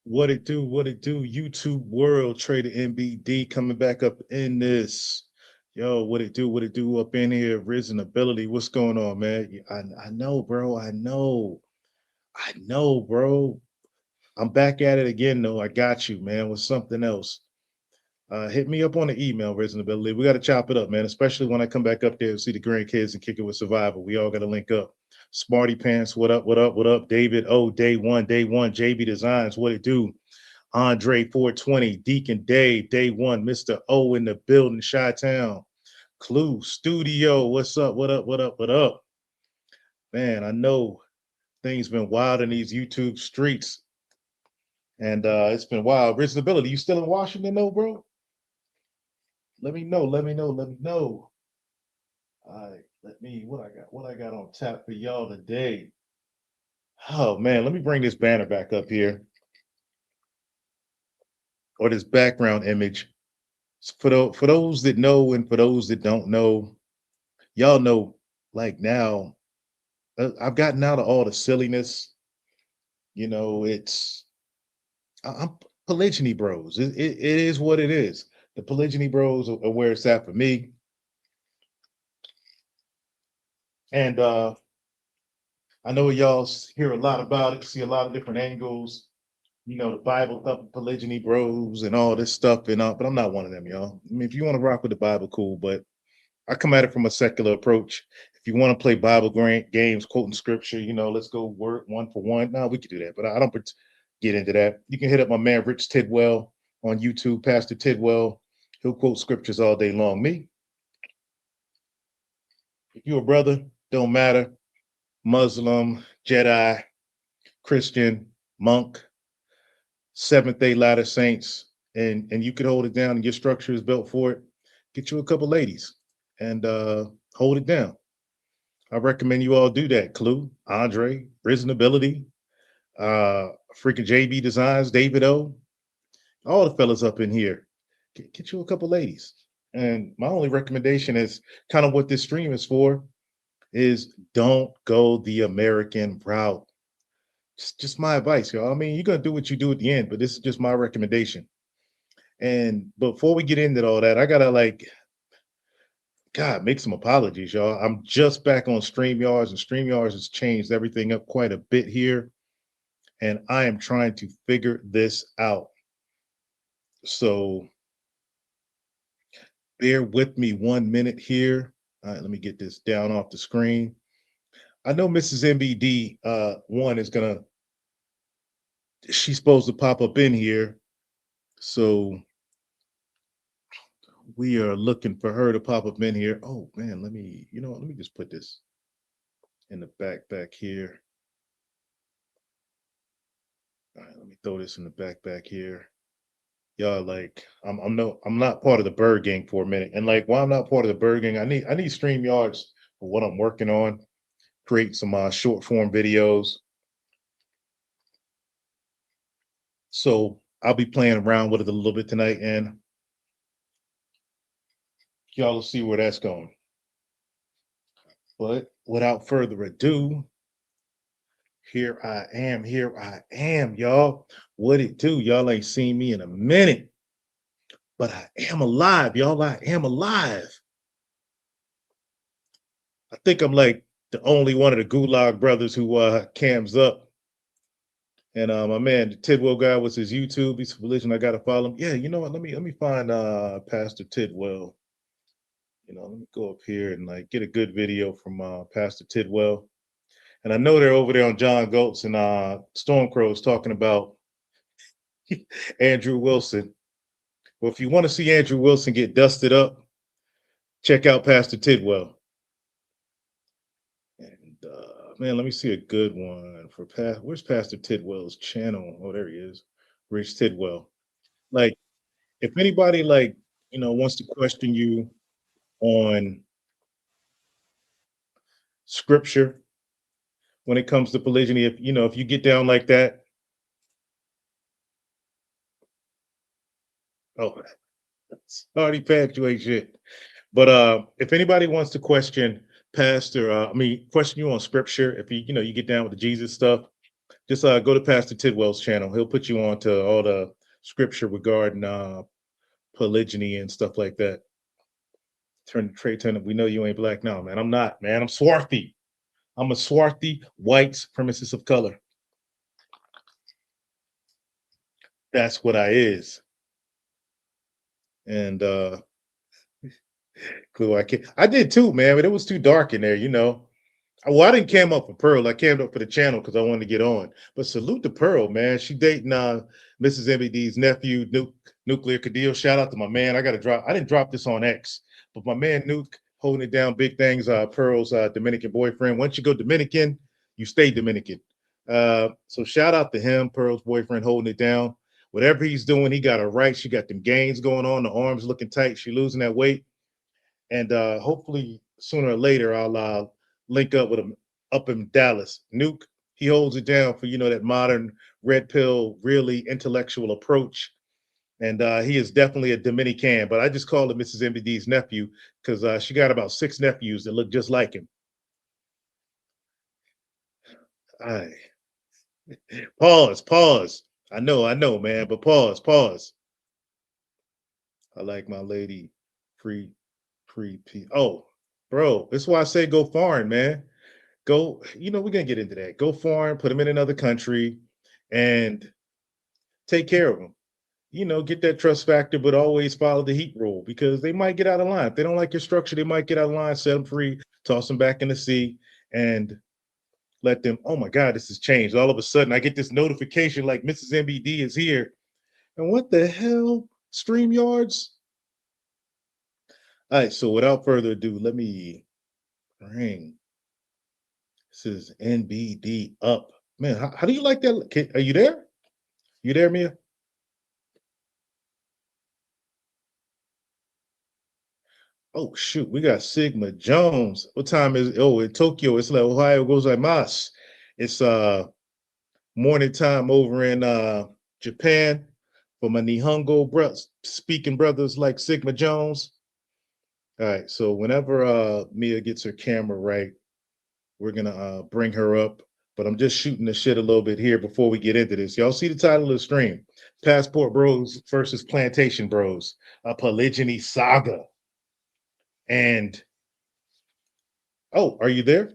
What it do? YouTube world, Trader NBD coming back up in this. Yo, what it do up in here? Risen ability. What's going on, man? I know, bro. I know, bro. I'm back at it again, though. I got you, man, with something else. Hit me up on the email, Risen Ability. We got to chop it up, man, especially when I come back up there and see the grandkids and kick it with Survival. We all got to link up. Smarty Pants, what up, what up, what up? David, oh, day one. JB Designs, what it do? Andre 420, Deacon Dave, day one, Mr. O in the building, Chi Town, Clue Studio. What's up? What up? What up? What up? Man, I know things been wild in these YouTube streets, and it's been wild. Reasonability, you still in Washington, though, bro? Let me know. Let me know. Let me know. All right, let me what I got on tap for y'all today. Oh man, let me bring this banner back up here, or this background image. For those that know and for those that don't know, y'all know, like now, I've gotten out of all the silliness. You know, I'm Polygyny Bros. It is what it is. The Polygyny Bros are where it's at for me. And I know y'all hear a lot about it, see a lot of different angles. You know, the Bible thumping Polygyny Bros and all this stuff, and but I'm not one of them, y'all. I mean, if you want to rock with the Bible, cool, but I come at it from a secular approach. If you want to play Bible games, quoting scripture, let's go word one for one. No, we could do that, but I don't get into that. You can hit up my man Rich Tidwell on YouTube, Pastor Tidwell. He'll quote scriptures all day long. Me, if you're a brother, don't matter. Muslim, Jedi, Christian, monk, Seventh Day Latter Saints, and you could hold it down and your structure is built for it. Get you a couple ladies and hold it down. I recommend you all do that. Clue, Andre, Risen Ability, freaking JB Designs, David O, all the fellas up in here. Get you a couple ladies. And my only recommendation is kind of what this stream is for is don't go the American route. It's just my advice, y'all. I mean, you're gonna do what you do at the end, but this is just my recommendation. And before we get into all that, I gotta God, make some apologies, y'all. I'm just back on StreamYards, and StreamYards has changed everything up quite a bit here. And I am trying to figure this out. So bear with me 1 minute here. All right, let me get this down off the screen. I know Mrs. NBD one is gonna, she's supposed to pop up in here. So we are looking for her to pop up in here. Oh man, let me, let me just put this in the back here. All right, let me throw this in the back here. Y'all, like, I'm not part of the Bird Gang for a minute. And like, while I'm not part of the Bird Gang, I need StreamYards for what I'm working on. Create some short form videos. So I'll be playing around with it a little bit tonight, and y'all will see where that's going. But without further ado, here I am, y'all. What it do? Y'all ain't seen me in a minute, but I am alive, y'all. I am alive. I think I'm like the only one of the Gulag brothers who cams up. And my man, the Tidwell guy, was his YouTube. He's a religion. I gotta follow him. Yeah, you know what? Let me find Pastor Tidwell. Let me go up here and like get a good video from Pastor Tidwell. And I know they're over there on John Goats and Stormcrows talking about Andrew Wilson. Well, if you want to see Andrew Wilson get dusted up, check out Pastor Tidwell. And man, let me see a good one for where's Pastor Tidwell's channel? Oh, there he is. Rich Tidwell. Like, if anybody wants to question you on scripture when it comes to polygyny, if you get down like that, oh, sorry, Pat, you ain't shit. But if anybody wants to question Pastor, question you on scripture, if you get down with the Jesus stuff, Just go to Pastor Tidwell's channel. He'll put you on to all the scripture regarding polygyny and stuff like that. Turn the trade turn. We know you ain't black now, man. I'm not, man. I'm swarthy. I'm a swarthy white supremacist of color. That's what I is. And Clue, I did too, man, but it was too dark in there, you know. Well, I didn't cam up for Pearl. I cammed up for the channel because I wanted to get on. But salute to Pearl, man. She dating Mrs. NBD's nephew, Nuclear Cadillo. Shout out to my man. I didn't drop this on X, but my man Nuke holding it down. Big things. Pearl's Dominican boyfriend. Once you go Dominican, you stay Dominican. So shout out to him, Pearl's boyfriend, holding it down. Whatever he's doing, he got her right. She got them gains going on. The arms looking tight. She losing that weight. And hopefully sooner or later I'll link up with him up in Dallas. Nuke, he holds it down for that modern red pill, really intellectual approach. And he is definitely a Dominican, but I just call him Mrs. MBD's nephew because she got about 6 nephews that look just like him. Aye. Pause. I know, man, but pause. I like my lady free. Oh, bro, that's why I say go foreign, man. Go, we're gonna get into that. Go foreign, put them in another country, and take care of them. Get that trust factor, but always follow the heat rule because they might get out of line. If they don't like your structure, they might get out of line. Set them free, toss them back in the sea, and let them. Oh my God, this has changed. All of a sudden, I get this notification like Mrs. MBD is here, and what the hell, StreamYards? All right, so without further ado, let me bring. This is NBD up. Man, how do you like that? Are you there? You there, Mia? Oh, shoot. We got Sigma Jones. What time is it? Oh, in Tokyo, it's like Ohio gozaimasu. It's morning time over in Japan for my Nihongo speaking brothers like Sigma Jones. All right, so whenever Mia gets her camera right, we're gonna bring her up, but I'm just shooting the shit a little bit here before we get into this. Y'all see the title of the stream: Passport Bros versus Plantation Bros, a polygyny saga. And oh, are you there?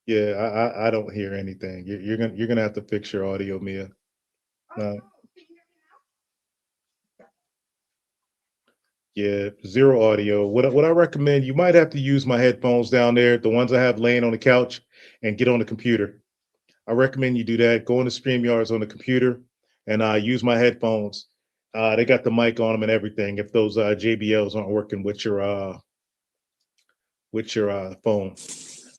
Yeah, I don't hear anything. You're gonna have to fix your audio, Mia. No. Yeah, zero audio. What I recommend, you might have to use my headphones down there, the ones I have laying on the couch, and get on the computer. I recommend you do that. Go into StreamYards on the computer and use my headphones. They got the mic on them and everything. If those JBLs aren't working with your phone,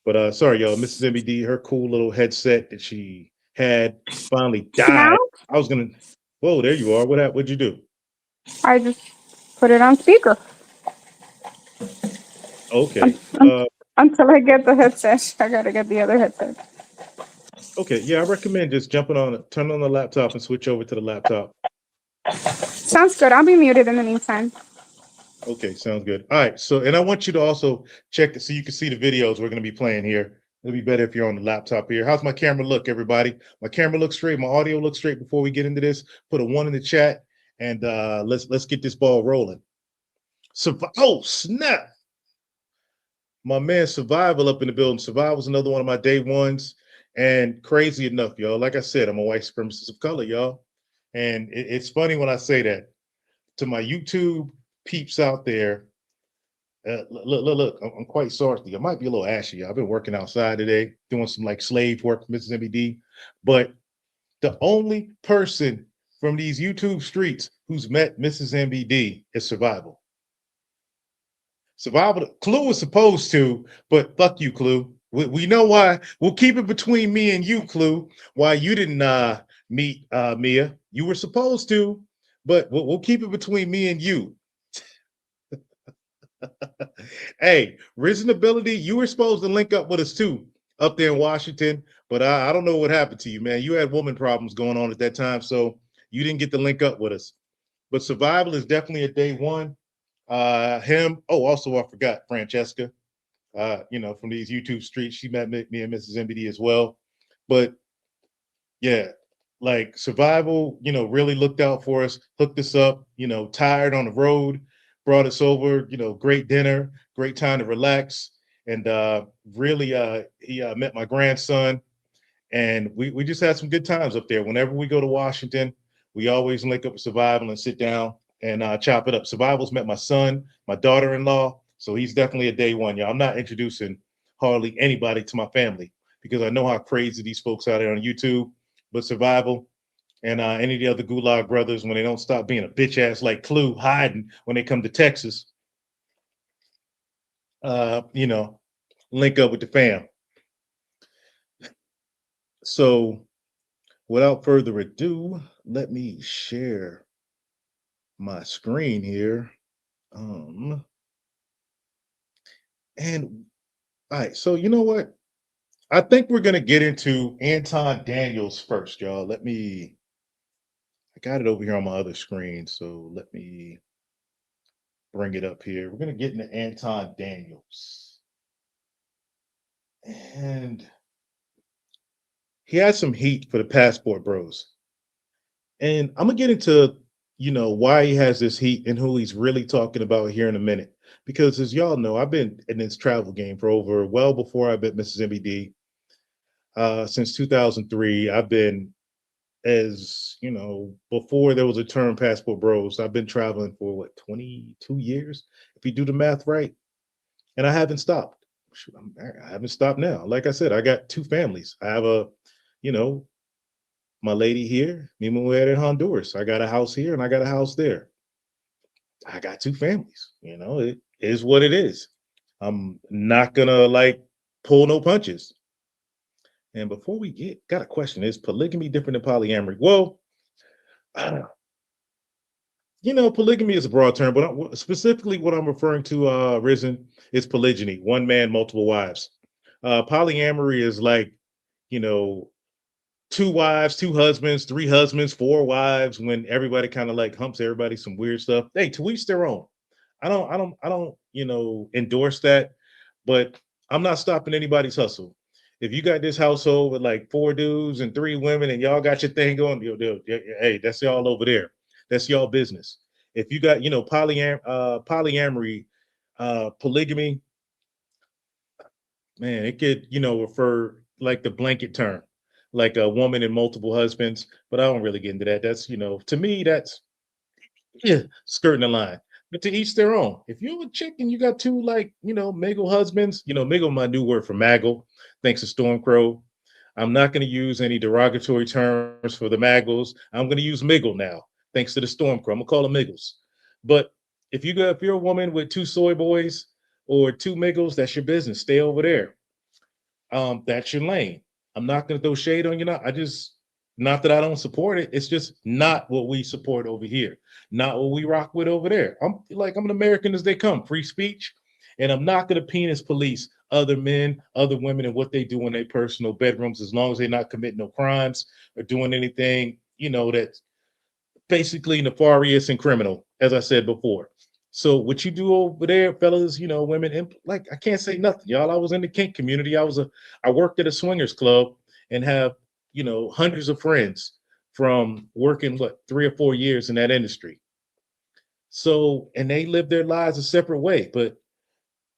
but sorry, y'all. Mrs. MBD, her cool little headset that she had finally Now died. I was gonna. Whoa, there you are. What'd you do? I just put it on speaker un- Okay. un- until I get the headset. I gotta get the other headset. Okay. Yeah, I recommend just turn on the laptop and switch over to the laptop. Sounds good. I'll be muted in the meantime. Okay, sounds good. All right. So, and I want you to also check it so you can see the videos we're going to be playing here. It'll be better if you're on the laptop here. How's my camera look, everybody? My camera looks straight. My audio looks straight. Before we get into this, put a 1 in the chat and let's get this ball rolling. Oh snap! My man Survival up in the building. Survival's another one of my day ones. And crazy enough, y'all. Like I said, I'm a white supremacist of color, y'all. And it's funny when I say that to my YouTube peeps out there. Look, I'm quite salty. I might be a little ashy. I've been working outside today, doing some like slave work for Mrs. MBD. But the only person from these YouTube streets who's met Mrs. MBD is Survival. Survival, Clue was supposed to, but fuck you, Clue. We know why. We'll keep it between me and you, Clue. Why you didn't meet Mia. You were supposed to, but we'll keep it between me and you. Hey, Risen Ability, you were supposed to link up with us too up there in Washington, but I don't know what happened to you, man. You had woman problems going on at that time, so you didn't get to link up with us. But Survival is definitely a day one. Also, I forgot Francesca. from these YouTube streets. She met me and Mrs. NBD as well. But yeah, like survival, really looked out for us, hooked us up, tired on the road, brought us over, great dinner, great time to relax. And really he met my grandson, and we just had some good times up there. Whenever we go to Washington, we always link up with Survival and sit down and chop it up. Survival's met my son, my daughter-in-law, so he's definitely a day one. Yeah, I'm not introducing hardly anybody to my family because I know how crazy these folks out there on YouTube. But Survival and any of the other Gulag brothers, when they don't stop being a bitch ass like Clue hiding when they come to Texas, uh, you know, link up with the fam. So without further ado, let me share my screen here. Um, and all right, so you know what? I think we're gonna get into Anton Daniels first, y'all. I got it over here on my other screen, so let me bring it up here. We're gonna get into Anton Daniels. And he had some heat for the Passport Bros. And I'm gonna get into, why he has this heat and who he's really talking about here in a minute. Because as y'all know, I've been in this travel game for well before I met Mrs. MBD. Since 2003, I've been, before there was a term Passport Bros. I've been traveling for what, 22 years, if you do the math right, and I haven't stopped. Shoot, I haven't stopped now. Like I said, I got two families. I have you know, my lady here, me mujer in Honduras. I got a house here and I got a house there. I got two families. It is what it is. I'm not gonna like pull no punches. And before we got a question: is polygamy different than polyamory? Well, polygamy is a broad term, but specifically what I'm referring to, Risen, is polygyny: one man, multiple wives. Polyamory is like, you know, two wives, two husbands, three husbands, four wives, when everybody kind of like humps everybody some weird stuff. Hey, to each their own. I don't, endorse that, but I'm not stopping anybody's hustle. If you got this household with like four dudes and three women and y'all got your thing going, hey, that's y'all over there. That's y'all business. If you got, polyamory, polygamy, man, it could, refer like the blanket term, like a woman and multiple husbands. But I don't really get into that. That's, to me, that's, yeah, skirting the line. But to each their own. If you're a chick and you got two, like, Miggle husbands, Miggle, my new word for Maggle, thanks to Stormcrow. I'm not going to use any derogatory terms for the Maggles. I'm going to use Miggle now, thanks to the Stormcrow. I'm going to call them Miggles. But if you're a woman with two soy boys or two Miggles, that's your business. Stay over there. That's your lane. I'm not going to throw shade on you now. Not that I don't support it. It's just not what we support over here. Not what we rock with over there. I'm an American as they come, free speech. And I'm not going to penis police other men, other women, and what they do in their personal bedrooms, as long as they're not committing no crimes or doing anything, that's basically nefarious and criminal, as I said before. So what you do over there, fellas, women, and like I can't say nothing, y'all. I was in the kink community. I worked at a swingers club and have, hundreds of friends from working 3 or 4 years in that industry. So, and they live their lives a separate way, but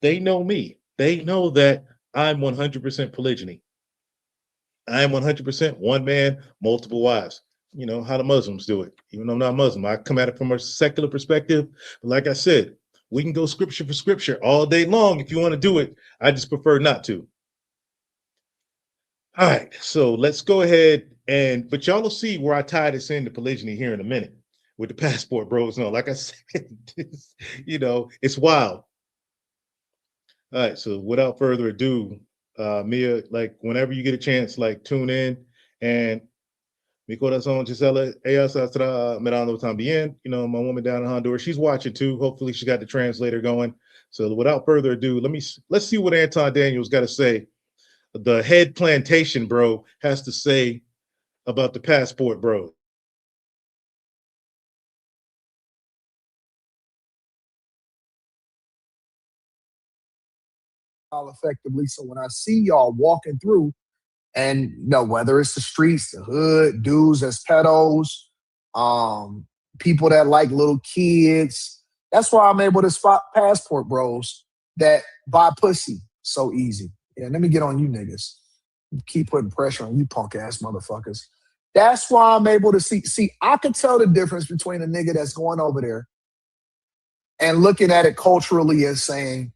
they know me. They know that I'm 100% polygyny. I am 100% one man, multiple wives. You know how the Muslims do it. Even though I'm not Muslim, I come at it from a secular perspective. But like I said, we can go scripture for scripture all day long if you want to do it. I just prefer not to. All right, so let's go ahead but y'all will see where I tie this into polygyny here in a minute with the Passport Bros. No, like I said, it's wild. All right, so without further ado, Mia, like whenever you get a chance, like tune in. And mi corazón, Gisela, ella está mirando también. My woman down in Honduras, she's watching too. Hopefully, she got the translator going. So, without further ado, let's see what Anton Daniels got to say. The head plantation bro has to say about the Passport Bros. effectively. So when I see y'all walking through, and whether it's the streets, the hood, dudes as pedos, um, people that like little kids, that's why I'm able to spot passport bros that buy pussy so easy. Yeah, let me get on you niggas. Keep putting pressure on you punk ass motherfuckers. That's why I'm able to see. I can tell the difference between a nigga that's going over there and looking at it culturally and saying,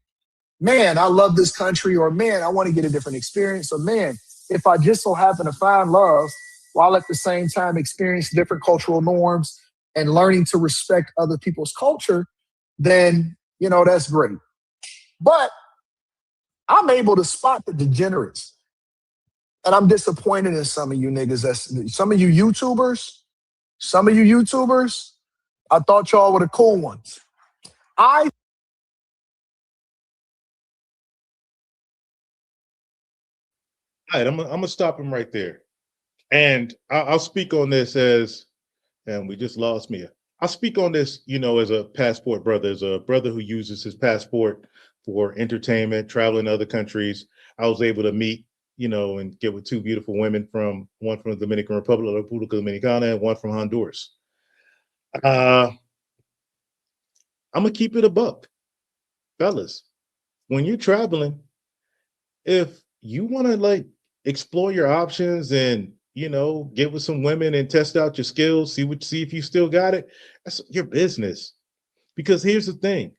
man, I love this country, or man, I want to get a different experience, or man, if I just so happen to find love while at the same time experience different cultural norms and learning to respect other people's culture, then, that's great. But I'm able to spot the degenerates. And I'm disappointed in some of you niggas. Some of you YouTubers, I thought y'all were the cool ones. I All right, I'm gonna stop him right there, and I'll speak on this as, and we just lost Mia. I'll speak on this, as a passport brother, as a brother who uses his passport for entertainment, traveling to other countries. I was able to meet, and get with two beautiful women, one from the Dominican Republic, República Dominicana, and one from Honduras. Uh, I'm gonna keep it a buck, fellas. When you're traveling, if you want to like explore your options and get with some women and test out your skills, see if you still got it, that's your business. Because here's the thing,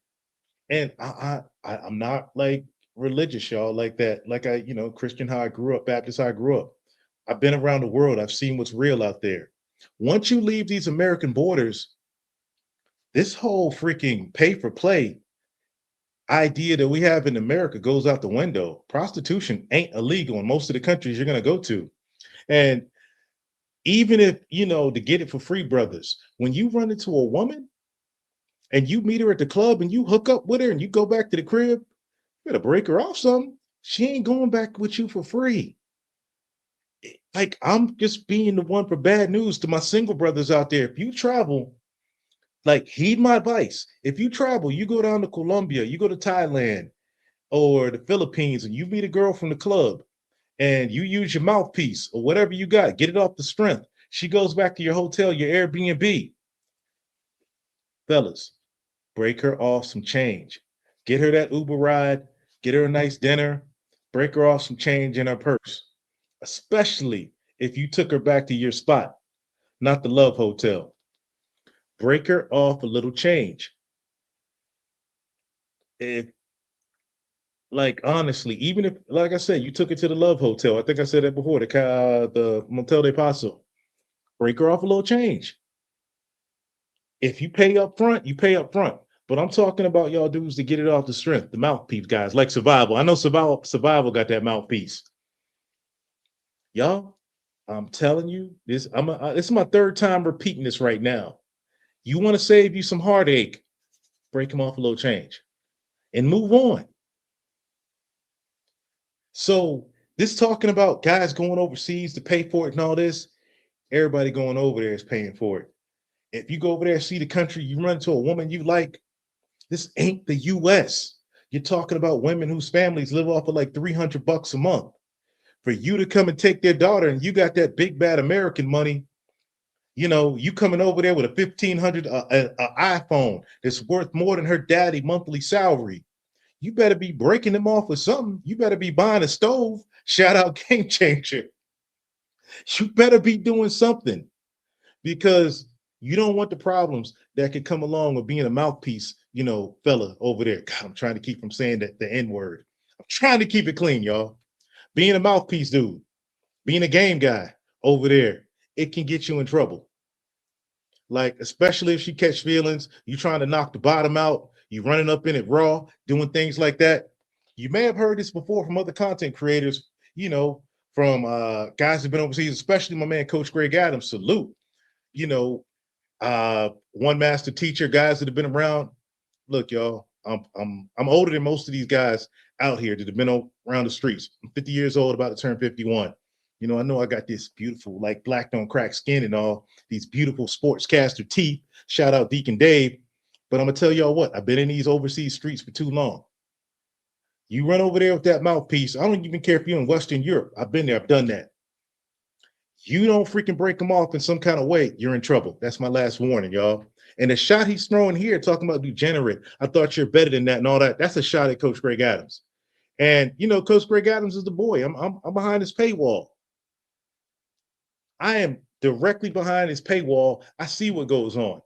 and I'm not like religious, y'all, like that, like I, Christian how I grew up, Baptist how I grew up. I've been around the world, I've seen what's real out there. Once you leave these American borders, this whole freaking pay for play idea that we have in America goes out the window. Prostitution ain't illegal in most of the countries you're going to go to. And even if, to get it for free, brothers, when you run into a woman and you meet her at the club and you hook up with her and you go back to the crib, you better break her off something. She ain't going back with you for free. Like, I'm just being the one for bad news to my single brothers out there. If you travel, like, heed my advice. If you travel, you go down to Colombia, you go to Thailand, or the Philippines, and you meet a girl from the club and you use your mouthpiece or whatever you got, get it off the strength. She goes back to your hotel, your Airbnb. Fellas, break her off some change. Get her that Uber ride, get her a nice dinner, break her off some change in her purse, especially if you took her back to your spot, not the Love Hotel. Break her off a little change. If Like, honestly, even if, like I said, you took it to the Love Hotel. I think I said that before. The Motel de Paso. Break her off a little change. If you pay up front, you pay up front. But I'm talking about y'all dudes to get it off the strength, the mouthpiece guys, like Survival. I know Survival got that mouthpiece. Y'all, I'm telling you, this is my third time repeating this right now. You want to save you some heartache, break them off a little change and move on. So this talking about guys going overseas to pay for it and all this, everybody going over there is paying for it. If you go over there, see the country, you run into a woman you like, this ain't the US. You're talking about women whose families live off of like $300 a month. For you to come and take their daughter and you got that big bad American money, you coming over there with a 1500 iPhone that's worth more than her daddy monthly salary. You better be breaking them off with something. You better be buying a stove. Shout out Game Changer. You better be doing something because you don't want the problems that could come along with being a mouthpiece, fella over there. God, I'm trying to keep from saying that the N word. I'm trying to keep it clean, y'all. Being a mouthpiece dude, being a game guy over there, it can get you in trouble. Like, especially if she catch feelings, you trying to knock the bottom out, you running up in it raw, doing things like that. You may have heard this before from other content creators, from guys who've been overseas, especially my man Coach Greg Adams. Salute. You know, one master teacher, guys that have been around. Look, y'all, I'm older than most of these guys out here that have been around the streets. I'm 50 years old, about to turn 51. I know I got this beautiful, like black don't crack skin and all, these beautiful sportscaster teeth. Shout out Deacon Dave. But I'm gonna tell y'all what, I've been in these overseas streets for too long. You run over there with that mouthpiece. I don't even care if you're in Western Europe. I've been there. I've done that. You don't freaking break them off in some kind of way, you're in trouble. That's my last warning, y'all. And the shot he's throwing here, talking about degenerate, I thought you're better than that and all that. That's a shot at Coach Greg Adams. And you know, Coach Greg Adams is the boy. I'm behind his paywall. I am directly behind his paywall. I see what goes on.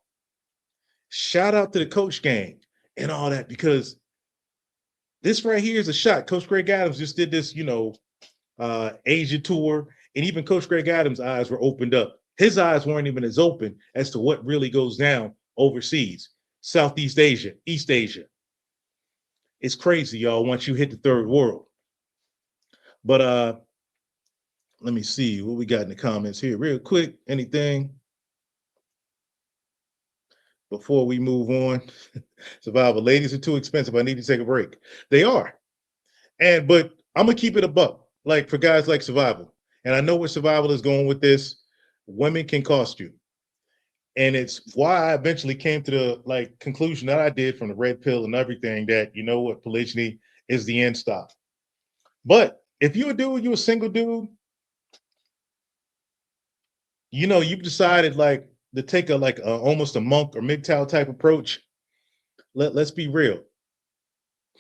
Shout out to the coach gang and all that, because this right here is a shot. Coach Greg Adams just did this, Asia tour, and even Coach Greg Adams' eyes were opened up. His eyes weren't even as open as to what really goes down overseas, Southeast Asia, East Asia. It's crazy, y'all, once you hit the third world. But let me see what we got in the comments here real quick. Anything before we move on? Survival. Ladies are too expensive. I need to take a break. They are. But I'm going to keep it a buck, like for guys like Survival. And I know where Survival is going with this. Women can cost you. And it's why I eventually came to the conclusion that I did from the red pill and everything, that you know what, polygyny is the end stop. But if you're a dude, you're a single dude, you've decided to take almost a monk or MGTOW type approach. Let's be real.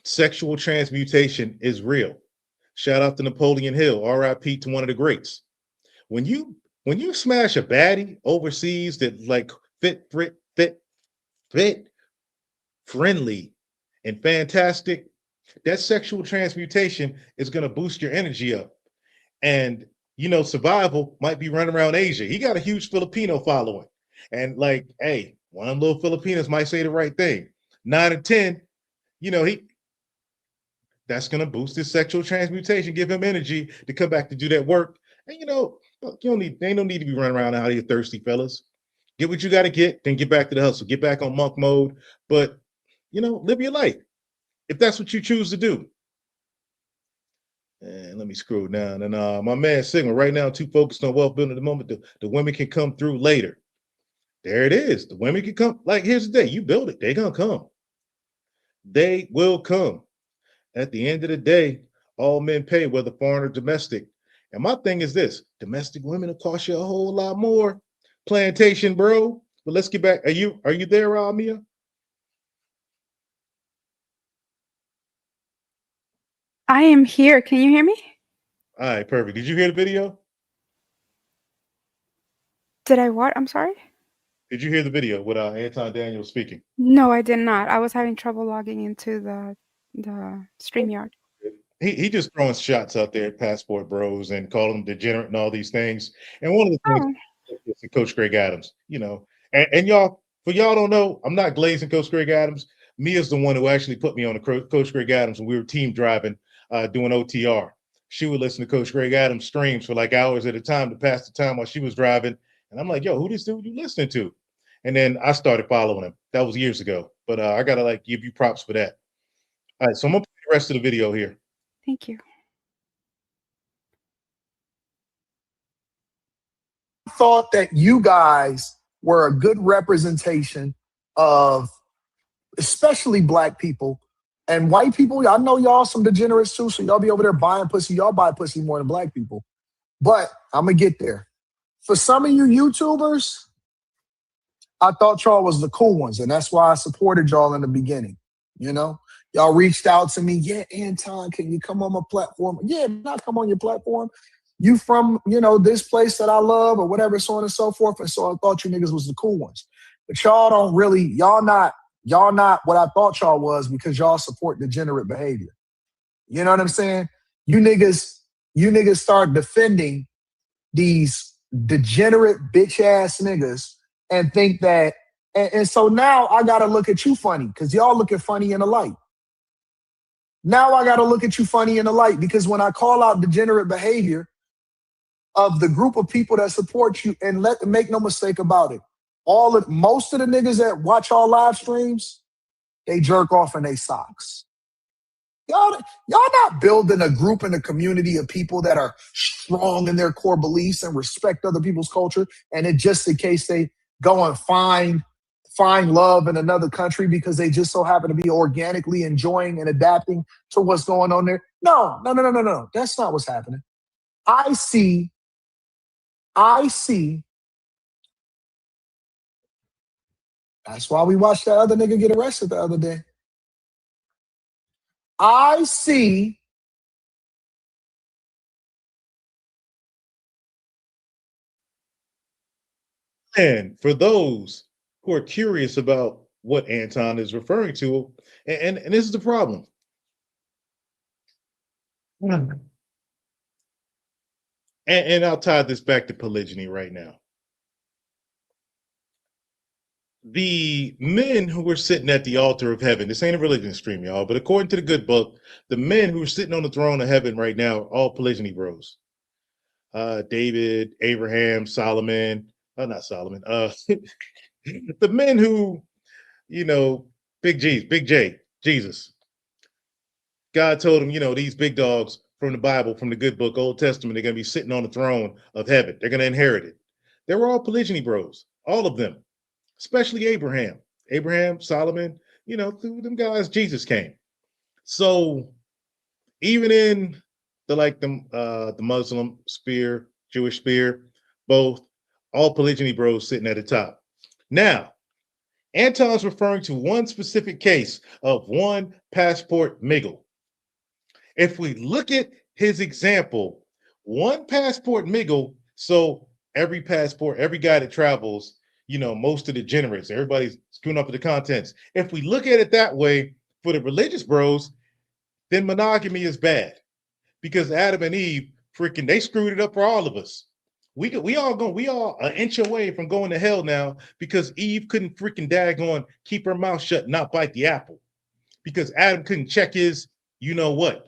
Sexual transmutation is real. Shout out to Napoleon Hill, RIP to one of the greats. When you smash a baddie overseas that fit, friendly, and fantastic, that sexual transmutation is going to boost your energy up. And Survival might be running around Asia. He got a huge Filipino following. And hey, one of them little Filipinos might say the right thing. 9 or 10, that's going to boost his sexual transmutation, give him energy to come back to do that work. And ain't no need to be running around out here thirsty, fellas. Get what you got to get, then get back to the hustle. Get back on monk mode, but live your life if that's what you choose to do. And let me scroll down. And my man Sigma, right now, too focused on wealth building at the moment. The women can come through later. There it is. The women can come. Here's the day. You build it. They're going to come. They will come. At the end of the day, all men pay, whether foreign or domestic. And my thing is this: domestic women will cost you a whole lot more. Plantation, bro. But let's get back. Are you there, Mia? I am here. Can you hear me? All right, perfect. Did you hear the video? Did I what? I'm sorry? Did you hear the video with Anton Daniel speaking? No, I did not. I was having trouble logging into the StreamYard. He just throwing shots out there at Passport Bros and calling them degenerate and all these things. And one of the things is Coach Greg Adams, and y'all, for y'all don't know, I'm not glazing Coach Greg Adams. Mia's the one who actually put me on the Coach Greg Adams when we were team driving, doing OTR. She would listen to Coach Greg Adams streams for hours at a time to pass the time while she was driving. And I'm like, yo, who this dude you listening to? And then I started following him. That was years ago. But I gotta give you props for that. All right, so I'm gonna play the rest of the video here. Thank you. Thought that you guys were a good representation of especially black people and white people. I know y'all some degenerates too, so y'all be over there buying pussy. Y'all buy pussy more than black people. But I'm going to get there. For some of you YouTubers, I thought y'all was the cool ones, and that's why I supported y'all in the beginning. Y'all reached out to me. Yeah, Anton, can you come on my platform? Yeah, not come on your platform. You from, this place that I love or whatever, so on and so forth. And so I thought you niggas was the cool ones. But y'all not what I thought y'all was, because y'all support degenerate behavior. You know what I'm saying? You niggas start defending these degenerate bitch ass niggas and think that, and so now I gotta look at you funny, because y'all looking funny in the light. Now I gotta look at you funny in the light, because when I call out degenerate behavior of the group of people that support you, and make no mistake about it, most of the niggas that watch our live streams, they jerk off in their socks. Y'all not building a group and a community of people that are strong in their core beliefs and respect other people's culture, and it just in case they go and find find love in another country because they just so happen to be organically enjoying and adapting to what's going on there. No, no, no, no, no, no. That's not what's happening. I see, I see. That's why we watched that other nigga get arrested the other day. I see And for those who are curious about what Anton is referring to, and this is the problem. And I'll tie this back to polygyny right now. The men who were sitting at the altar of heaven, this ain't a religion stream, y'all, but according to the good book, the men who are sitting on the throne of heaven right now are all polygyny bros. David, Abraham, Solomon, not Solomon, the men who, you know, Big J, Jesus. God told him, you know, these big dogs from the Bible, from the good book, Old Testament, they're going to be sitting on the throne of heaven. They're going to inherit it. They were all polygyny bros, all of them, especially Abraham, Solomon, you know, through them guys, Jesus came. So even in the Muslim spear, Jewish spear, both, all polygyny bros sitting at the top. Now, Anton's referring to one specific case of one passport miggle. If we look at his example, one passport miggle, so every passport, every guy that travels, you know, most of the degenerates, everybody's screwing up with the contents. If we look at it that way, for the religious bros, then monogamy is bad because Adam and Eve freaking they screwed it up for all of us. We all an inch away from going to hell now because Eve couldn't freaking daggone keep her mouth shut, and not bite the apple, because Adam couldn't check his you know what.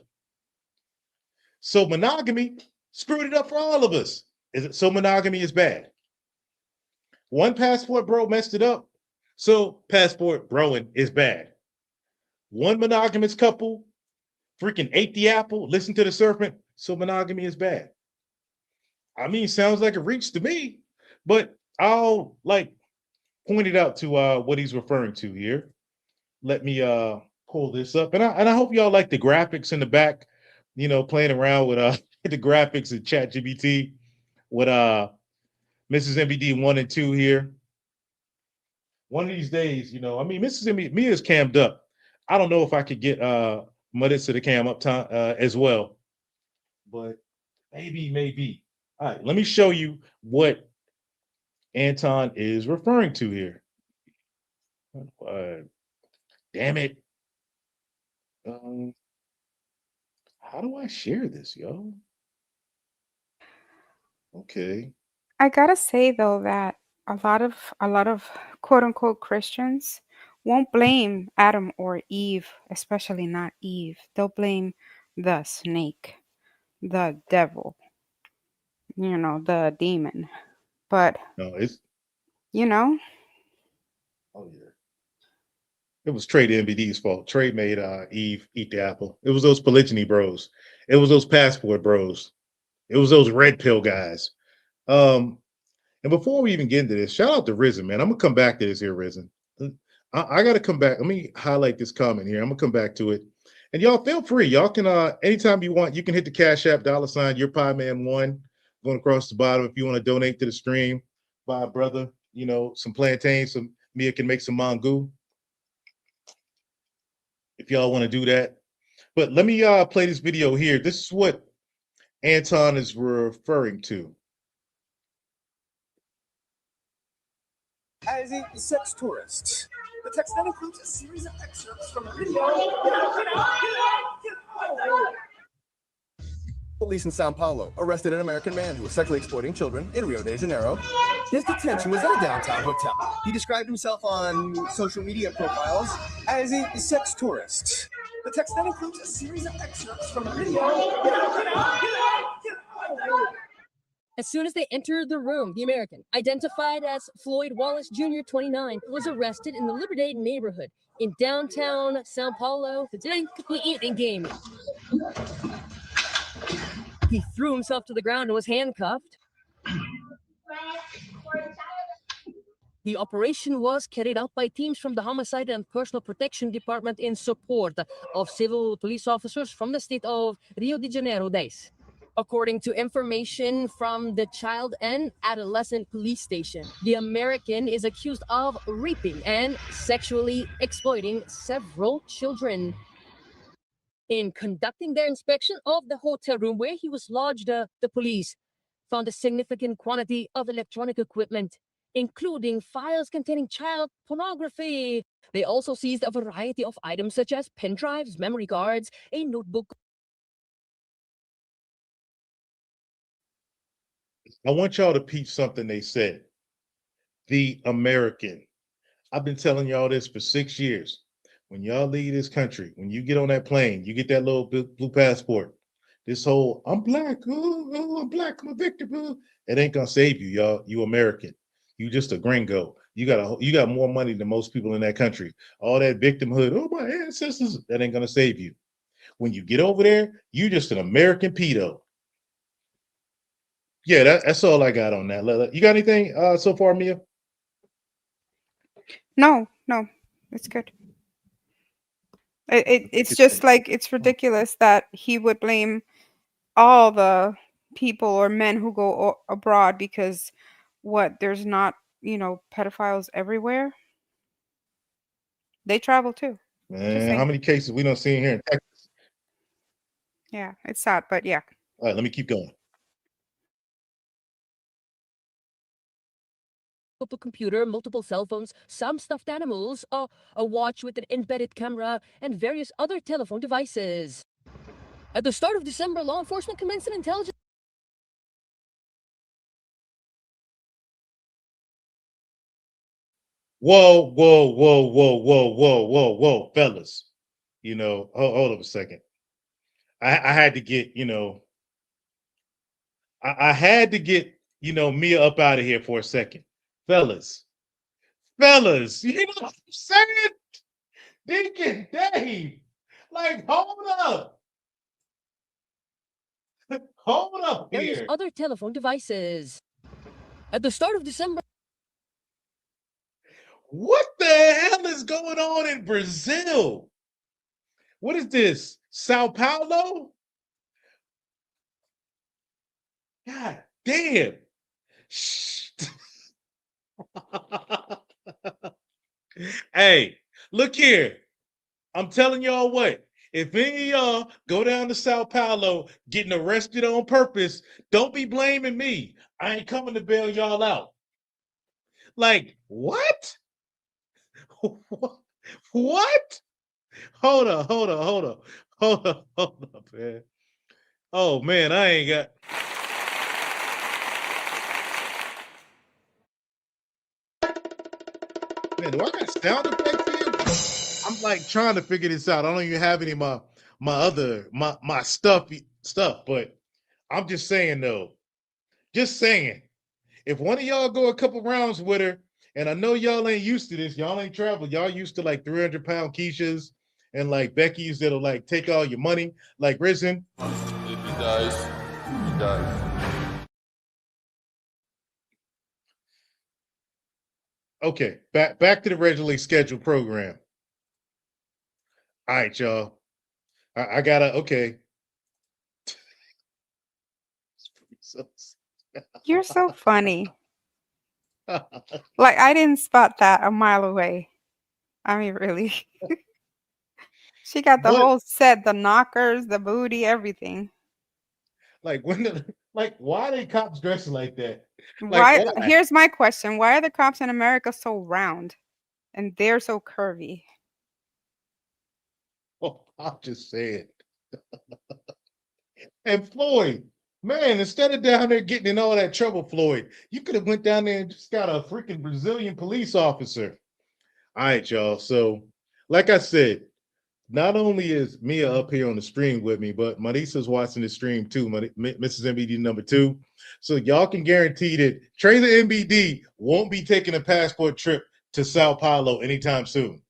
So monogamy screwed it up for all of us. Is it so monogamy is bad? One passport bro messed it up, so passport broing is bad. One monogamous couple freaking ate the apple, listened to the serpent, so monogamy is bad. I mean, sounds like a reach to me, but I'll point it out to what he's referring to here. Let me pull this up, and I hope y'all like the graphics in the back. You know, playing around with the graphics in ChatGPT with Mrs. NBD 1 and 2 here. One of these days, you know, I mean, Mrs. NBD is cammed up. I don't know if I could get Melissa to cam up time as well, but maybe. All right, let me show you what Anton is referring to here. Damn it. How do I share this, yo? Okay. I gotta say though that a lot of quote unquote Christians won't blame Adam or Eve, especially not Eve. They'll blame the snake, the devil, the demon. But No, it's you know, oh yeah. It was Trey the NBD's fault. Trey made Eve eat the apple. It was those polygyny bros. It was those passport bros. It was those red pill guys. Um, and before we even get into this, shout out to Risen, man. I'm gonna come back to this here, Risen. I gotta come back. Let me highlight this comment here. I'm gonna come back to it. And y'all feel free. Y'all can anytime you want, you can hit the Cash App $ your pie man one going across the bottom if you want to donate to the stream. Buy a brother, you know, some plantains, some Mia can make some mango if y'all want to do that. But let me play this video here. This is what Anton is referring to. As a sex tourist. The text then includes a series of excerpts from a video. Police in Sao Paulo arrested an American man who was sexually exploiting children in Rio de Janeiro. His detention was at a downtown hotel. He described himself on social media profiles as a sex tourist. The text then includes a series of excerpts from a video. As soon as they entered the room, the American, identified as Floyd Wallace Jr., 29, was arrested in the Liberdade neighborhood in downtown Sao Paulo. Today, he eating game. He threw himself to the ground and was handcuffed. The operation was carried out by teams from the Homicide and Personal Protection Department in support of civil police officers from the state of Rio de Janeiro, days. According to information from the Child and Adolescent Police Station, the American is accused of raping and sexually exploiting several children. In conducting their inspection of the hotel room where he was lodged, the police found a significant quantity of electronic equipment, including files containing child pornography. They also seized a variety of items such as pen drives, memory cards, a notebook. I want y'all to peep something they said. The American. I've been telling y'all this for 6 years. When y'all leave this country, when you get on that plane, you get that little blue passport. This whole I'm black, I'm black, I'm a victim. It ain't gonna save you, y'all. You American. You just a gringo. You got more money than most people in that country. All that victimhood, oh my ancestors, that ain't gonna save you. When you get over there, you just an American pedo. Yeah, that's all I got on that. You got anything so far, Mia? No, it's good. It's just like it's ridiculous that he would blame all the people or men who go abroad because there's not, pedophiles everywhere. They travel too. Just Man, how saying. many cases we don't see here in Texas? Yeah, it's sad, but yeah. All right, let me keep going. A computer, multiple cell phones, some stuffed animals, a watch with an embedded camera, and various other telephone devices. At the start of December, law enforcement commenced an intelligence. Whoa, fellas. Hold up a second. I had to get, I had to get, Mia up out of here for a second. Fellas, you know what I'm saying? Deacon Dave, like, hold up. Hold up Various here. other telephone devices. At the start of December, What the hell is going on in Brazil? What is this? Sao Paulo? God damn. Hey, look here. I'm telling y'all what. If any of y'all go down to Sao Paulo getting arrested on purpose, don't be blaming me. I ain't coming to bail y'all out. Like, what? What? Hold up, man. Oh man, I ain't got. Man, do I got sound effects here? I'm like trying to figure this out. I don't even have any of my stuff, but I'm just saying though. Just saying. If one of y'all go a couple rounds with her, and I know y'all ain't used to this, y'all ain't traveled, y'all used to like 300-pound Keishas and like Becky's that'll like take all your money, like Risen. If he dies, he dies. Okay, back to the regularly scheduled program. All right, y'all. I gotta okay. You're so funny. Like I didn't spot that a mile away. I mean, really. She got the What? whole set, the knockers, the booty, everything. Like why are they cops dressing like that? Like Why? why? Here's my question. Why are the cops in America so round and they're so curvy? Oh, I'm just saying. And Floyd, man, instead of down there getting in all that trouble, Floyd, you could have went down there and just got a freaking Brazilian police officer. All right, y'all. So, like I said, not only is Mia up here on the stream with me, but Marisa's watching the stream too, Mrs. NBD number 2. So y'all can guarantee that Trailer NBD won't be taking a passport trip to Sao Paulo anytime soon.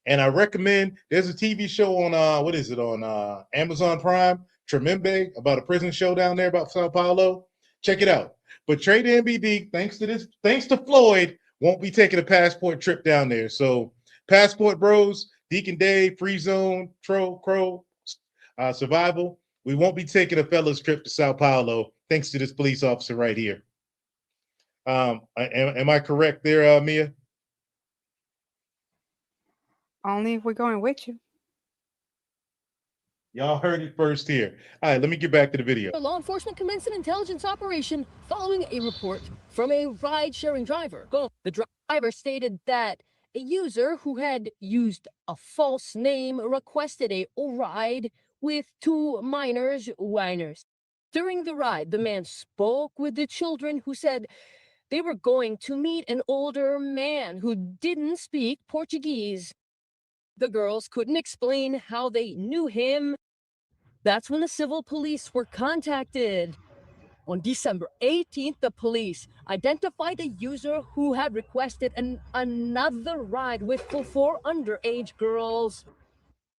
And I recommend there's a TV show on what is it on Amazon Prime, Tremembe, about a prison show down there about Sao Paulo. Check it out. But Trade NBD, thanks to Floyd, won't be taking a passport trip down there. So Passport Bros, Deacon Dave, Free Zone, Crow, Survival. We won't be taking a fellas trip to Sao Paulo thanks to this police officer right here. Am I correct there, Mia? Only if we're going with you. Y'all heard it first here. All right, let me get back to the video. Law enforcement commenced an intelligence operation following a report from a ride-sharing driver. The driver stated that a user who had used a false name requested a ride with two minors whiners. During the ride, the man spoke with the children who said they were going to meet an older man who didn't speak Portuguese. The girls couldn't explain how they knew him. That's when the civil police were contacted. On December 18th, the police identified a user who had requested another ride with four underage girls.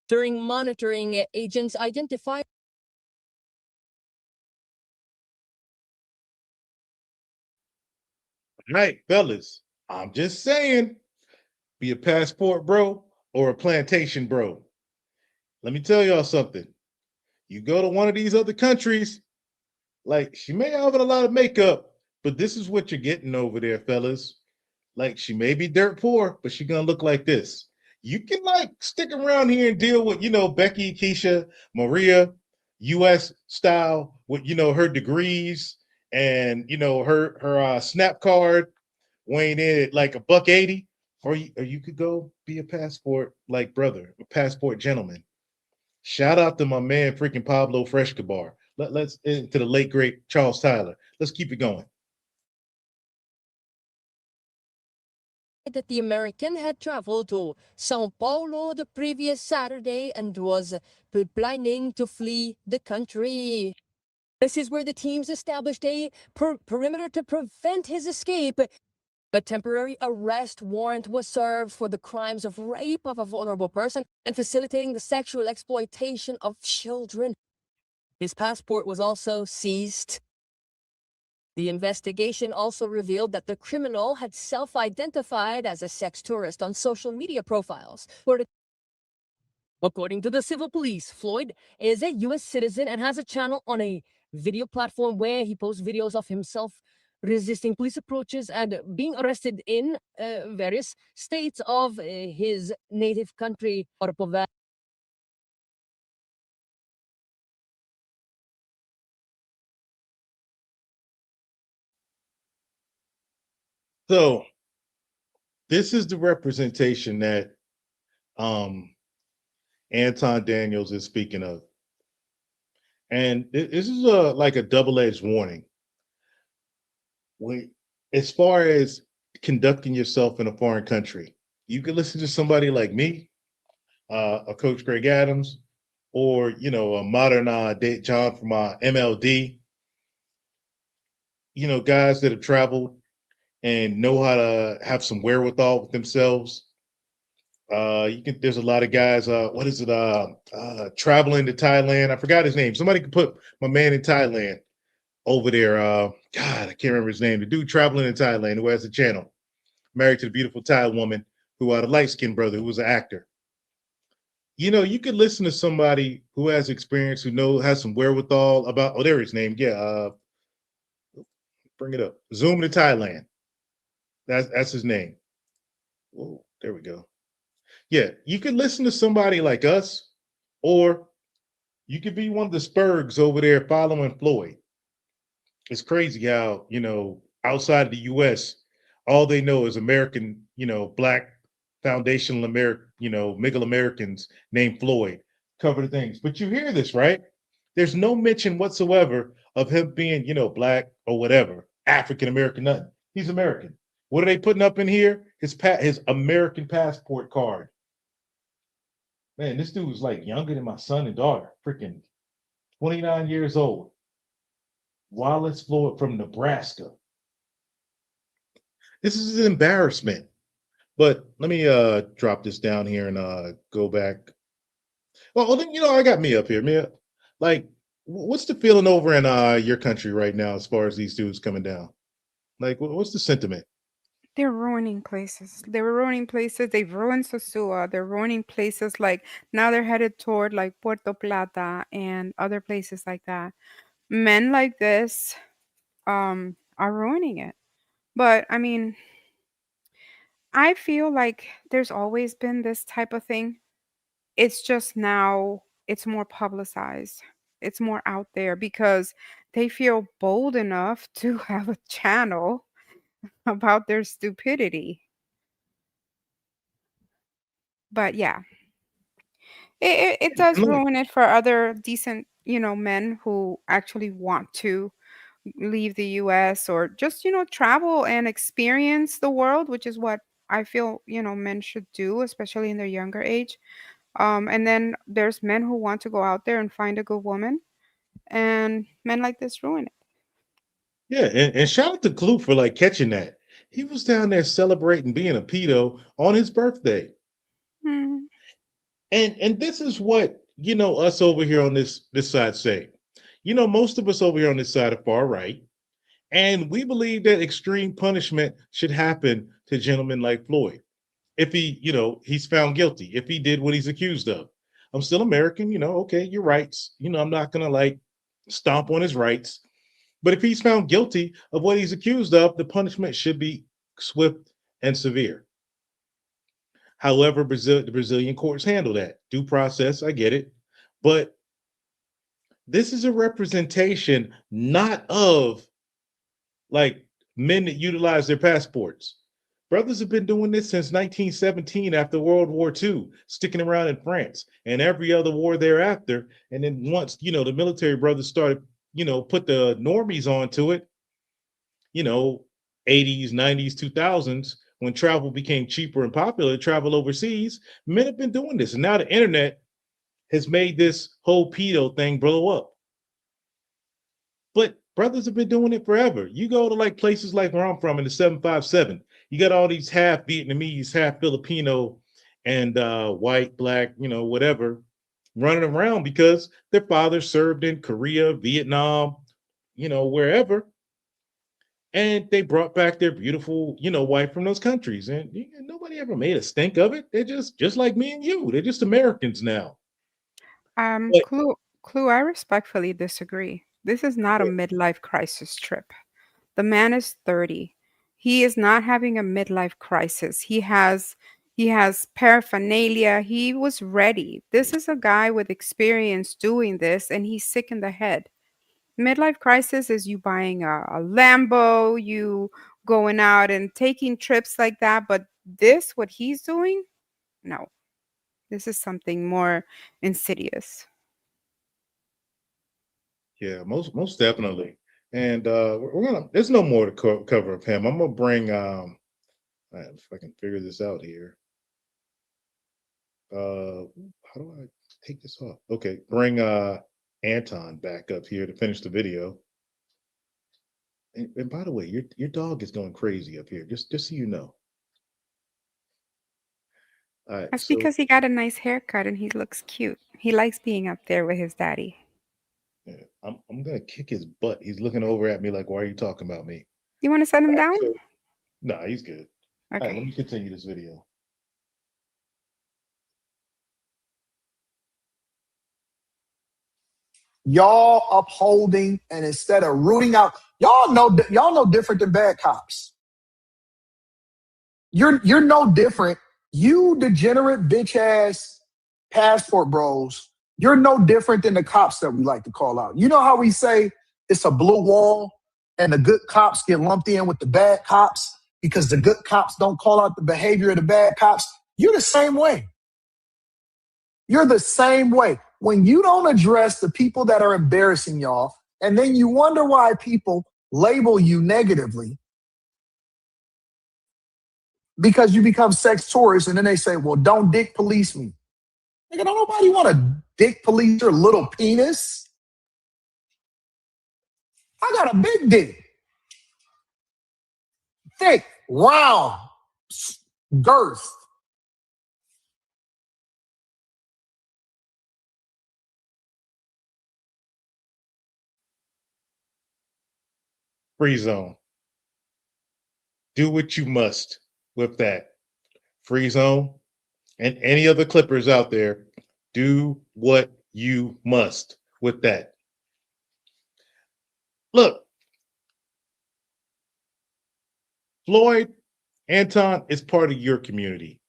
During monitoring, agents identified All right, fellas, I'm just saying, be a passport bro or a plantation bro. Let me tell y'all something. You go to one of these other countries, like she may have a lot of makeup, but this is what you're getting over there, fellas. Like she may be dirt poor, but she's gonna look like this. You can like stick around here and deal with, Becky, Keisha, Maria, US style with her degrees and her snap card weighing in at like $180, or you could go be a passport like brother, a passport gentleman. Shout out to my man freaking Pablo Frescobar. Let's into the late great Charles Tyler. Let's keep it going. that the American had traveled to Sao Paulo the previous Saturday and was planning to flee the country. This is where the teams established a perimeter to prevent his escape. A temporary arrest warrant was served for the crimes of rape of a vulnerable person and facilitating the sexual exploitation of children. His passport was also seized. The investigation also revealed that the criminal had self-identified as a sex tourist on social media profiles. According to the civil police, Floyd is a U.S. citizen and has a channel on a video platform where he posts videos of himself resisting police approaches and being arrested in various states of his native country, Orpovel. So this is the representation that Anton Daniels is speaking of. And this is like a double-edged warning. As far as conducting yourself in a foreign country, you can listen to somebody like me, a Coach Greg Adams, or a modern John from MLD. Guys that have traveled and know how to have some wherewithal with themselves. There's a lot of guys, what is it? Traveling to Thailand. I forgot his name. Somebody could put my man in Thailand over there. God, I can't remember his name. The dude traveling in Thailand who has a channel, married to the beautiful Thai woman who had a light-skinned brother who was an actor. You could listen to somebody who has experience, who has some wherewithal about, there his name. Yeah. Bring it up. Zoom to Thailand. That's his name. Oh, there we go. Yeah, you could listen to somebody like us, or you could be one of the Spurgs over there following Floyd. It's crazy how, outside of the US, all they know is American, black foundational American, middle Americans named Floyd cover the things. But you hear this, right? There's no mention whatsoever of him being, black or whatever, African American, nothing. He's American. What are they putting up in here? His American passport card. Man, this dude was like younger than my son and daughter, freaking 29 years old. Wallace Floyd from Nebraska. This is an embarrassment. But let me drop this down here and go back. Well, I got Mia up here. Mia, like, what's the feeling over in your country right now as far as these dudes coming down? Like, what's the sentiment? They're ruining places. They were ruining places. They've ruined Sosua. They're ruining places like now they're headed toward like Puerto Plata and other places like that. Men like this are ruining it. But I mean, I feel like there's always been this type of thing. It's just now it's more publicized. It's more out there because they feel bold enough to have a channel about their stupidity. But yeah, it does And look, ruin it for other decent, men who actually want to leave the US or just, travel and experience the world, which is what I feel, men should do, especially in their younger age. And then there's men who want to go out there and find a good woman, and men like this ruin it. yeah, and shout out to Clue for like catching that. He was down there celebrating being a pedo on his birthday. Hmm. And this is what us over here on this side say. Most of us over here on this side are far right, and we believe that extreme punishment should happen to gentlemen like Floyd if he's found guilty, if he did what he's accused of. I'm still American, okay, your rights. I'm not gonna like stomp on his rights. But if he's found guilty of what he's accused of, the punishment should be swift and severe. However, the Brazilian courts handle that. Due process, I get it. But this is a representation not of like men that utilize their passports. Brothers have been doing this since 1917 after World War II, sticking around in France and every other war thereafter. And then once, the military brothers started, put the normies onto it, you know, 80s, 90s, 2000s, when travel became cheaper and popular, travel overseas, men have been doing this. And now the internet has made this whole pedo thing blow up. But brothers have been doing it forever. You go to like places like where I'm from in the 757, you got all these half Vietnamese, half Filipino, and white, black, whatever, running around because their fathers served in Korea, Vietnam, wherever. And they brought back their beautiful, wife from those countries. And nobody ever made a stink of it. They're just like me and you. They're just Americans now. But Clue, I respectfully disagree. This is not a midlife crisis trip. The man is 30. He is not having a midlife crisis. He has paraphernalia. He was ready. This is a guy with experience doing this and he's sick in the head. Midlife crisis is you buying a Lambo, you going out and taking trips like that, but this what he's doing? No. This is something more insidious. yeah, most definitely. And we're gonna. There's no more to cover of him. I'm gonna bring. If I can figure this out here. How do I take this off? Okay, bring Anton back up here to finish the video. And by the way, your dog is going crazy up here. Just so you know. All right, That's so because he got a nice haircut and he looks cute. He likes being up there with his daddy. yeah, I'm gonna kick his butt. He's looking over at me like, why are you talking about me? You want to set him All right, down? so nah, he's good. All right, let Okay. me continue this video. Y'all upholding and instead of rooting out, y'all know different than bad cops. You're no different. You degenerate bitch ass passport bros. You're no different than the cops that we like to call out. You know how we say it's a blue wall and the good cops get lumped in with the bad cops because the good cops don't call out the behavior of the bad cops? You're the same way. You're the same way. When you don't address the people that are embarrassing y'all, and then you wonder why people label you negatively because you become sex tourists, and then they say, well, don't dick police me. Nigga, don't nobody want to dick police your little penis. I got a big dick, thick, round, girth. Free zone. Do what you must with that. Free zone and any other Clippers out there, do what you must with that. Look, Floyd, Anton is part of your community.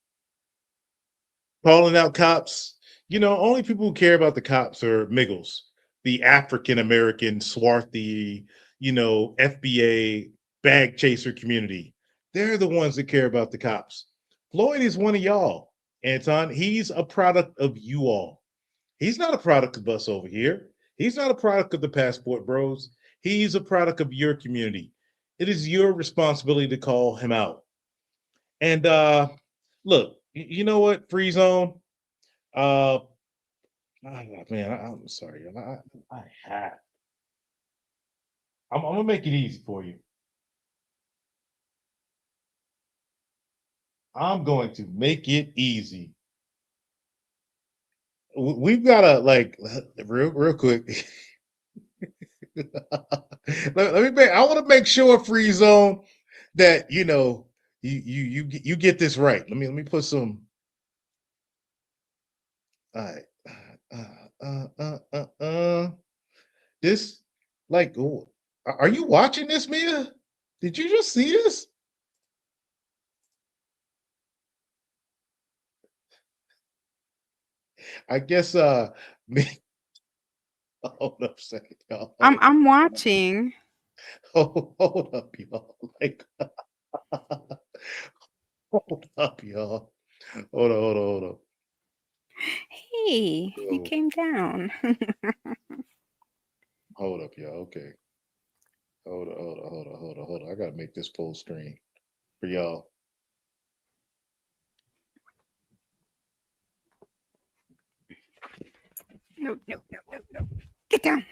Calling out cops, only people who care about the cops are Miggles, the African American, swarthy, FBA bag chaser community. They're the ones that care about the cops. Floyd is one of y'all, Anton. He's a product of you all. He's not a product of us over here. He's not a product of the Passport Bros. He's a product of your community. It is your responsibility to call him out. And look, you know what, Free Zone? Uh, man, I'm sorry. I have. I'm gonna make it easy for you. I'm going to make it easy. We've got to real quick. let me. I want to make sure, Free Zone, that you get this right. Let me put some. All right. This, are you watching this, Mia? Did you just see this? I guess me. Hold up a second, y'all. I'm watching. Hold up, y'all. Hold up, y'all. Hold on. Hey, you came down. Hold up, y'all. Okay. Hold on. I gotta make this full screen for y'all. No. Get down.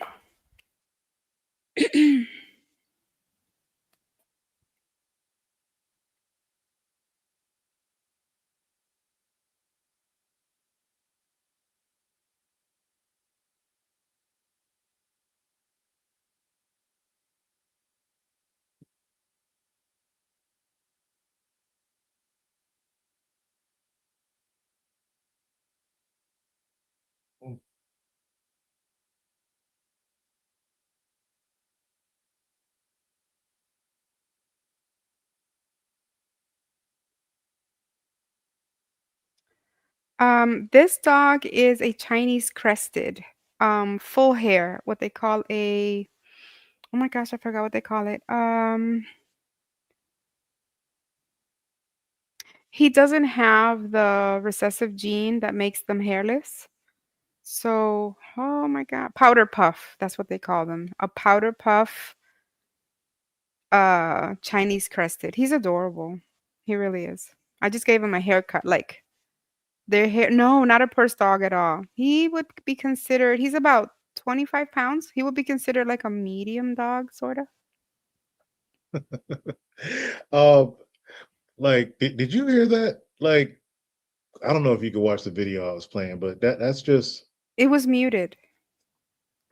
This dog is a Chinese crested, full hair, what they call a, oh my gosh, I forgot what they call it. He doesn't have the recessive gene that makes them hairless. So, oh my God, powder puff, that's what they call them. A powder puff, Chinese crested. He's adorable. He really is. I just gave him a haircut, like their hair. No, not a purse dog at all. He would be considered, he's about 25 pounds. He would be considered like a medium dog, sort of. um, did you hear that? I don't know if you could watch the video I was playing, but that's just. It was muted.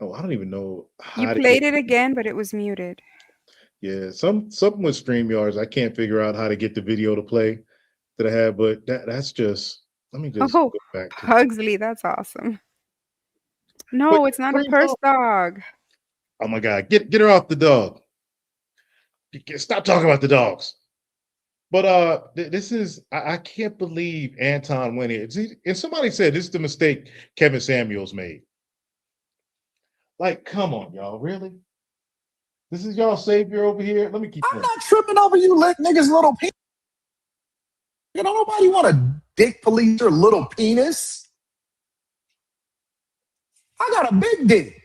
Oh, I don't even know You how to played get. it again, but it was muted. Yeah, something with StreamYards. I can't figure out how to get the video to play that I have, but that's just. Let me just Oh, go back to. Pugsley, that's awesome. But No, it's not a Free purse Zone. dog. Oh my God, get her off the dog. Stop talking about the dogs. But this is I can't believe Anton went here. See, and somebody said this is the mistake Kevin Samuels made. Come on, y'all, really? This is y'all savior over here. Let me keep I'm going. not tripping over you lick niggas little penis. You know, nobody want a dick police your little penis. I got a big dick.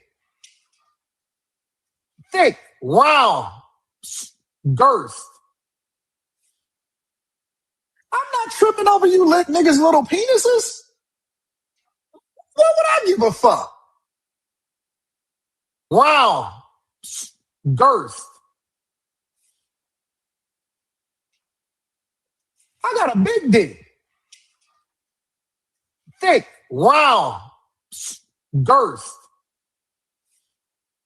Thick, round, girth. I'm not tripping over you lick niggas little penises. What would I give a fuck? Round, girth. I got a big dick. Thick, round, girth.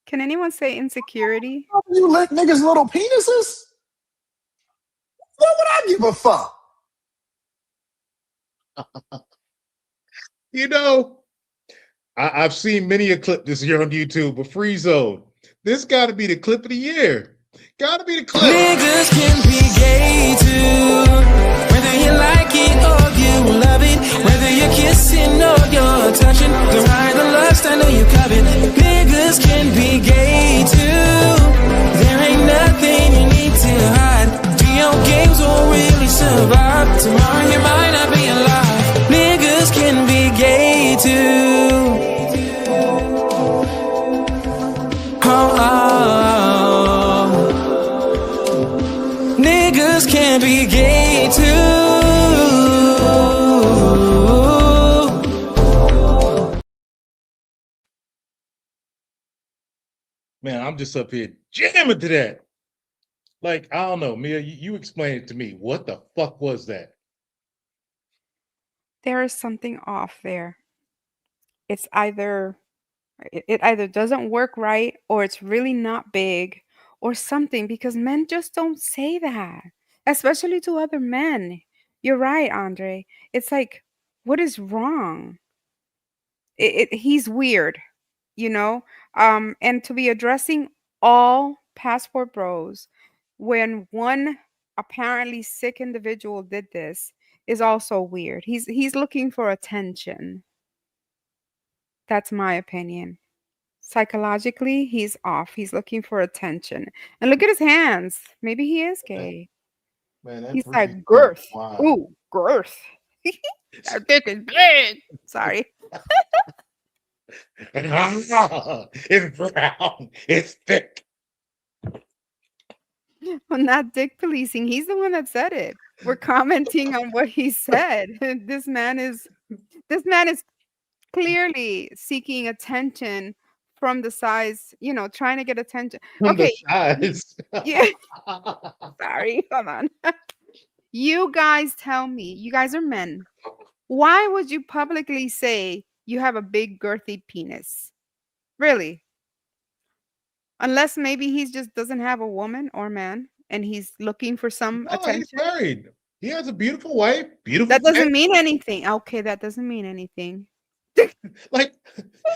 Can anyone say insecurity? You lick niggas little penises? What would I give a fuck? You know, I've seen many a clip this year on YouTube, but Free Zone, this got to be the clip of the year. Got to be the clip. Niggas can be gay too. Whether you like it or you love it, whether you're kissing or you're touching, don't hide the lust, I know you covet. Niggas can be gay too. There ain't nothing you need to hide. Do your games won't really survive. Tomorrow you might not be alive. Niggas can be gay too. Niggas can be gay too. Man, I'm just up here jamming to that. Like, I don't know, Mia, you explain it to me. What the fuck was that? There is something off there. It's either it either doesn't work right or it's really not big or something because men just don't say that, especially to other men. You're right, Andre. It's like, what is wrong? He's weird, you know? And to be addressing all passport bros when one apparently sick individual did this is also weird. He's looking for attention. That's my opinion. Psychologically, he's off. He's looking for attention. And look at his hands. Maybe he is gay. Man, that He's pussy like girth. wild. Ooh, girth. That dick is big. Sorry. It's brown. It's thick. I'm not dick policing. He's the one that said it. We're commenting on what he said. This man is clearly seeking attention from the size, trying to get attention. From the Okay. size. Yeah. Sorry. Hold on. You guys tell me, you guys are men. Why would you publicly say you have a big girthy penis? Really? Unless maybe he just doesn't have a woman or man and he's looking for some Oh, he's attention. married. He has a beautiful wife. Beautiful. That doesn't family. mean anything. Okay, that doesn't mean anything. Like,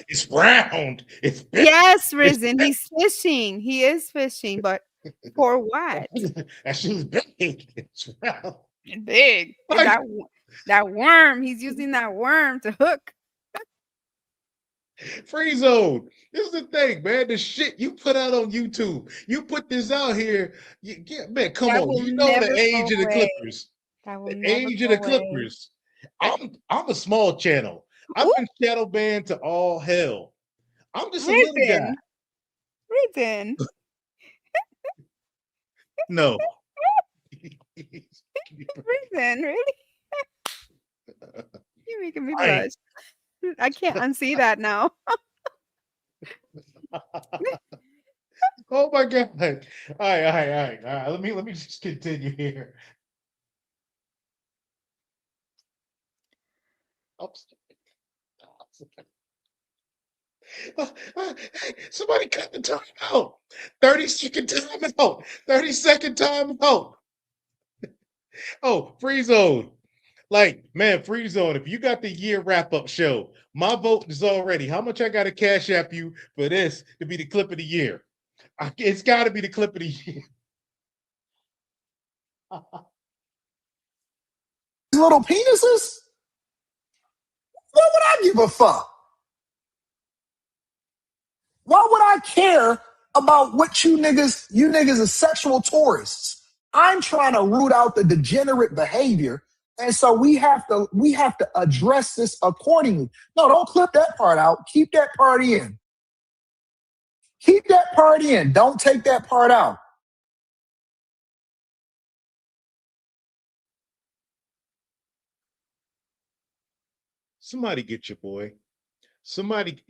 it's round. It's big. Yes, Risen. He's fishing. He is fishing, but for what? That shit's big. It's round. Big. And Like- that worm. He's using that worm to hook. Free Zone. This is the thing, man. The shit you put out on YouTube. You put this out here. Man, come That on. will You know never the age go of the away. Clippers. That will The never age go of the away. Clippers. I'm a small channel. I've Ooh. been shadow banned to all hell. I'm just a little guy. Risen. No. Risen, really? You're making me Right. blush. I can't unsee that now. Oh my god. All right. Let me just continue here. Hey, somebody cut the time out. 30-second time out. 30-second time out. Oh, Free Zone. Like, man, Free Zone, if you got the year wrap-up show, my vote is already. How much I got to cash app you for this to be the clip of the year? It's got to be the clip of the year. Little penises? What would I give a fuck? Why would I care about what you niggas are sexual tourists? I'm trying to root out the degenerate behavior. And so we have to address this accordingly. No, don't clip that part out. Keep that part in. Keep that part in. Don't take that part out. Somebody get your boy. Somebody,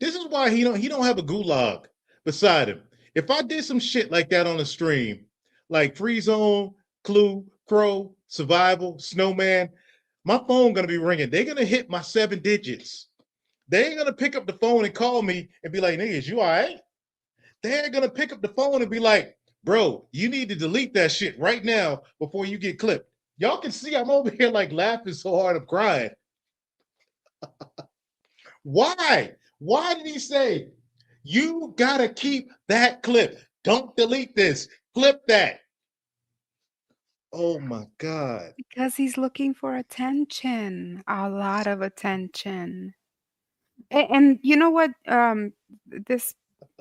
this is why he don't have a gulag beside him. If I did some shit like that on the stream, like Free Zone, Clue, Crow, Survival, Snowman, my phone gonna be ringing. They're gonna hit my 7 digits. They ain't gonna pick up the phone and call me and be like, niggas, you all right? They're gonna pick up the phone and be like, Bro, you need to delete that shit right now before you get clipped. Y'all can see I'm over here like laughing so hard I'm crying. Why? Why did he say, you gotta keep that clip? Don't delete this. Clip that. Oh my God. Because he's looking for attention, a lot of attention. And you know what? This,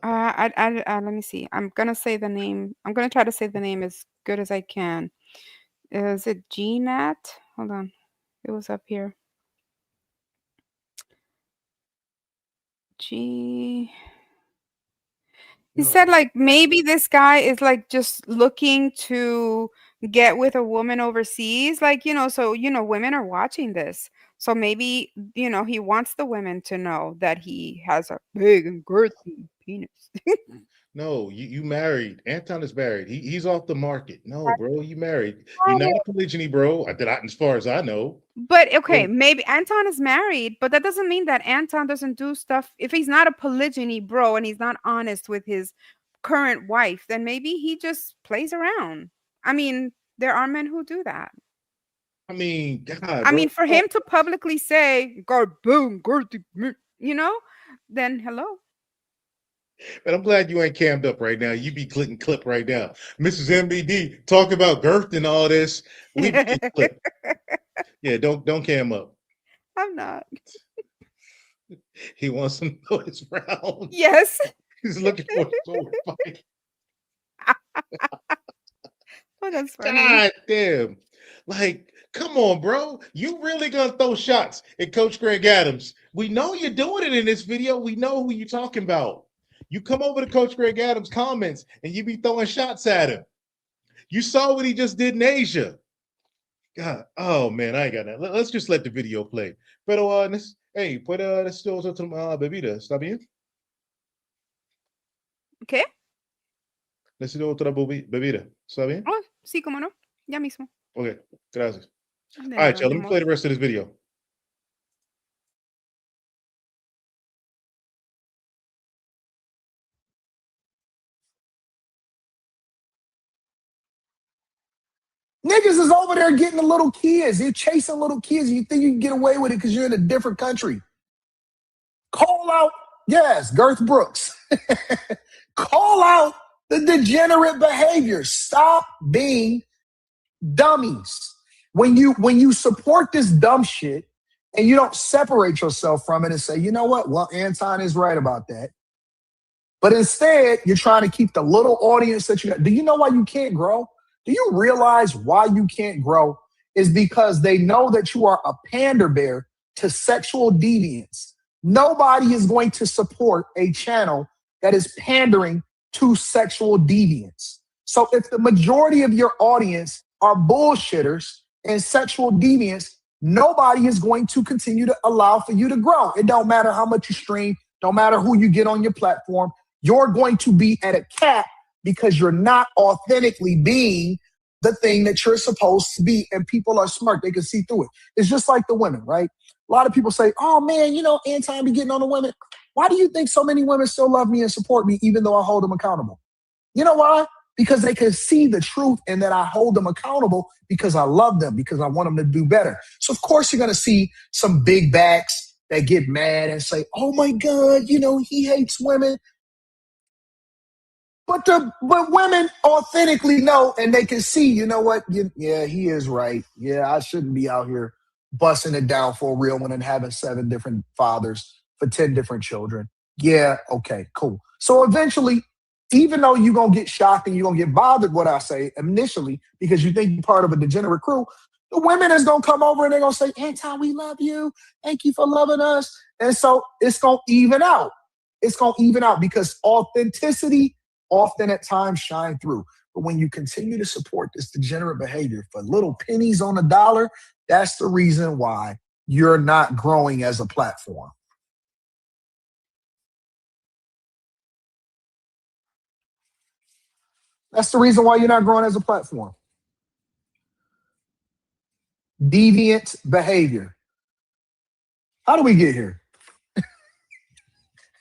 let me see. I'm gonna say the name. I'm gonna try to say the name as good as I can. Is it GNAT? Hold on. It was up here. G. He No. said like maybe this guy is like just looking to get with a woman overseas. Like, so women are watching this. So maybe, he wants the women to know that he has a big and girthy penis. No, you married. Anton is married. He's off the market. No, bro, you married. You're not a polygyny, bro. As far as I know. But okay, And maybe Anton is married, but that doesn't mean that Anton doesn't do stuff. If he's not a polygyny bro and he's not honest with his current wife, then maybe he just plays around. I mean, there are men who do that. I mean, God, I bro. mean, for him to publicly say, God, boom, girthy," then hello. But I'm glad you ain't cammed up right now. You be clicking clip right now. Mrs. MBD, talk about girth and all this. We be getting clip. Yeah, don't cam up. I'm not. He wants to know his round. Yes. He's looking for a sword fight. Oh, that's funny. God damn. Like, come on, bro. You really gonna throw shots at Coach Greg Adams. We know you're doing it in this video. We know who you're talking about. You come over to Coach Greg Adams' comments and you be throwing shots at him. You saw what he just did in Asia. God, oh man, I ain't got that. Let's just let the video play. Pero, hey, puede decir otra bebida, ¿está bien? ¿Qué? Necesito otra bebida, ¿está bien? Oh, sí, cómo no. Ya mismo. Okay, gracias. De All right, nada, y'all, mi let me amor. play the rest of this video. Niggas is over there getting the little kids. You're chasing little kids. You think you can get away with it because you're in a different country. Call out, yes, Girth Brooks. Call out the degenerate behavior. Stop being dummies. When you support this dumb shit and you don't separate yourself from it and say, you know what? Well, Anton is right about that. But instead, you're trying to keep the little audience that you got. Do you know why you can't grow? Do you realize why you can't grow? Is because they know that you are a pander bear to sexual deviance. Nobody is going to support a channel that is pandering to sexual deviance. So if the majority of your audience are bullshitters and sexual deviants, nobody is going to continue to allow for you to grow. It don't matter how much you stream, don't matter who you get on your platform. You're going to be at a cap because you're not authentically being the thing that you're supposed to be. And people are smart. They can see through it. It's just like the women, right? A lot of people say, oh man, Anton be getting on the women. Why do you think so many women still love me and support me even though I hold them accountable? You know why? Because they can see the truth and that I hold them accountable because I love them, because I want them to do better. So of course you're going to see some big backs that get mad and say, oh my God, he hates women. But women authentically know, and they can see, you know what? Yeah, he is right. Yeah, I shouldn't be out here busting it down for a real one and having 7 different fathers for 10 different children. Yeah, okay, cool. So eventually, even though you're going to get shocked and you're going to get bothered what I say initially because you think you're part of a degenerate crew, the women is going to come over and they're going to say, Anton, we love you. Thank you for loving us. And so it's going to even out. It's going to even out because authenticity often at times shine through. But when you continue to support this degenerate behavior for little pennies on the dollar, that's the reason why you're not growing as a platform. That's the reason why you're not growing as a platform. Deviant behavior. How do we get here?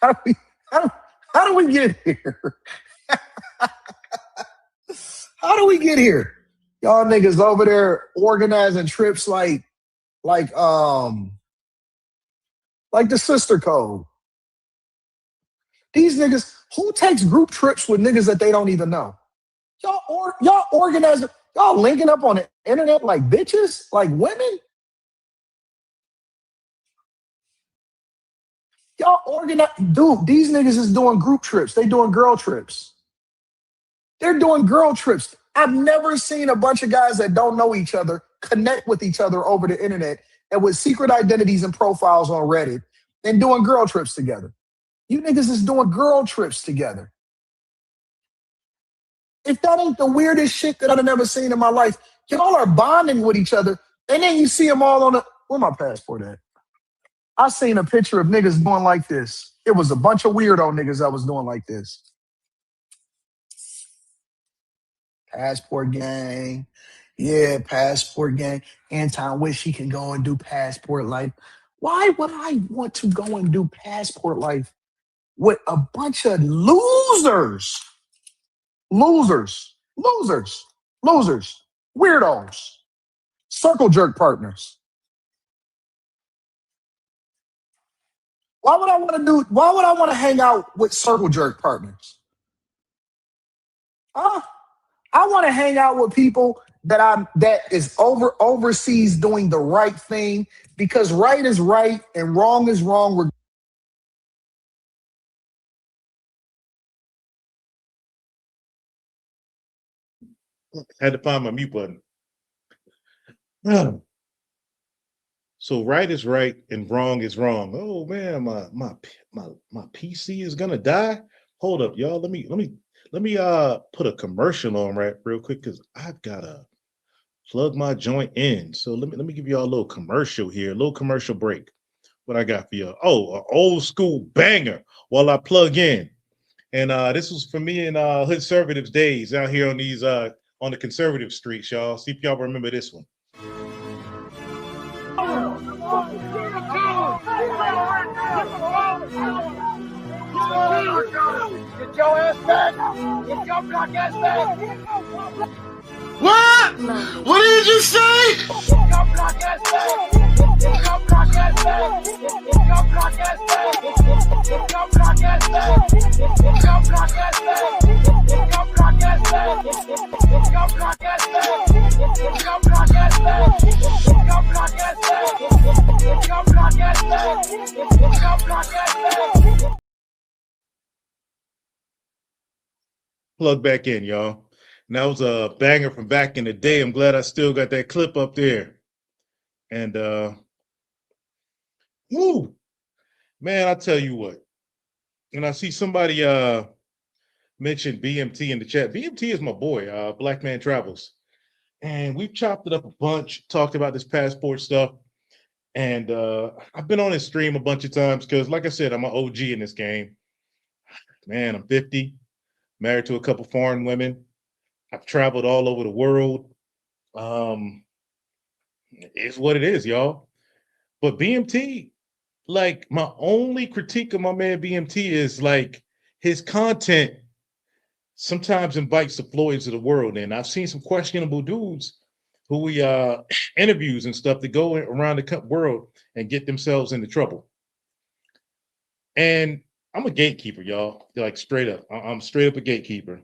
How do we get here? How do we get here? Y'all niggas over there organizing trips like the sister code. These niggas, who takes group trips with niggas that they don't even know? Y'all organizing, y'all linking up on the internet like bitches, like women. Y'all organize, dude. These niggas is doing group trips. They doing girl trips. They're doing girl trips. I've never seen a bunch of guys that don't know each other connect with each other over the internet and with secret identities and profiles on Reddit and doing girl trips together. You niggas is doing girl trips together. If that ain't the weirdest shit that I've never seen in my life, y'all are bonding with each other, and then you see them all on the, where my passport at? I seen a picture of niggas doing like this. It was a bunch of weirdo niggas that was doing like this. Passport gang. Yeah, passport gang. Anton wish he can go and do passport life. Why would I want to go and do passport life with a bunch of losers? Losers. Losers. Losers. Weirdos. Circle jerk partners. Why would I want to hang out with circle jerk partners? Huh? I want to hang out with people that is overseas doing the right thing, because right is right and wrong is wrong. Had to find my mute button. So right is right and wrong is wrong. Oh man, my PC is gonna die. Hold up, y'all. Let me put a commercial on real quick, because I've gotta plug my joint in. So let me give y'all a little commercial here, a little commercial break. What I got for y'all? Oh, an old school banger while I plug in. And this was for me in Hood Conservatives days out here on these on the conservative streets, y'all. See if y'all remember this one. Get your ass back! Get your black ass back! What? What did you say? Get your black ass back! Get your black ass back! Get your black ass back! Get your black ass back! Get your black ass back! Get your black ass back! Get your black ass back! Get your black ass back! Get your black ass back! Get your black ass back! Get your black ass back! Plug back in, y'all. And that was a banger from back in the day. I'm glad I still got that clip up there. And woo, man, I tell you what. And I see somebody mentioned BMT in the chat. BMT is my boy, Black Man Travels. And we've chopped it up a bunch, talked about this passport stuff. And I've been on his stream a bunch of times because, like I said, I'm an OG in this game. Man, I'm 50. Married to a couple foreign women. I've traveled all over the world. It's what it is, y'all. But BMT, like, my only critique of my man BMT is like his content sometimes invites the Floyds of the world. And I've seen some questionable dudes who he interviews and stuff that go around the world and get themselves into trouble. And I'm a gatekeeper, y'all. Like, straight up. I'm straight up a gatekeeper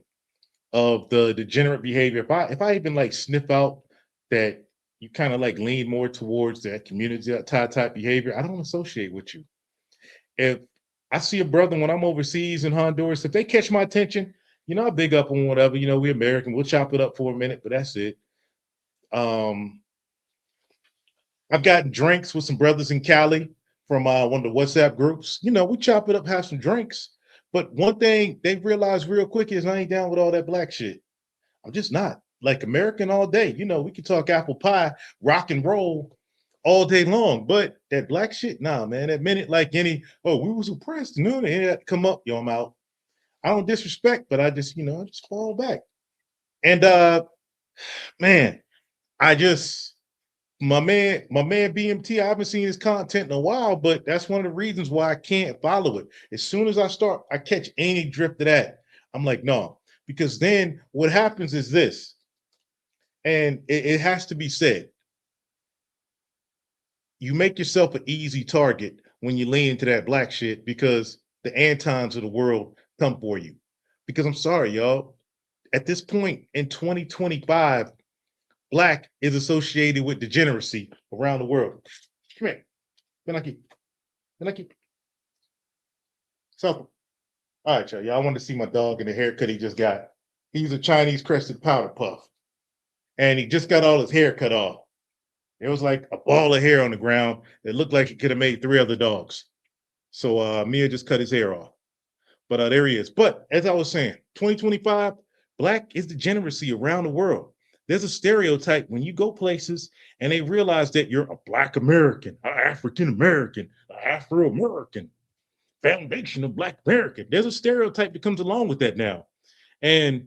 of the degenerate behavior. If I even like sniff out that you kind of like lean more towards that community type behavior, I don't associate with you. If I see a brother when I'm overseas in Honduras, if they catch my attention, you know, I big up on whatever, you know, we're American, we'll chop it up for a minute, but that's it. I've gotten drinks with some brothers in Cali from one of the WhatsApp groups. You know, we chop it up, have some drinks. But one thing they realized real quick is I ain't down with all that black shit. I'm just not. Like, American all day. You know, we can talk apple pie, rock and roll all day long. But that black shit, nah, man. That minute, like any, oh, we was oppressed. You know, they had to come up, yo, I'm out. I don't disrespect, but I just, you know, I just fall back. And man, my man BMT, I haven't seen his content in a while, but that's one of the reasons why I can't follow it. As soon as I catch any drift of that, I'm like, no, because then what happens is this. And it has to be said, you make yourself an easy target when you lean into that black shit because the Antons of the world come for you. Because I'm sorry, y'all. At this point in 2025, black is associated with degeneracy around the world. Come here. Benaki. Benaki. So, all right, y'all. Y'all want to see my dog and the haircut he just got. He's a Chinese crested powder puff. And he just got all his hair cut off. It was like a ball of hair on the ground. It looked like he could have made 3 other dogs. So Mia just cut his hair off. But there he is. But as I was saying, 2025, black is degeneracy around the world. There's a stereotype when you go places and they realize that you're a black American, an African American, an Afro American, foundation of black American. There's a stereotype that comes along with that now. And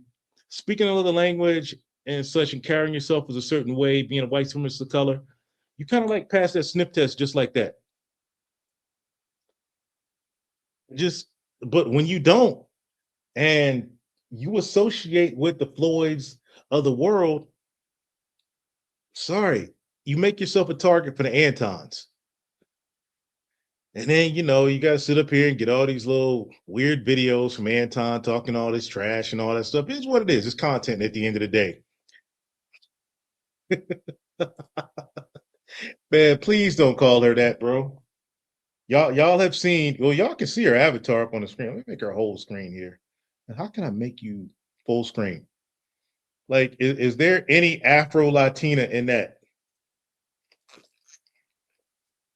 speaking another language and such and carrying yourself as a certain way, being a white supremacist of color, you kind of like pass that sniff test just like that. But when you don't, and you associate with the Floyds of the world, sorry, you make yourself a target for the Antons. And then, you got to sit up here and get all these little weird videos from Anton talking all this trash and all that stuff. It's what it is. It's content at the end of the day. Man, please don't call her that, bro. Y'all have seen, well, y'all can see her avatar up on the screen. Let me make her whole screen here. And how can I make you full screen? Like, is there any Afro Latina in that?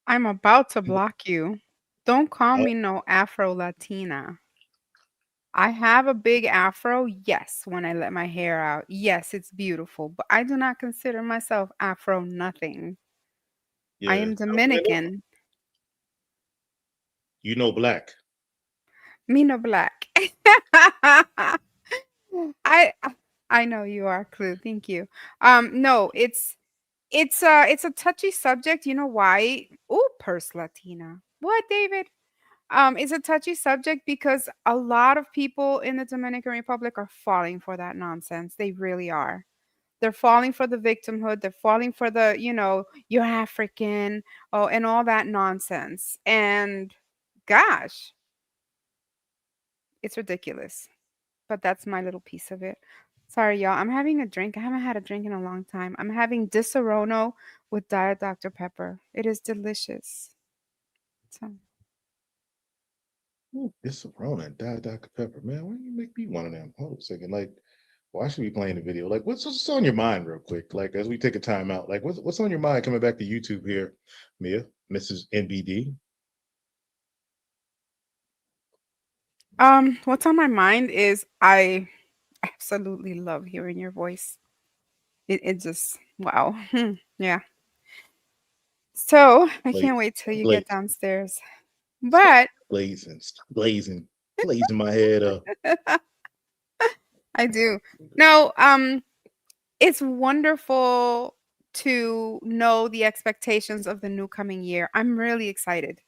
I'm about to block you. Don't call me no Afro Latina. I have a big afro, yes, when I let my hair out. Yes, it's beautiful, but I do not consider myself Afro nothing. I Yeah. am Dominican. You know black. Me no black. I I know you are, Clue. Thank you. No, it's a touchy subject. You know why? Oh, purse Latina. What, David? It's a touchy subject because a lot of people in the Dominican Republic are falling for that nonsense. They really are. They're falling for the victimhood. They're falling for the, you're African, oh, and all that nonsense. And gosh, it's ridiculous. But that's my little piece of it. Sorry, y'all. I'm having a drink. I haven't had a drink in a long time. I'm having Disaronno with Diet Dr. Pepper. It is delicious. So. Ooh, it's a Rona, Diet Dr. Pepper. Man, why don't you make me one of them? Hold on a second. Like, why should we be playing the video? Like, what's on your mind, real quick? Like, as we take a time out, like, what's on your mind coming back to YouTube here, Mia, Mrs. NBD? What's on my mind is I absolutely love hearing your voice. It just wow. Yeah. So I can't wait till you get Blaze, downstairs. But blazing my head up. I do. No, it's wonderful to know the expectations of the new coming year. I'm really excited.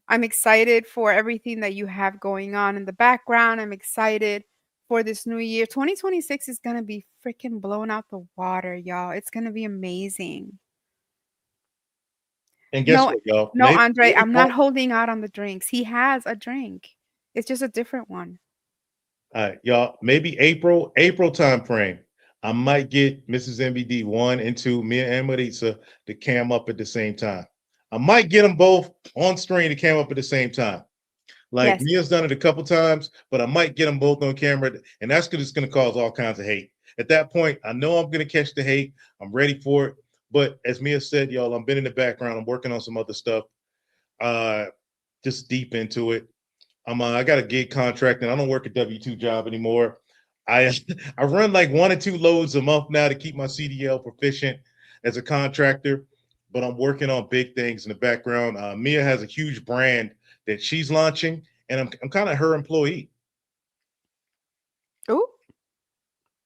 I'm excited for everything that you have going on in the background. I'm excited for this new year. 2026 is going to be freaking blown out the water, y'all. It's going to be amazing. And guess what, y'all? No, Andre, I'm not holding out on the drinks. He has a drink. It's just a different one. All right, y'all. Maybe April time frame. I might get Mrs. MBD 1 and 2, Mia and Maritza, to cam up at the same time. I might get them both on screen to cam up at the same time. Like, yes. Mia's done it a couple times, but I might get them both on camera, and that's because it's going to cause all kinds of hate. At that point, I know I'm going to catch the hate. I'm ready for it. But as Mia said, y'all, I've been in the background. I'm working on some other stuff, just deep into it. I got a gig contract, and I don't work a W-2 job anymore. I run like 1 or 2 loads a month now to keep my CDL proficient as a contractor, but I'm working on big things in the background. Mia has a huge brand that she's launching, and I'm kind of her employee. Oh,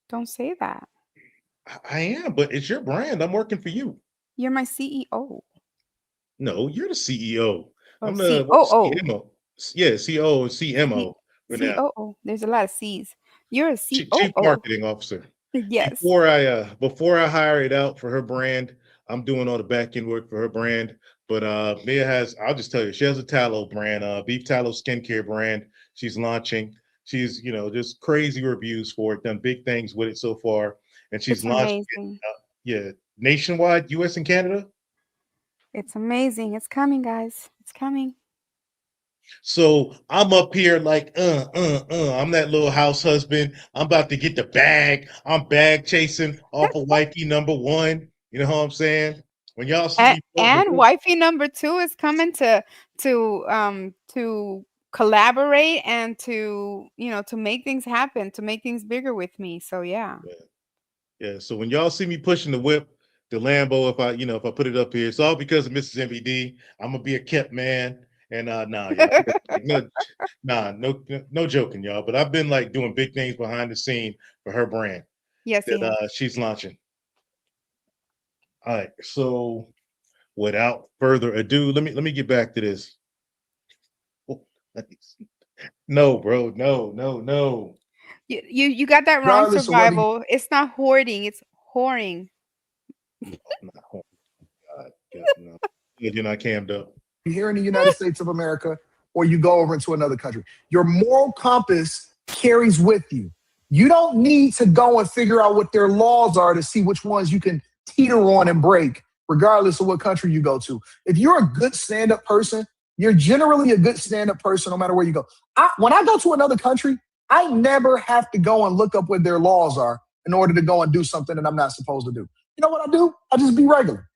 don't say that. I am, but it's your brand. I'm working for you. You're my CEO. No, you're the CEO. Oh, I'm the CMO. Yeah, CEO and CMO. COO. There's a lot of C's. You're a COO. Chief Marketing Officer. Yes. Before I hire it out for her brand, I'm doing all the back end work for her brand. But Mia has, I'll just tell you, she has a tallow brand, beef tallow skincare brand. She's launching. She's, just crazy reviews for it, done big things with it so far. And she's It's launched it, amazing. yeah, nationwide, US and Canada. It's amazing. It's coming, guys. It's coming. So I'm up here like, I'm that little house husband. I'm about to get the bag. I'm bag chasing off of wifey number one. You know what I'm saying? When y'all see me floating the And boat, wifey number two is coming to collaborate and to make things happen, to make things bigger with me. So yeah. yeah. So when y'all see me pushing the whip, the Lambo, if I put it up here, it's all because of Mrs. MBD. I'm gonna be a kept man. And nah, y'all. No joking, y'all. But I've been like doing big things behind the scene for her brand Yes, he has. that she's launching. All right. So without further ado, let me get back to this. Oh, no, bro. No. You got that wrong, Regardless of whether survival. It's not hoarding, it's whoring. I'm not home. God, no. You're not cammed up. here in the United States of America or you go over into another country. Your moral compass carries with you. You don't need to go and figure out what their laws are to see which ones you can teeter on and break, regardless of what country you go to. If you're a good stand up person, you're generally a good stand up person no matter where you go. When I go to another country, I never have to go and look up what their laws are in order to go and do something that I'm not supposed to do. You know what I do? I just be regular.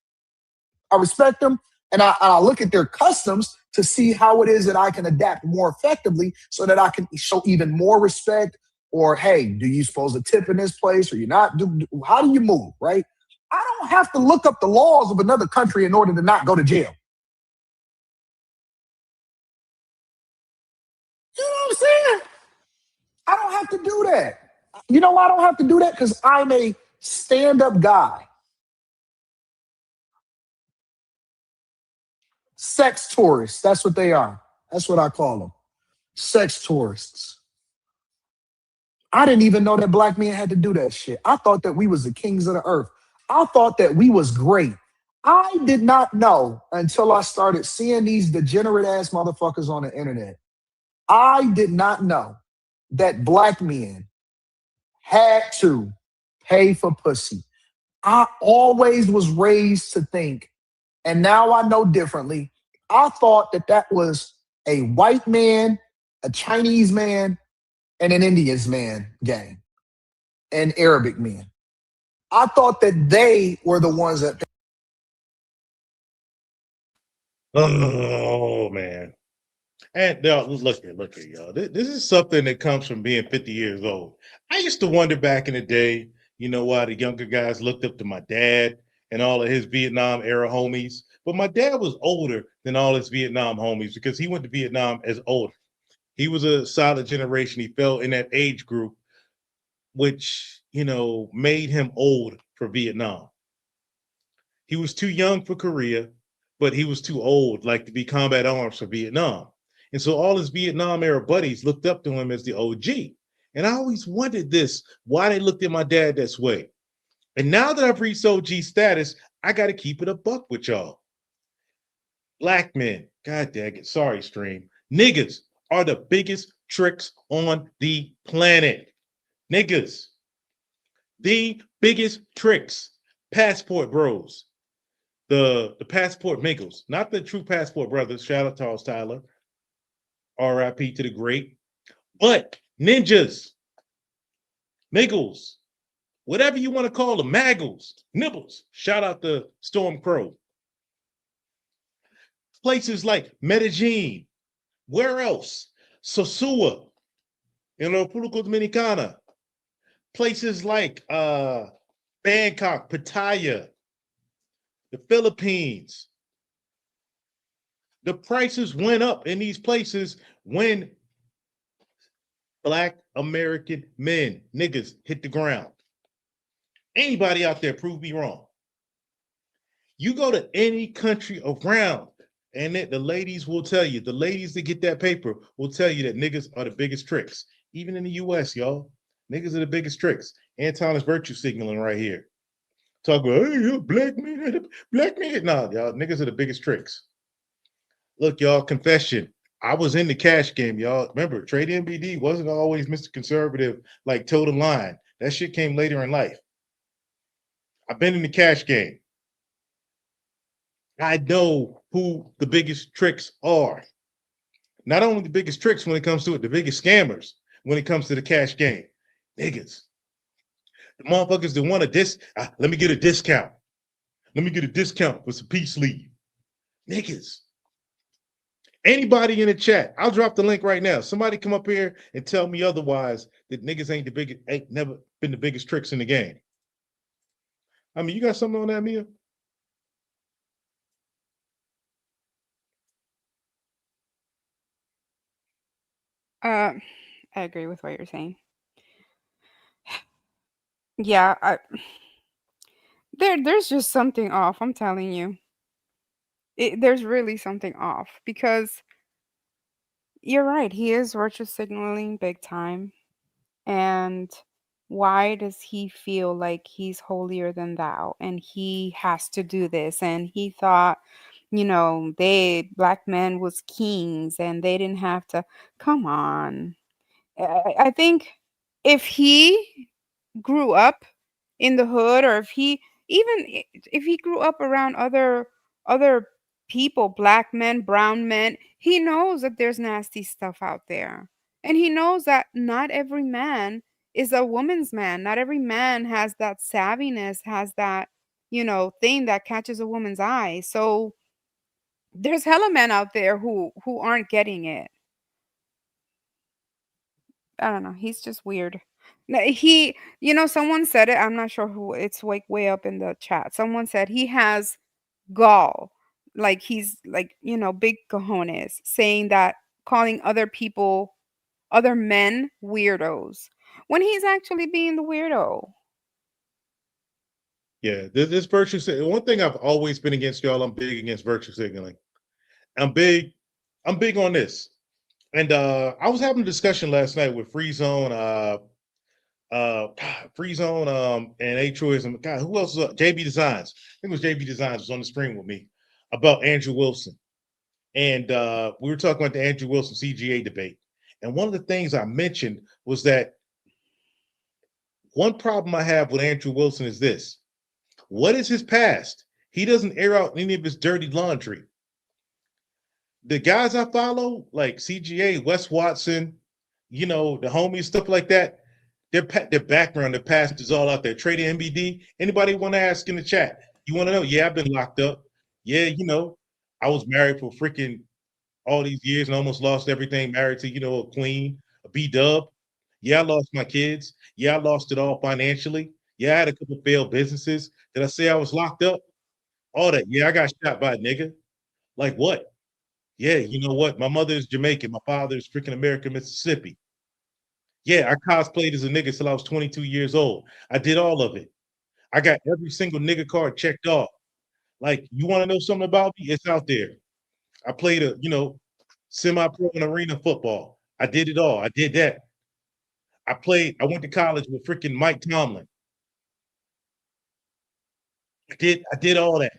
I respect them, and I look at their customs to see how it is that I can adapt more effectively so that I can show even more respect. Or, hey, do you supposed to tip in this place or you're not? How do you move, right? I don't have to look up the laws of another country in order to not go to jail. You know what I'm saying? I don't have to do that. You know why I don't have to do that? Because I'm a stand-up guy. Sex tourists, that's what they are. That's what I call them. Sex tourists. I didn't even know that black men had to do that shit. I thought that we was the kings of the earth. I thought that we was great. I did not know until I started seeing these degenerate ass motherfuckers on the internet. I did not know that black men had to pay for pussy. I always was raised to think, and now I know differently. I thought that that was a white man, a Chinese man, and an Indian man game, and Arabic men. I thought that they were the ones that. Oh man. And now look here, y'all. This is something that comes from being 50 years old. I used to wonder back in the day, why the younger guys looked up to my dad and all of his Vietnam era homies. But my dad was older than all his Vietnam homies because he went to Vietnam as older. He was a solid generation. He fell in that age group, which, made him old for Vietnam. He was too young for Korea, but he was too old, like to be combat arms for Vietnam. And so all his Vietnam era buddies looked up to him as the OG. And I always wondered why they looked at my dad this way. And now that I've reached OG status, I got to keep it a buck with y'all. Black men, God dang it, sorry, stream. Niggas are the biggest tricks on the planet. Niggas, the biggest tricks. Passport bros. The passport Miggles, not the true passport brothers. Shout out to Charles Tyler. RIP to the great. But ninjas, Miggles, whatever you want to call them, Maggles, Nibbles. Shout out to Storm Crow. Places like Medellin. Where else? Sosua, República Dominicana. Places like Bangkok, Pattaya, the Philippines. The prices went up in these places when Black American men, niggas, hit the ground. Anybody out there prove me wrong? You go to any country around, and the ladies will tell you, the ladies that get that paper will tell you that niggas are the biggest tricks. Even in the US, y'all. Niggas are the biggest tricks. Anton is virtue signaling right here. Talk about, hey, you black man, black man. Nah, y'all, niggas are the biggest tricks. Look, y'all, confession. I was in the cash game, y'all. Remember, Trade NBD wasn't always Mr. Conservative, like toe the line. That shit came later in life. I've been in the cash game. I know who the biggest tricks are. Not only the biggest tricks when it comes to it, the biggest scammers when it comes to the cash game. Niggas. The motherfuckers that want a let me get a discount. Let me get a discount for some peace leave. Niggas. Anybody in the chat, I'll drop the link right now. Somebody come up here and tell me otherwise that niggas ain't never been the biggest tricks in the game. I mean, you got something on that, Mia? I agree with what you're saying. Yeah, there's just something off. I'm telling you, there's really something off because you're right. He is virtue signaling big time, and why does he feel like he's holier than thou and he has to do this? And he thought, they black men was kings and they didn't have to. Come on. I think if he grew up in the hood, or if he grew up around other people, black men, brown men, he knows that there's nasty stuff out there, and he knows that not every man is a woman's man. Not every man has that savviness, has that thing that catches a woman's eye. So there's hella men out there who aren't getting it. I don't know. He's just weird. Someone said it. I'm not sure who. It's like way up in the chat. Someone said he has gall, like he's like big cojones, saying that, calling other people, other men, weirdos, when he's actually being the weirdo. Yeah, this virtue signaling. One thing I've always been against, y'all. I'm big against virtue signaling. I'm big on this. And I was having a discussion last night with Free Zone, Free Zone, and A-Troism. God, who else was up? JB Designs. I think it was JB Designs was on the screen with me about Andrew Wilson. And we were talking about the Andrew Wilson CGA debate. And one of the things I mentioned was that one problem I have with Andrew Wilson is this. What is his past? He doesn't air out any of his dirty laundry. The guys I follow, like CGA, Wes Watson, the homies, stuff like that, their background, their past is all out there. Trader NBD, anybody want to ask in the chat? You want to know? Yeah, I've been locked up. Yeah, I was married for freaking all these years and almost lost everything. Married to, a queen, a B-dub. Yeah, I lost my kids. Yeah, I lost it all financially. Yeah, I had a couple failed businesses. Did I say I was locked up? All that. Yeah, I got shot by a nigga. Like what? Yeah, you know what? My mother is Jamaican. My father is freaking American, Mississippi. Yeah, I cosplayed as a nigga till I was 22 years old. I did all of it. I got every single nigga card checked off. Like, you want to know something about me? It's out there. I played semi-pro and arena football. I did it all. I did that. I went to college with freaking Mike Tomlin. I did all that.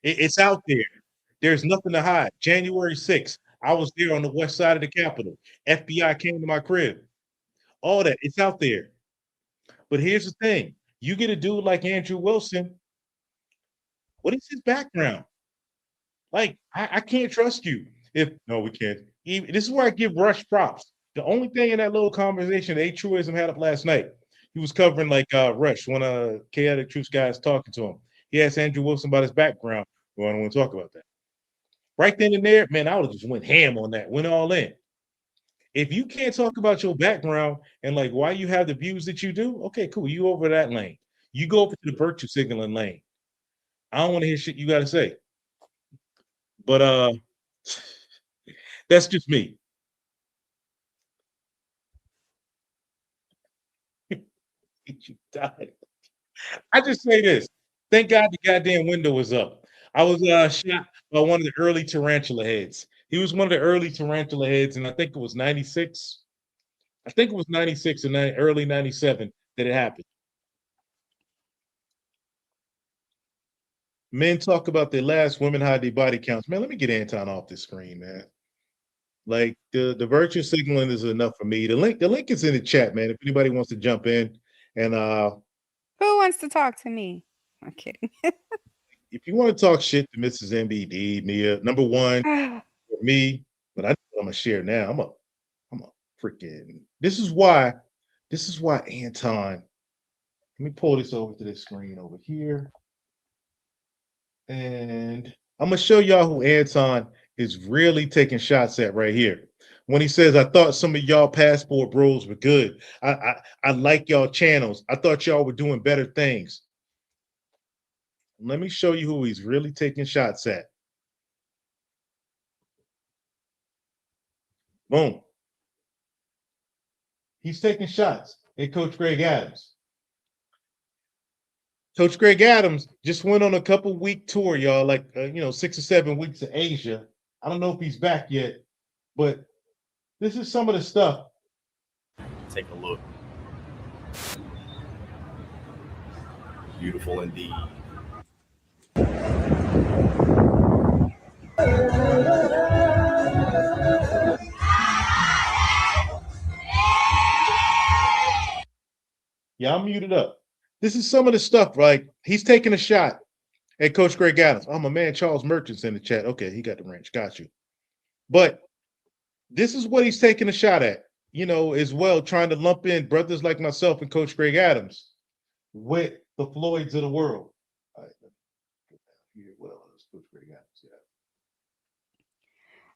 It's out there. There's nothing to hide. January 6th, I was there on the west side of the Capitol. FBI came to my crib. All that. It's out there. But here's the thing. You get a dude like Andrew Wilson. What is his background? Like, I can't trust you. No, we can't. This is where I give Rush props. The only thing in that little conversation A-Truism had up last night, he was covering like Rush, one of Chaotic Truth's guys talking to him. He asked Andrew Wilson about his background. Well, I don't want to talk about that. Right then and there, man, I would have just went ham on that, went all in. If you can't talk about your background and like why you have the views that you do, okay, cool. You over that lane. You go over to the virtue signaling lane. I don't want to hear shit you got to say. But that's just me. You died. I just say this. Thank God the goddamn window was up. I was shot by one of the early tarantula heads. He was one of the early tarantula heads, and I think it was 96. I think it was 96 and early 97 that it happened. Men talk about their last, women hide their body counts. Man, let me get Anton off this screen, man. Like the virtue signaling is enough for me. The link is in the chat, man. If anybody wants to jump in and Who wants to talk to me? I'm kidding. if you want to talk shit to Mrs. NBD, Mia, number one, for me, but I know I'm gonna share now. I'm a freaking this is why Anton. Let me pull this over to this screen over here. And I'm gonna show y'all who Anton is really taking shots at right here. When he says, I thought some of y'all passport bros were good. I like y'all channels. I thought y'all were doing better things. Let me show you who he's really taking shots at. Boom. He's taking shots at Coach Greg Adams. Coach Greg Adams just went on a couple week tour, y'all, like 6 or 7 weeks to Asia. I don't know if he's back yet, but this is some of the stuff. Take a look. Beautiful indeed. Yeah, I'm muted up. This is some of the stuff, right? He's taking a shot at Coach Greg Adams. Oh, my man Charles Merchant's in the chat. Okay, he got the ranch. Got you. But this is what he's taking a shot at, as well, trying to lump in brothers like myself and Coach Greg Adams with the Floyds of the world. All right, what else? Coach Greg Adams, yeah.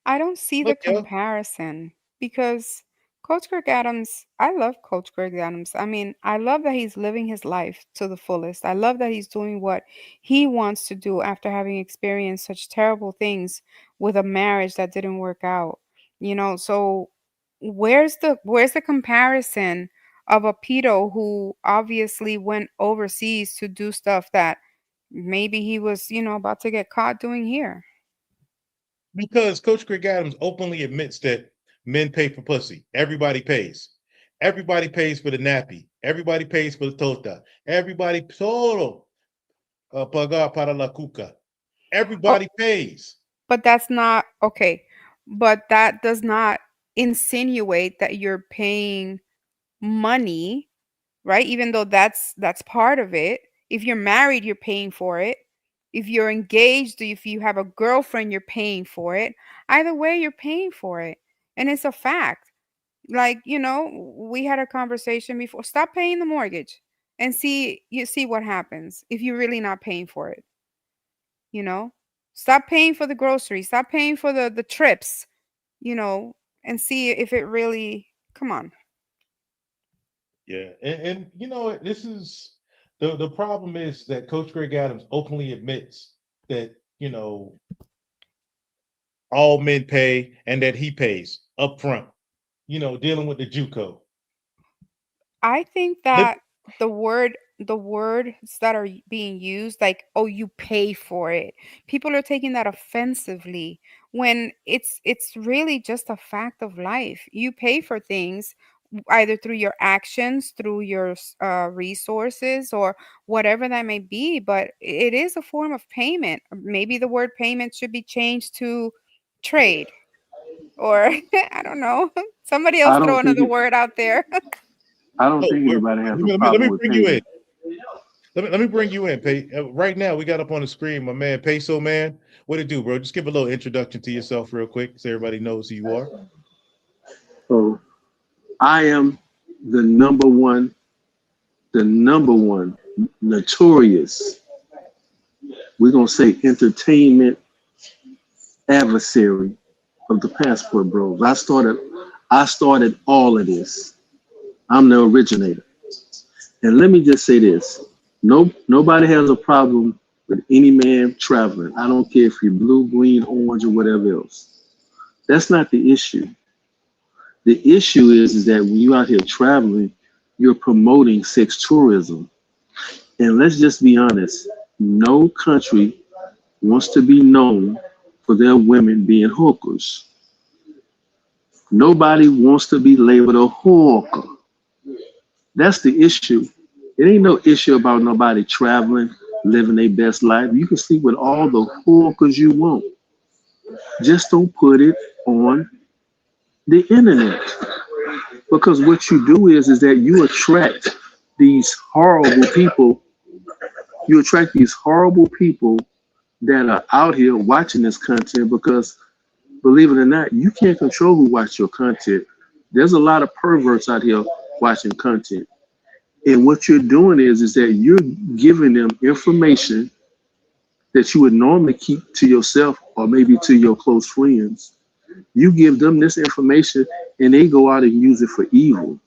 I don't see the comparison because Coach Greg Adams, I love Coach Greg Adams. I mean, I love that he's living his life to the fullest. I love that he's doing what he wants to do after having experienced such terrible things with a marriage that didn't work out. So where's the comparison of a pedo who obviously went overseas to do stuff that maybe he was, about to get caught doing here? Because Coach Greg Adams openly admits that men pay for pussy. Everybody pays. Everybody pays for the nappy. Everybody pays for the tota. Everybody solo pagar para la cuca. Everybody pays. But that's not okay. But that does not insinuate that you're paying money, right? Even though that's part of it. If you're married, you're paying for it. If you're engaged, if you have a girlfriend, you're paying for it. Either way, you're paying for it. And it's a fact. Like, we had a conversation before. Stop paying the mortgage and see what happens if you're really not paying for it. Stop paying for the groceries, stop paying for the trips, and see if it really, come on. Yeah, and this is the problem is that Coach Greg Adams openly admits that all men pay and that he pays up front, dealing with the JUCO. I think that the words that are being used, like, oh, you pay for it, people are taking that offensively when it's really just a fact of life. You pay for things either through your actions, through your resources, or whatever that may be, but it is a form of payment. Maybe the word payment should be changed to trade, or I don't know. Somebody else throw another word out there. I don't think anybody has a problem let me with bring payment. you in. Let me bring you in. Right now, we got up on the screen, my man Peso Man. What it do, bro? Just give a little introduction to yourself real quick so everybody knows who you are. So I am the number one notorious, we're going to say, entertainment adversary of the Passport Bros. I started all of this. I'm the originator. And let me just say this. Nobody has a problem with any man traveling. I don't care if you're blue, green, orange, or whatever else. That's not the issue. The issue is that when you're out here traveling, you're promoting sex tourism. And let's just be honest, no country wants to be known for their women being hookers. Nobody wants to be labeled a hawker. That's the issue. It ain't no issue about nobody traveling, living their best life. You can sleep with all the hawkers you want. Just don't put it on the internet. Because what you do is that you attract these horrible people. You attract these horrible people that are out here watching this content because believe it or not, you can't control who watch your content. There's a lot of perverts out here watching content. And what you're doing is that you're giving them information that you would normally keep to yourself or maybe to your close friends. You give them this information and they go out and use it for evil.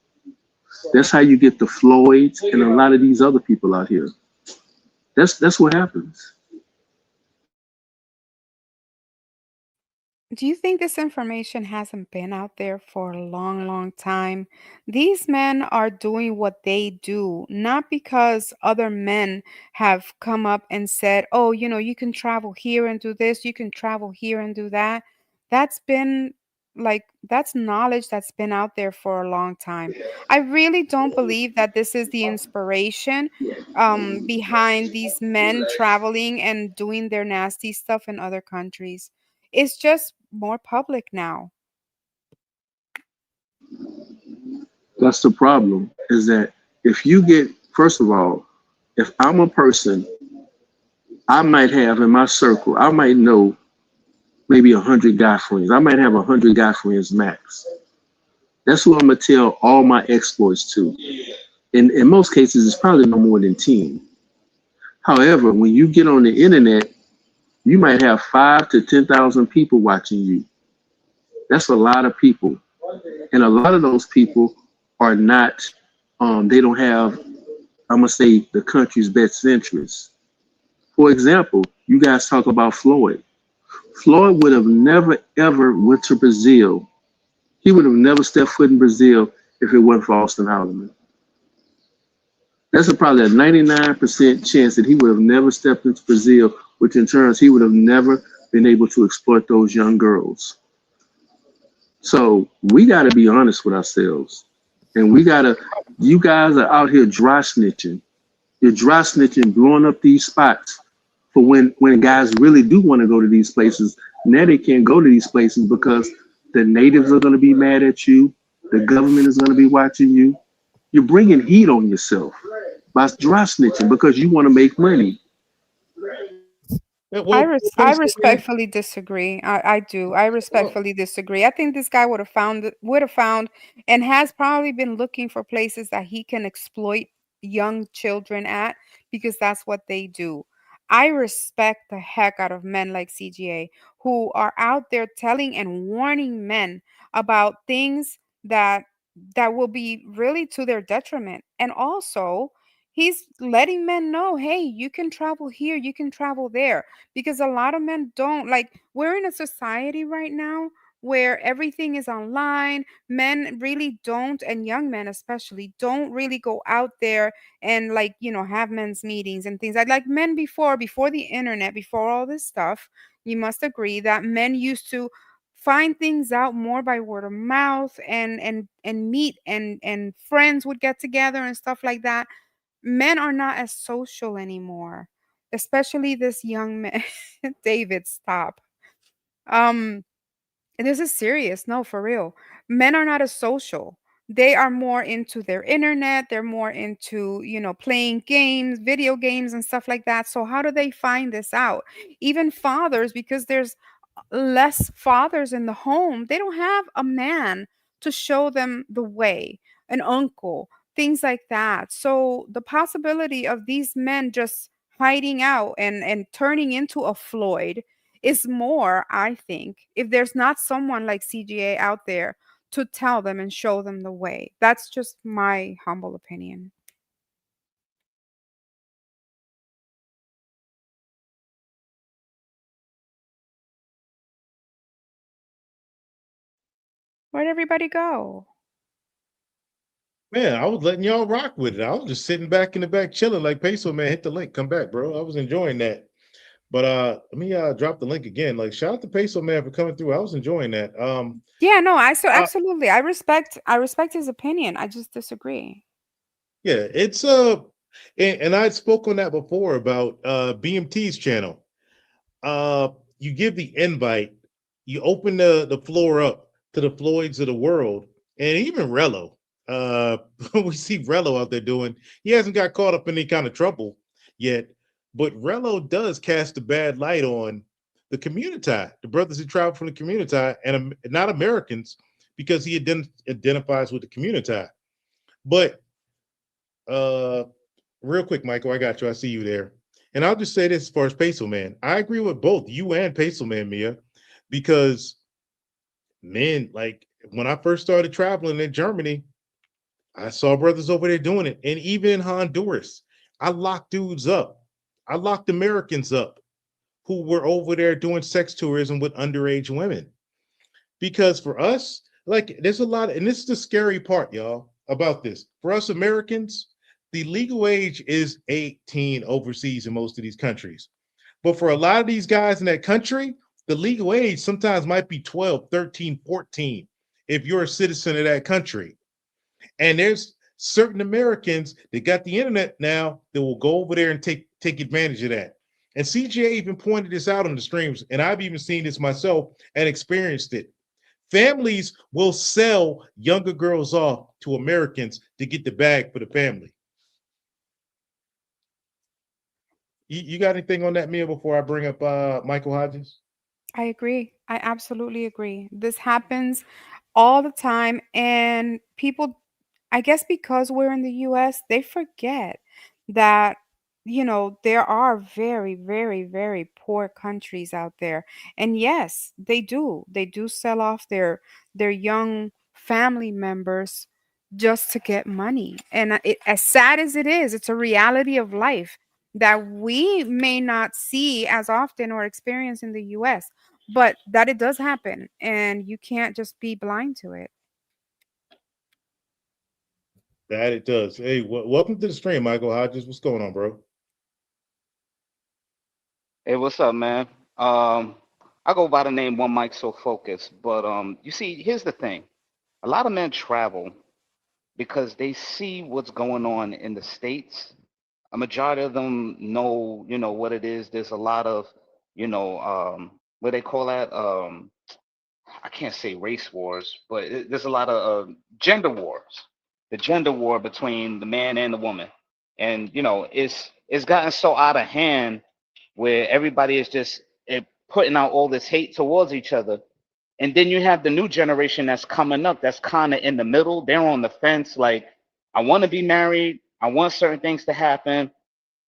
That's how you get the Floyds and a lot of these other people out here. That's what happens. Do you think this information hasn't been out there for a long, long time? These men are doing what they do, not because other men have come up and said, oh, you can travel here and do this, you can travel here and do that. That's been that's knowledge that's been out there for a long time. I really don't believe that this is the inspiration behind these men traveling and doing their nasty stuff in other countries. It's just more public now. That's the problem is that if you get, first of all, if I'm a person, I might have in my circle, I might know maybe 100 guy friends. I might have 100 guy friends max. That's who I'm going to tell all my exploits to. And in most cases, it's probably no more than 10. However, when you get on the internet, you might have 5 to 10,000 people watching you. That's a lot of people. And a lot of those people are not, they don't have, I'm going to say, the country's best interests. For example, you guys talk about Floyd. Floyd would have never, ever went to Brazil. He would have never stepped foot in Brazil if it wasn't for Austin Holloman. That's probably a 99% chance that he would have never stepped into Brazil, which in turn, he would have never been able to exploit those young girls. So we got to be honest with ourselves. And you guys are out here dry snitching. You're dry snitching, blowing up these spots for when guys really do want to go to these places. Now they can't go to these places because the natives are going to be mad at you. The government is going to be watching you. You're bringing heat on yourself by dry snitching because you want to make money. Yeah, I well, I Peso, man, respectfully disagree. I do. I well, respectfully disagree. I think this guy would have found and has probably been looking for places that he can exploit young children at because that's what they do. I respect the heck out of men like CGA who are out there telling and warning men about things that will be really to their detriment. And also, he's letting men know, hey, you can travel here, you can travel there, because a lot of men don't like. We're in a society right now where everything is online. Men really don't, and young men especially don't really go out there and have men's meetings and things like men before the internet, before all this stuff. You must agree that men used to find things out more by word of mouth, and meet, and friends would get together and stuff like that. Men are not as social anymore, especially this young man. David, stop. Um, this is serious. No, for real. Men are not as social. They are more into their internet. They're more into, playing games, video games, and stuff like that. So, how do they find this out? Even fathers, because there's less fathers in the home, they don't have a man to show them the way, an uncle, things like that. So the possibility of these men just hiding out and turning into a Floyd is more, I think, if there's not someone like CGA out there to tell them and show them the way. That's just my humble opinion. Where'd everybody go? man, I was letting y'all rock with it. I was just sitting back in the back chilling like Peso, man. Hit the link, come back, bro. I was enjoying that. But let me drop the link again. Like, shout out to Peso Man for coming through. I was enjoying that. Yeah, no, I so Uh, absolutely. I respect his opinion. I just disagree. yeah, it's and I spoke on that before about BMT's channel. Uh, you give the invite, you open the floor up to the Floyds of the world, and even Rello. Uh, we see Rello out there doing. He hasn't got caught up in any kind of trouble yet, but Rello does cast a bad light on the community, the brothers who travel from the community, and not Americans, because he identifies with the community. But uh, real quick, Michael, I got you. I see you there. And I'll just say this as far as Peso Man. I agree with both you and Peso Man, Mia, because men, like when I first started traveling in Germany, I saw brothers over there doing it. And even in Honduras, I locked dudes up. I locked Americans up who were over there doing sex tourism with underage women. Because for us, like there's a lot, and this is the scary part, y'all, about this. For us Americans, the legal age is 18 overseas in most of these countries. But for a lot of these guys in that country, the legal age sometimes might be 12, 13, 14 if you're a citizen of that country. And there's certain Americans that got the internet now that will go over there and take advantage of that. And CJ even pointed this out on the streams, and I've even seen this myself and experienced it. Families will sell younger girls off to Americans to get the bag for the family. You got anything on that, Mia, before I bring up Michael Hodges? I agree. I absolutely agree. This happens all the time, and people, I guess because we're in the US, they forget that, there are very, very, very poor countries out there. And yes, they do. They do sell off their young family members just to get money. And as sad as it is, it's a reality of life that we may not see as often or experience in the US, but that it does happen, and you can't just be blind to it. That it does. Hey, welcome to the stream, Michael Hodges. What's going on, bro? Hey, what's up, man? I go by the name One Mic So Focus, but you see, here's the thing: a lot of men travel because they see what's going on in the States. A majority of them know, what it is. There's a lot of, what they call that? I can't say race wars, but there's a lot of gender wars. The gender war between the man and the woman, and it's gotten so out of hand where everybody is just putting out all this hate towards each other. And then you have the new generation that's coming up that's kind of in the middle. They're on the fence, like, I want to be married, I want certain things to happen,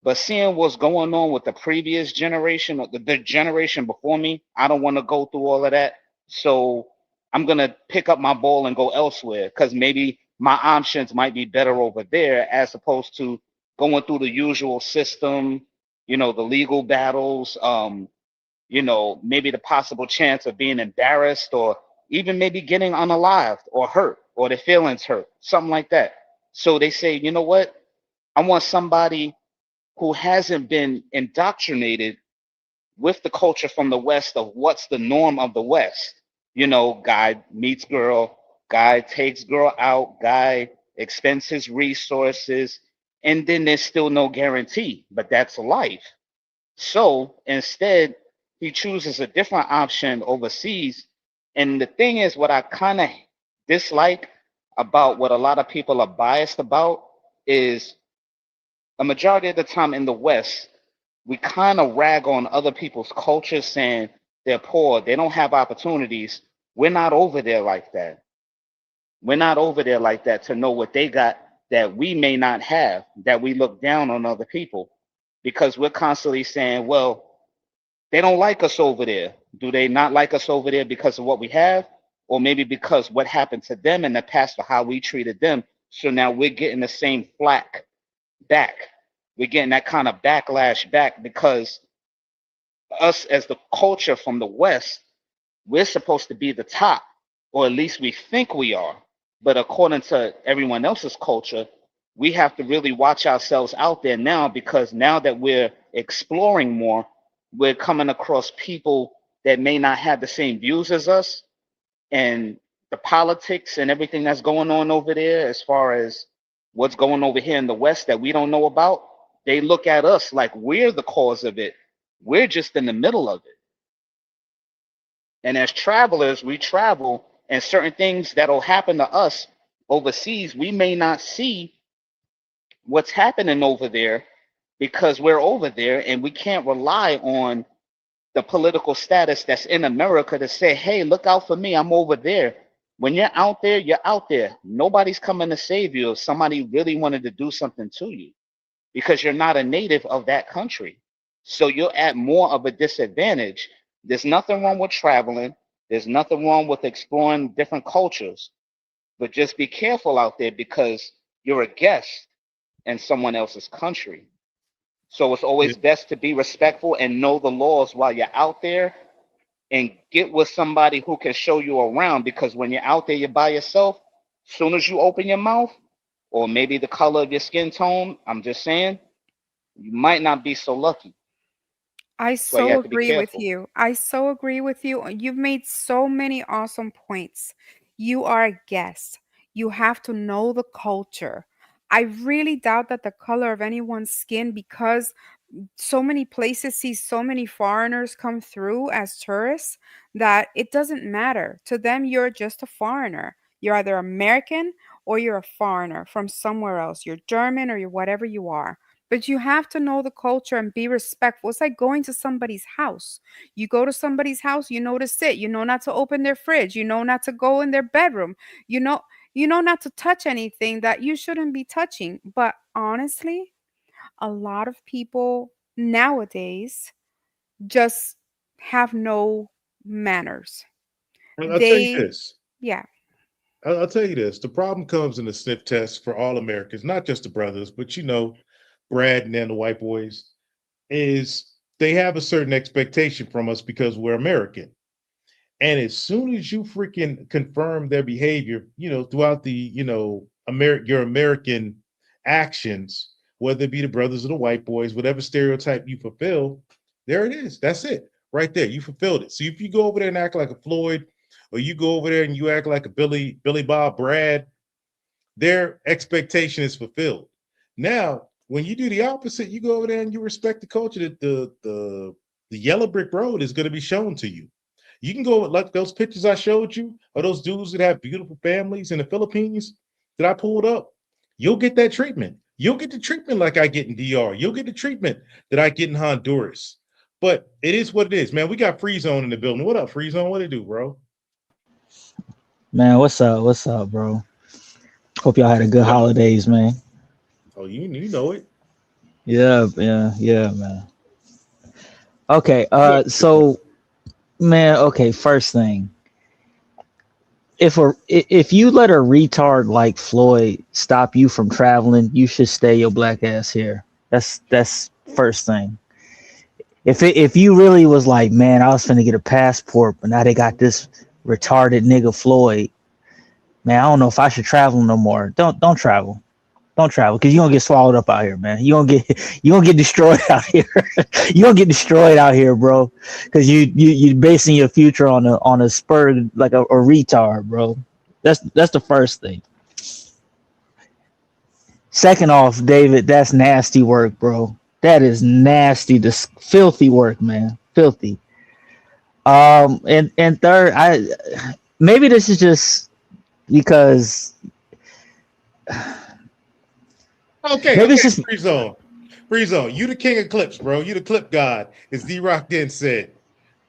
but seeing what's going on with the previous generation, or the generation before me, I don't want to go through all of that. So I'm going to pick up my ball and go elsewhere because maybe my options might be better over there as opposed to going through the usual system, the legal battles, maybe the possible chance of being embarrassed or even maybe getting unalived or hurt or their feelings hurt, something like that. So they say, you know what? I want somebody who hasn't been indoctrinated with the culture from the West of what's the norm of the West. Guy meets girl, guy takes girl out, guy expends his resources, and then there's still no guarantee, but that's life. So instead, he chooses a different option overseas. And the thing is, what I kind of dislike about what a lot of people are biased about is a majority of the time in the West, we kind of rag on other people's culture saying they're poor, they don't have opportunities. We're not over there like that. We're not over there like that to know what they got that we may not have, that we look down on other people because we're constantly saying, well, they don't like us over there. Do they not like us over there because of what we have? Or maybe because what happened to them in the past or how we treated them. So now we're getting the same flack back. We're getting that kind of backlash back because us as the culture from the West, we're supposed to be the top, or at least we think we are. But according to everyone else's culture, we have to really watch ourselves out there now because now that we're exploring more, we're coming across people that may not have the same views as us, and the politics and everything that's going on over there, as far as what's going over here in the West that we don't know about, they look at us like we're the cause of it. We're just in the middle of it. And as travelers, we travel, and certain things that'll happen to us overseas, we may not see what's happening over there because we're over there and we can't rely on the political status that's in America to say, hey, look out for me, I'm over there. When you're out there, you're out there. Nobody's coming to save you if somebody really wanted to do something to you, because you're not a native of that country. So you're at more of a disadvantage. There's nothing wrong with traveling. There's nothing wrong with exploring different cultures, but just be careful out there because you're a guest in someone else's country. So it's Yeah. always best to be respectful and know the laws while you're out there, and get with somebody who can show you around, because when you're out there, you're by yourself. Soon as you open your mouth, or maybe the color of your skin tone, I'm just saying, you might not be so lucky. I That's why you so have to be agree with careful. you. I so agree with you. You've made so many awesome points. You are a guest. You have to know the culture. I really doubt that the color of anyone's skin, because so many places see so many foreigners come through as tourists, that it doesn't matter. To them, you're just a foreigner. You're either American or you're a foreigner from somewhere else. You're German or you're whatever you are. But you have to know the culture and be respectful. It's like going to somebody's house. You go to somebody's house, you know to sit, you know not to open their fridge, you know not to go in their bedroom, you know not to touch anything that you shouldn't be touching. But honestly, a lot of people nowadays just have no manners. I'll tell you They, this. yeah, I'll tell you this. The problem comes in the sniff test for all Americans, not just the brothers, but Brad and then the white boys, is they have a certain expectation from us because we're American. And as soon as you freaking confirm their behavior, throughout the, your American actions, whether it be the brothers or the white boys, whatever stereotype you fulfill, there it is. That's it. Right there. You fulfilled it. So if you go over there and act like a Floyd, or you go over there and you act like a Billy Bob Brad, their expectation is fulfilled. Now, when you do the opposite, you go over there and you respect the culture. That the yellow brick road is going to be shown to you. You can go like those pictures I showed you of those dudes that have beautiful families in the Philippines that I pulled up. You'll get that treatment. You'll get the treatment like I get in DR. You'll get the treatment that I get in Honduras. But it is what it is, man. We got Free Zone in the building. What up, Free Zone? What it do, bro? Man, what's up? What's up, bro? Hope y'all had a good Yep. holidays, man. Oh, you know it. Yeah, man. Okay, Look, so man, okay, first thing. If you let a retard like Floyd stop you from traveling, you should stay your black ass here. That's first thing. If you really was like, man, I was finna get a passport, but now they got this retarded nigga Floyd, man, I don't know if I should travel no more. Don't travel. Don't travel, because you're gonna get swallowed up out here, man. You gonna get destroyed out here. You gonna get destroyed out here, bro. Because you basing your future on a spur like a retard, bro. That's the first thing. Second off, David, that's nasty work, bro. That is nasty, this filthy work, man. Filthy. And third, maybe this is just because Okay, maybe it's just Free Zone. Free Zone. You the king of clips, bro. You the clip god, as D-Rock then said.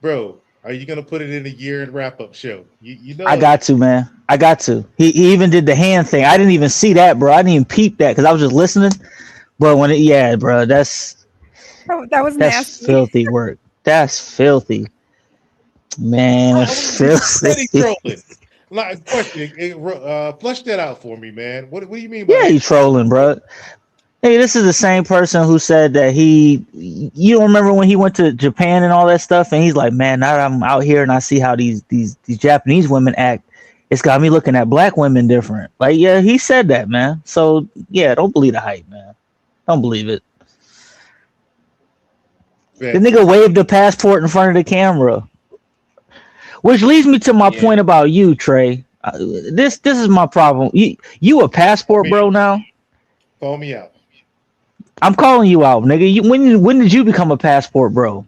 Bro, are you gonna put it in a year and wrap-up show? You I know. got to, man. I got to. He even did the hand thing. I didn't even see that, bro. I didn't even peep that because I was just listening. But yeah, bro, that's that was nasty. filthy work. That's filthy, man. That's He steady filthy. trolling. Like, question, flush that out for me, man. What do you mean by Yeah, that? he's trolling, bro. Hey, this is the same person who said that you don't remember when he went to Japan and all that stuff, and he's like, man, now that I'm out here and I see how these Japanese women act, it's got me looking at black women different. Like, yeah, he said that, man. So yeah, don't believe the hype, man. Don't believe it. The Bet. nigga waved the passport in front of the camera, which leads me to my Yeah. point about you, Trey. This is my problem. You a Call passport me bro out. now? Call me out. I'm calling you out, nigga. When did you become a passport bro?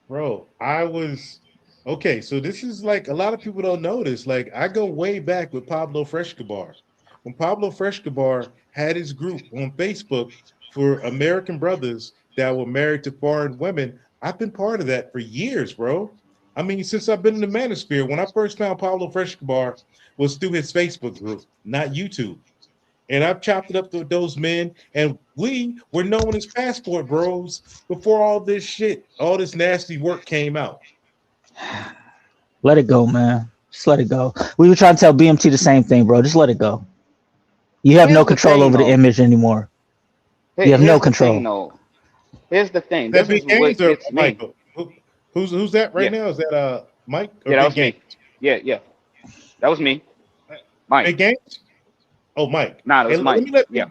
Bro, I was okay. So this is like a lot of people don't know this. Like I go way back with Pablo Frescobar. When Pablo Frescobar had his group on Facebook for American brothers that were married to foreign women, I've been part of that for years, bro. I mean, since I've been in the manosphere, when I first found Pablo Frescobar was through his Facebook group, not YouTube. And I've chopped it up to those men, and we were known as passport bros before all this shit, all this nasty work came out. Let it go, man. Just let it go. We were trying to tell BMT the same thing, bro. Just let it go. You have no Here's the control thing, over the though. image anymore. You have no Here's the thing, control. though. Here's the thing. That This big is games what or gets me. Michael? Who's that right Yeah. now? Is that Mike or Yeah, that Big was Game? me. Yeah, yeah. That was me. Mike. Big Games? Oh, Mike. Nah, that Hey, was let Mike. me let Yeah.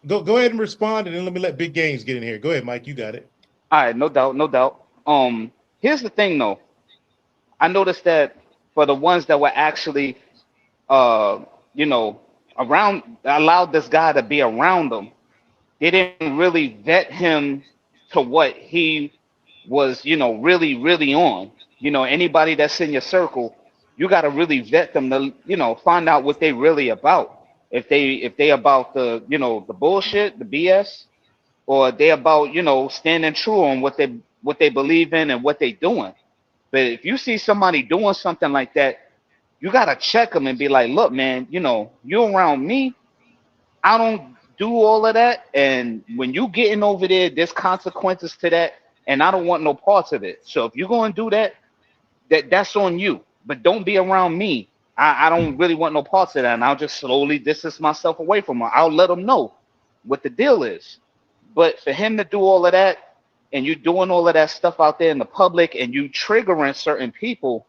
Big go ahead and respond, and then let me let Big Games get in here. Go ahead, Mike. You got it. All right, no doubt, no doubt. Here's the thing, though. I noticed that for the ones that were actually, uh, you know, around, allowed this guy to be around them, they didn't really vet him to what he was, really, really on. Anybody that's in your circle, you got to really vet them to, find out what they really about. If they about the bullshit, the BS, or they about, standing true on what they believe in and what they doing. But if you see somebody doing something like that, you got to check them and be like, look, man, you around me, I don't do all of that. And when you getting over there, there's consequences to that. And I don't want no parts of it. So if you're going to do that, that's on you. But don't be around me. I don't really want no parts of that. And I'll just slowly distance myself away from her. I'll let them know what the deal is. But for him to do all of that, and you doing all of that stuff out there in the public, and you triggering certain people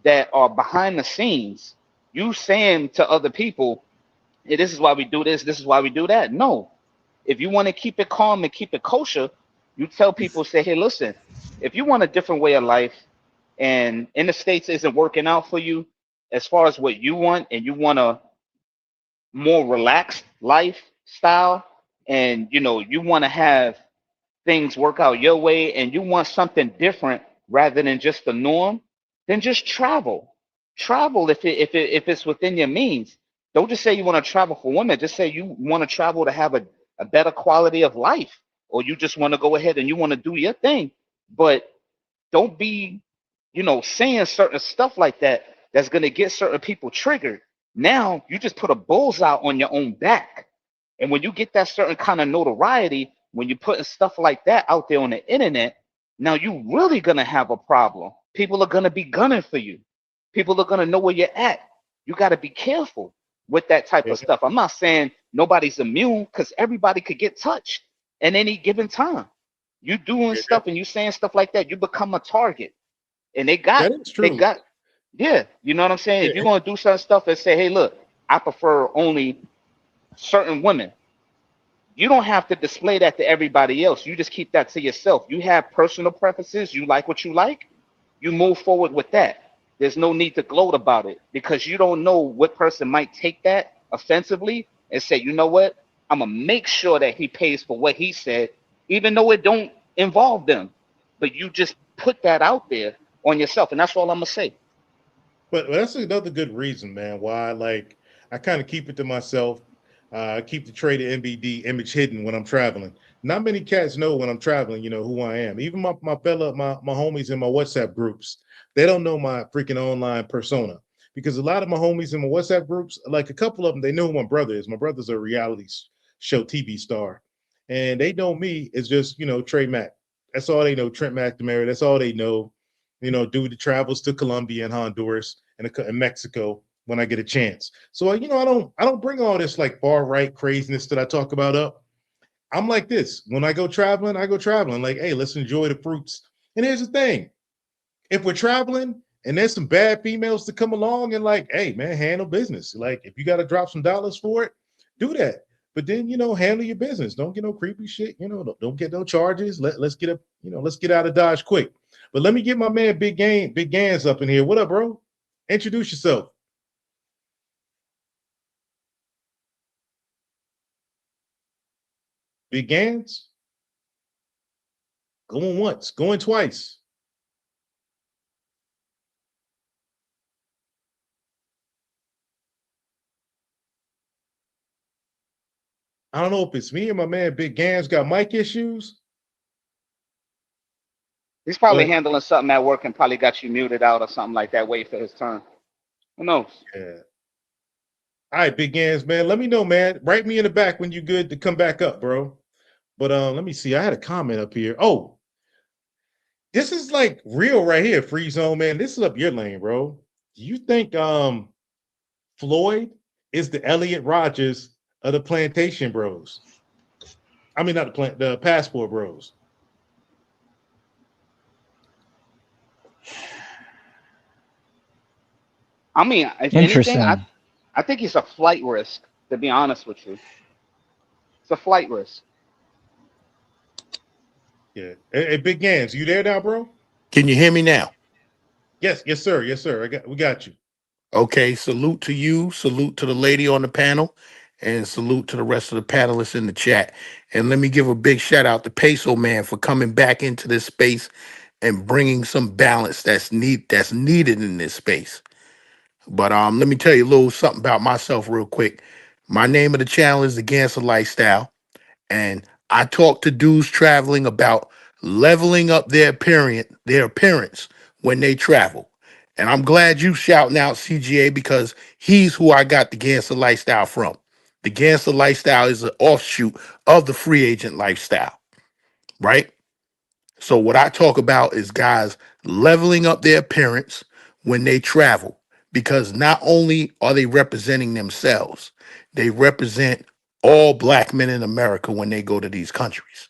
that are behind the scenes, you saying to other people, hey, this is why we do this is why we do that. No. If you want to keep it calm and keep it kosher, you tell people, say, hey, listen, if you want a different way of life and in the States isn't working out for you as far as what you want, and you want a more relaxed lifestyle, and you want to have things work out your way, and you want something different rather than just the norm, then just travel. Travel if it's within your means. Don't just say you want to travel for women. Just say you want to travel to have a better quality of life, or you just want to go ahead and you want to do your thing. But don't be, saying certain stuff like that that's going to get certain people triggered. Now you just put a bullseye on your own back. And when you get that certain kind of notoriety, when you're putting stuff like that out there on the internet, now you really gonna have a problem. People are gonna be gunning for you. People are gonna know where you're at. You gotta be careful with that type Yeah, of stuff. I'm not saying nobody's immune, because everybody could get touched at any given time. You doing yeah. stuff and you saying stuff like that, you become a target. And they got That is they true. got yeah, you know what I'm saying? Yeah, If you're gonna do certain stuff and say, hey, look, I prefer only certain women, you don't have to display that to everybody else. You just keep that to yourself. You have personal preferences. You like what you like. You move forward with that. There's no need to gloat about it, because you don't know what person might take that offensively and say, you know what? I'm gonna make sure that he pays for what he said, even though it don't involve them. But you just put that out there on yourself, and that's all I'm gonna say. but that's another good reason, man, why like I kind of keep it to myself. Keep the trade of NBD image hidden when I'm traveling. Not many cats know when I'm traveling, who I am. Even my homies in my WhatsApp groups, they don't know my freaking online persona. Because a lot of my homies in my WhatsApp groups, like a couple of them, they know who my brother is. My brother's a reality show TV star. And they know me as just, Trey Mack. That's all they know, Trent McNamara. That's all they know. Due to travels to Colombia and Honduras and Mexico when I get a chance. So I don't bring all this like far right craziness that I talk about up. I'm like this. When I go traveling, I go traveling. Like, hey, let's enjoy the fruits. And here's the thing: if we're traveling and there's some bad females to come along and like, hey man, handle business. Like if you got to drop some dollars for it, do that. but then handle your business. Don't get no creepy shit. Don't get no charges. Let's get up. Let's get out of Dodge quick. But let me get my man Big Gans up in here. What up, bro? Introduce yourself. Big Gans, going once, going twice. I don't know if it's me or my man Big Gans got mic issues, He's probably but handling something at work and probably got you muted out or something like that, wait for his turn. Who knows? yeah. All right, Big Gans, man. Let me know, man. Write me in the back when you good to come back up, bro. But let me see. I had a comment up here. Oh, this is like real right here, Free Zone, man. This is up your lane, bro. Do you think Floyd is the Elliot Rogers of the Plantation Bros? I mean, not the Passport Bros. I mean, if anything, I Interesting. I think he's a flight risk. To be honest with you, it's a flight risk. Yeah. Hey, Big Gans, you there now, bro? Can you hear me now? Yes, sir. Yes, sir. We got you. Okay, salute to you, salute to the lady on the panel, and salute to the rest of the panelists in the chat. And let me give a big shout out to Peso Man for coming back into this space and bringing some balance that's needed in this space. But let me tell you a little something about myself real quick. My name of the channel is the Gangster Lifestyle. And I talk to dudes traveling about leveling up their appearance when they travel. And I'm glad you shouting out CGA because he's who I got the gangster lifestyle from. The gangster lifestyle is an offshoot of the free agent lifestyle, right? So what I talk about is guys leveling up their appearance when they travel because not only are they representing themselves, they represent all black men in America when they go to these countries,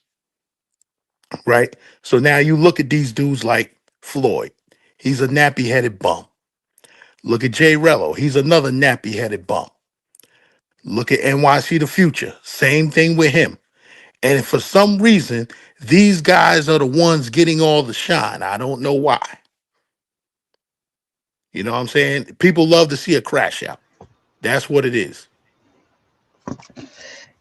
right? So now you look at these dudes like Floyd. He's a nappy-headed bum. Look at Jay Rello. He's another nappy-headed bum. Look at NYC The Future. Same thing with him. And for some reason, these guys are the ones getting all the shine. I don't know why. You know what I'm saying? People love to see a crash out. That's what it is.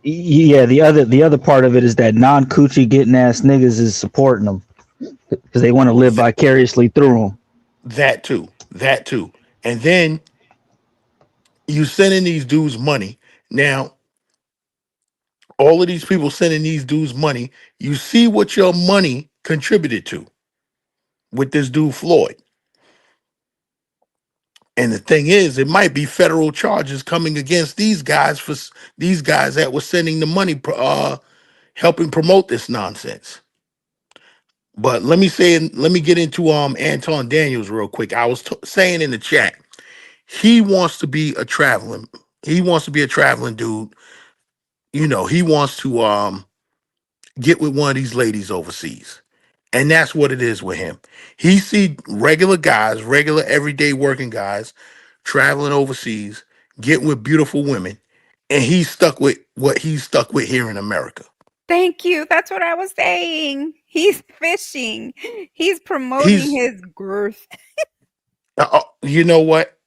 Yeah, the other part of it is that non coochie getting ass niggas is supporting them because they want to live Th- vicariously through them. that too. That too. And then you sending these dudes money. Now, all of these people sending these dudes money, you see what your money contributed to with this dude Floyd. And the thing is, it might be federal charges coming against these guys these guys that were sending the money, helping promote this nonsense. But let me get into Anton Daniels real quick. I was saying in the chat, he wants to be a traveling, he wants to be a traveling dude. He wants to get with one of these ladies overseas. And that's what it is with him. He see regular guys, regular everyday working guys traveling overseas, getting with beautiful women, and he's stuck with what he's stuck with here in America. Thank you. That's what I was saying. He's fishing. He's promoting He's his girth. you know what?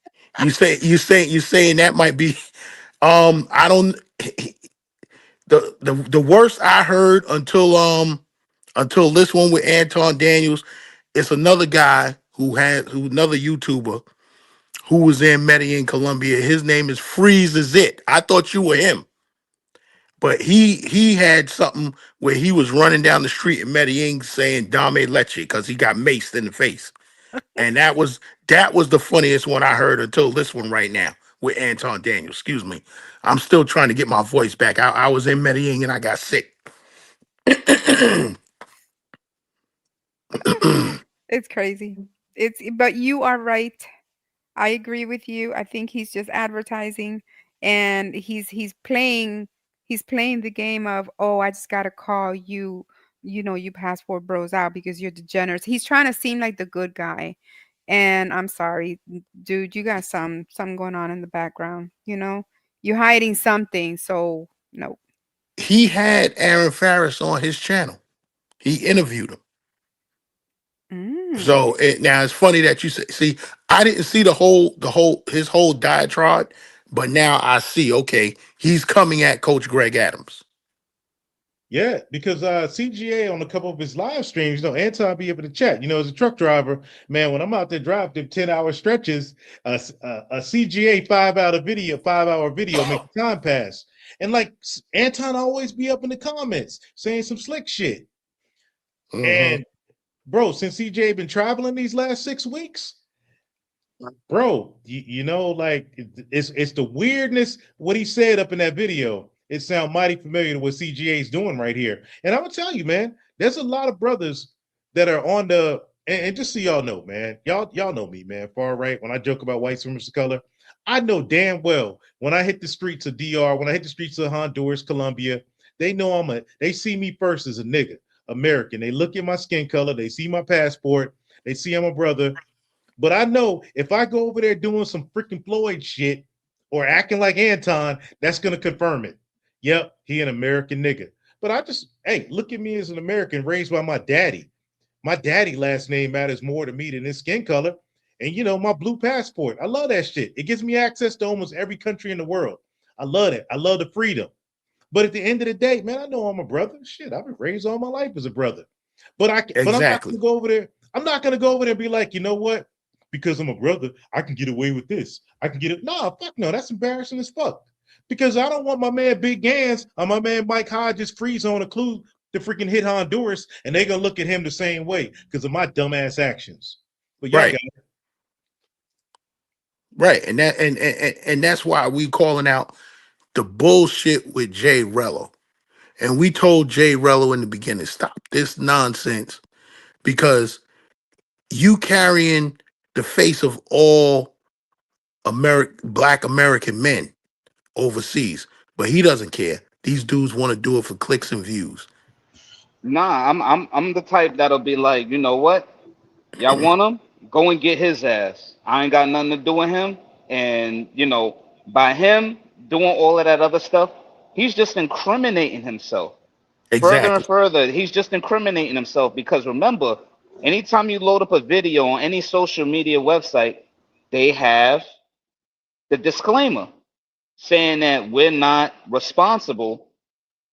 You saying that might be I don't the worst I heard until this one with Anton Daniels, it's another guy who another YouTuber who was in Medellin, Colombia. His name is Freeze is It. I thought you were him. But he had something where he was running down the street in Medellin saying Dame Leche because he got maced in the face. And that was the funniest one I heard until this one right now with Anton Daniels. Excuse me. I'm still trying to get my voice back. I was in Medellin and I got sick. It's crazy. But you are right. I agree with you. I think he's just advertising and he's playing the game of, "Oh, I just got to call you, you passport bros out because you're degenerates." He's trying to seem like the good guy. And I'm sorry, dude, you got something going on in the background, You're hiding something, so no. he had Aaron Farris on his channel. He interviewed him. Mm. So now it's funny that you say, see, I didn't see the whole his whole diatribe, but now I see. Okay, he's coming at Coach Greg Adams. Yeah, because CGA on a couple of his live streams, Anton be able to chat. As a truck driver, man, when I'm out there driving them 10-hour stretches, a CGA 5-hour video make the time pass. And like Anton always be up in the comments saying some slick shit. Mm-hmm. And bro, since CJ been traveling these last 6 weeks, bro, like it's the weirdness what he said up in that video. It sounds mighty familiar to what CGA is doing right here. And I'm gonna tell you, man, there's a lot of brothers that are on the and just so y'all know, man, y'all know me, man, far right. When I joke about white supremacy color, I know damn well when I hit the streets of DR, when I hit the streets of Honduras, Colombia, they know they see me first as a nigga, American. They look at my skin color, they see my passport, they see I'm a brother. But I know if I go over there doing some freaking Floyd shit or acting like Anton, that's gonna confirm it. Yep, he an American nigga. But hey, look at me as an American raised by my daddy. My daddy last name matters more to me than his skin color. And my blue passport. I love that shit. It gives me access to almost every country in the world. I love it. I love the freedom. But at the end of the day, man, I know I'm a brother. Shit, I've been raised all my life as a brother. But I'm not Exactly. gonna go over there. I'm not gonna go over there and be like, you know what? Because I'm a brother, I can get away with this. I can get it. No, fuck no. That's embarrassing as fuck. Because I don't want my man Big Gans or my man Mike Hodges freeze on a clue to freaking hit Honduras, and they gonna look at him the same way because of my dumbass actions. But y'all got Right. it. Right. And that's why we calling out the bullshit with Jay Rello. And we told Jay Rello in the beginning, stop this nonsense because you carrying the face of all black American men overseas, but he doesn't care. These dudes want to do it for clicks and views. Nah, I'm the type that'll be like, you know what? Y'all want him? Go and get his ass. I ain't got nothing to do with him. And by him doing all of that other stuff, he's just incriminating himself. Further and Exactly. further, he's just incriminating himself because remember, anytime you load up a video on any social media website, they have the disclaimer saying that we're not responsible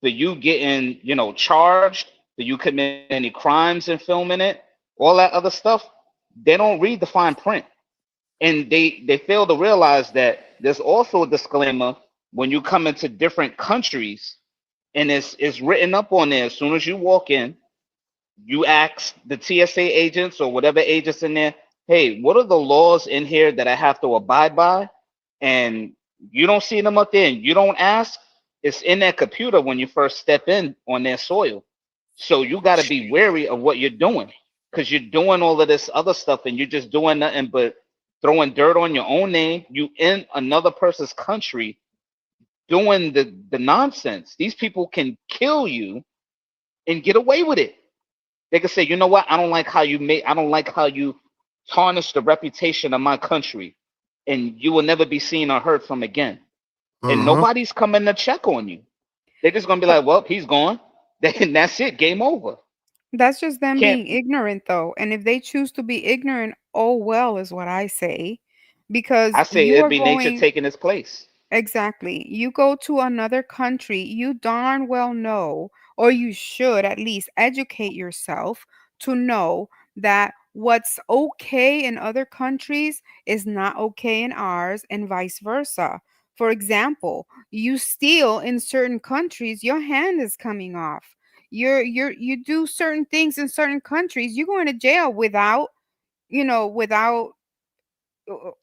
for you getting, charged, for you committing any crimes and filming it, all that other stuff. They don't read the fine print. And they fail to realize that there's also a disclaimer when you come into different countries and it's written up on there as soon as you walk in. You ask the TSA agents or whatever agents in there, hey, what are the laws in here that I have to abide by? And you don't see them up there and you don't ask, it's in that computer when you first step in on their soil. So you got to be wary of what you're doing because you're doing all of this other stuff and you're just doing nothing but throwing dirt on your own name. You in another person's country doing the nonsense. These people can kill you and get away with it. They can say, you know what? I don't like how you tarnish the reputation of my country, and you will never be seen or heard from again. And Uh-huh. nobody's coming to check on you. They're just gonna be like, well, he's gone. Then that's it. Game over. That's just them Can't. being ignorant, though. And if they choose to be ignorant, oh well, is what I say. I Because say you it'd are be nature going, taking its place. exactly. You go to another country, you darn well know, or you should at least educate yourself to know that what's okay in other countries is not okay in ours, and vice versa. For example, you steal in certain countries, your hand is coming off. You do certain things in certain countries, you're going to jail without, without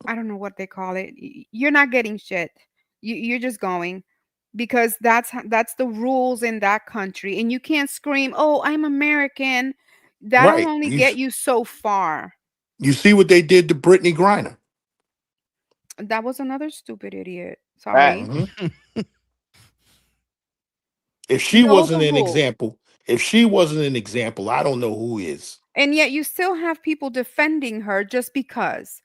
I don't know what they call it. You're not getting shit. You're just going because that's the rules in that country, and you can't scream, "Oh, I'm American." That'll Right. only get you so far. You see what they did to Brittany Griner. That was another stupid idiot. Sorry. Facts. Mhm. If she Know wasn't the an rules. example, if she wasn't an example, I don't know who is. And yet you still have people defending her just because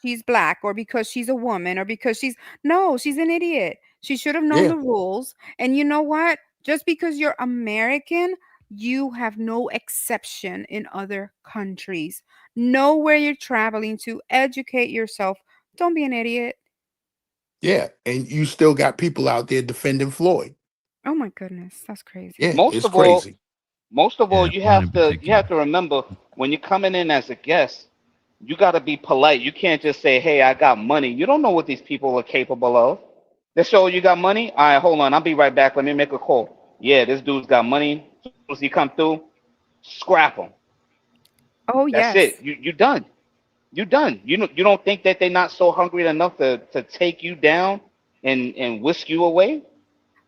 she's black or because she's a woman or because she's no, she's an idiot. She should have known Yeah, the rules. And you know what? Just because you're American, you have no exception in other countries. Know where you're traveling to, educate yourself. Don't be an idiot. yeah. And you still got people out there defending Floyd. Oh my goodness, that's crazy. Yeah, Most it's of all, crazy. you have to remember when you're coming in as a guest, you got to be polite. You can't just say, "Hey, I got money." You don't know what these people are capable of. They show you got money. All right, hold on. I'll be right back. Let me make a call. Yeah, this dude's got money. As soon as he come through, scrap him. Oh That's yes. it. You done. You done. You don't think that they're not so hungry enough to take you down and whisk you away?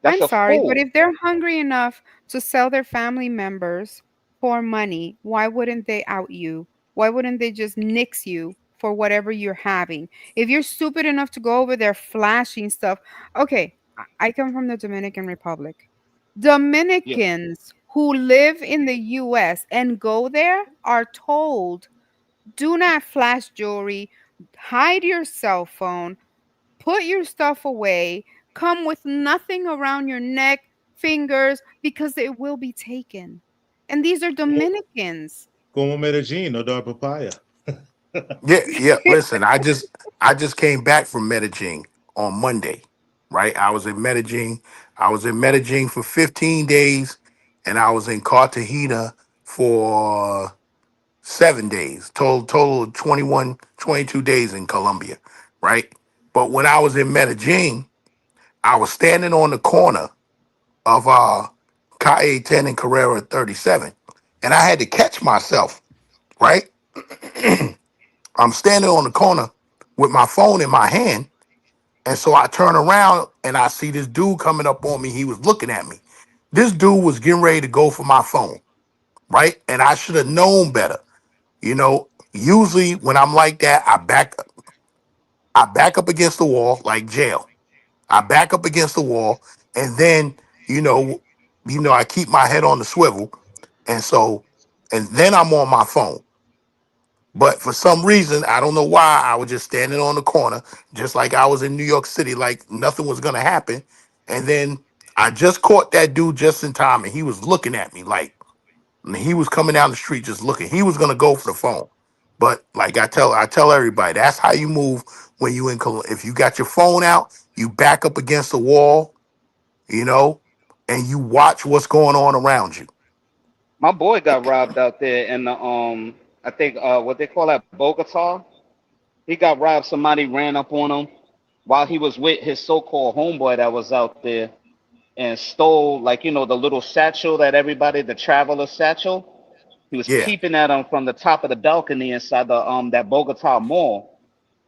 That's I'm a sorry, but fool. if they're hungry enough to sell their family members for money, why wouldn't they out you? Why wouldn't they just nix you for whatever you're having? If you're stupid enough to go over there flashing stuff, okay, I come from the Dominican Republic. Yeah. Dominicans who live in the US and go there are told, do not flash jewelry, hide your cell phone, put your stuff away, come with nothing around your neck, fingers, because it will be taken. And these are Dominicans. Como Medellin, no dar papaya. Yeah, yeah. Listen, I just came back from Medellin on Monday, right? I was in Medellin. I was in Medellin for 15 days, and I was in Cartagena for 7 days. Total of 21, 22 days in Colombia, right? But when I was in Medellin, I was standing on the corner of Calle 10 and Carrera 37, and I had to catch myself, right? I'm standing on the corner with my phone in my hand. And so I turn around and I see this dude coming up on me. He was looking at me. This dude was getting ready to go for my phone, right? And I should have known better. Usually when I'm like that, I back up against the wall like jail. I back up against the wall and then, you know, I keep my head on the swivel. And so, and then I'm on my phone. But for some reason, I don't know why, I was just standing on the corner, just like I was in New York City, like nothing was gonna happen. And then I just caught that dude just in time, and he was looking at me like, and he was coming down the street just looking. He was gonna go for the phone. But like I tell everybody, that's how you move when you in if you got your phone out, you back up against the wall, you know, and you watch what's going on around you. My boy got robbed out there in the I think what they call that Bogota. He got robbed. Somebody ran up on him while he was with his so-called homeboy that was out there and stole, like, the little satchel that everybody, the traveler satchel. He was Yeah. peeping at him from the top of the balcony inside the that Bogota mall.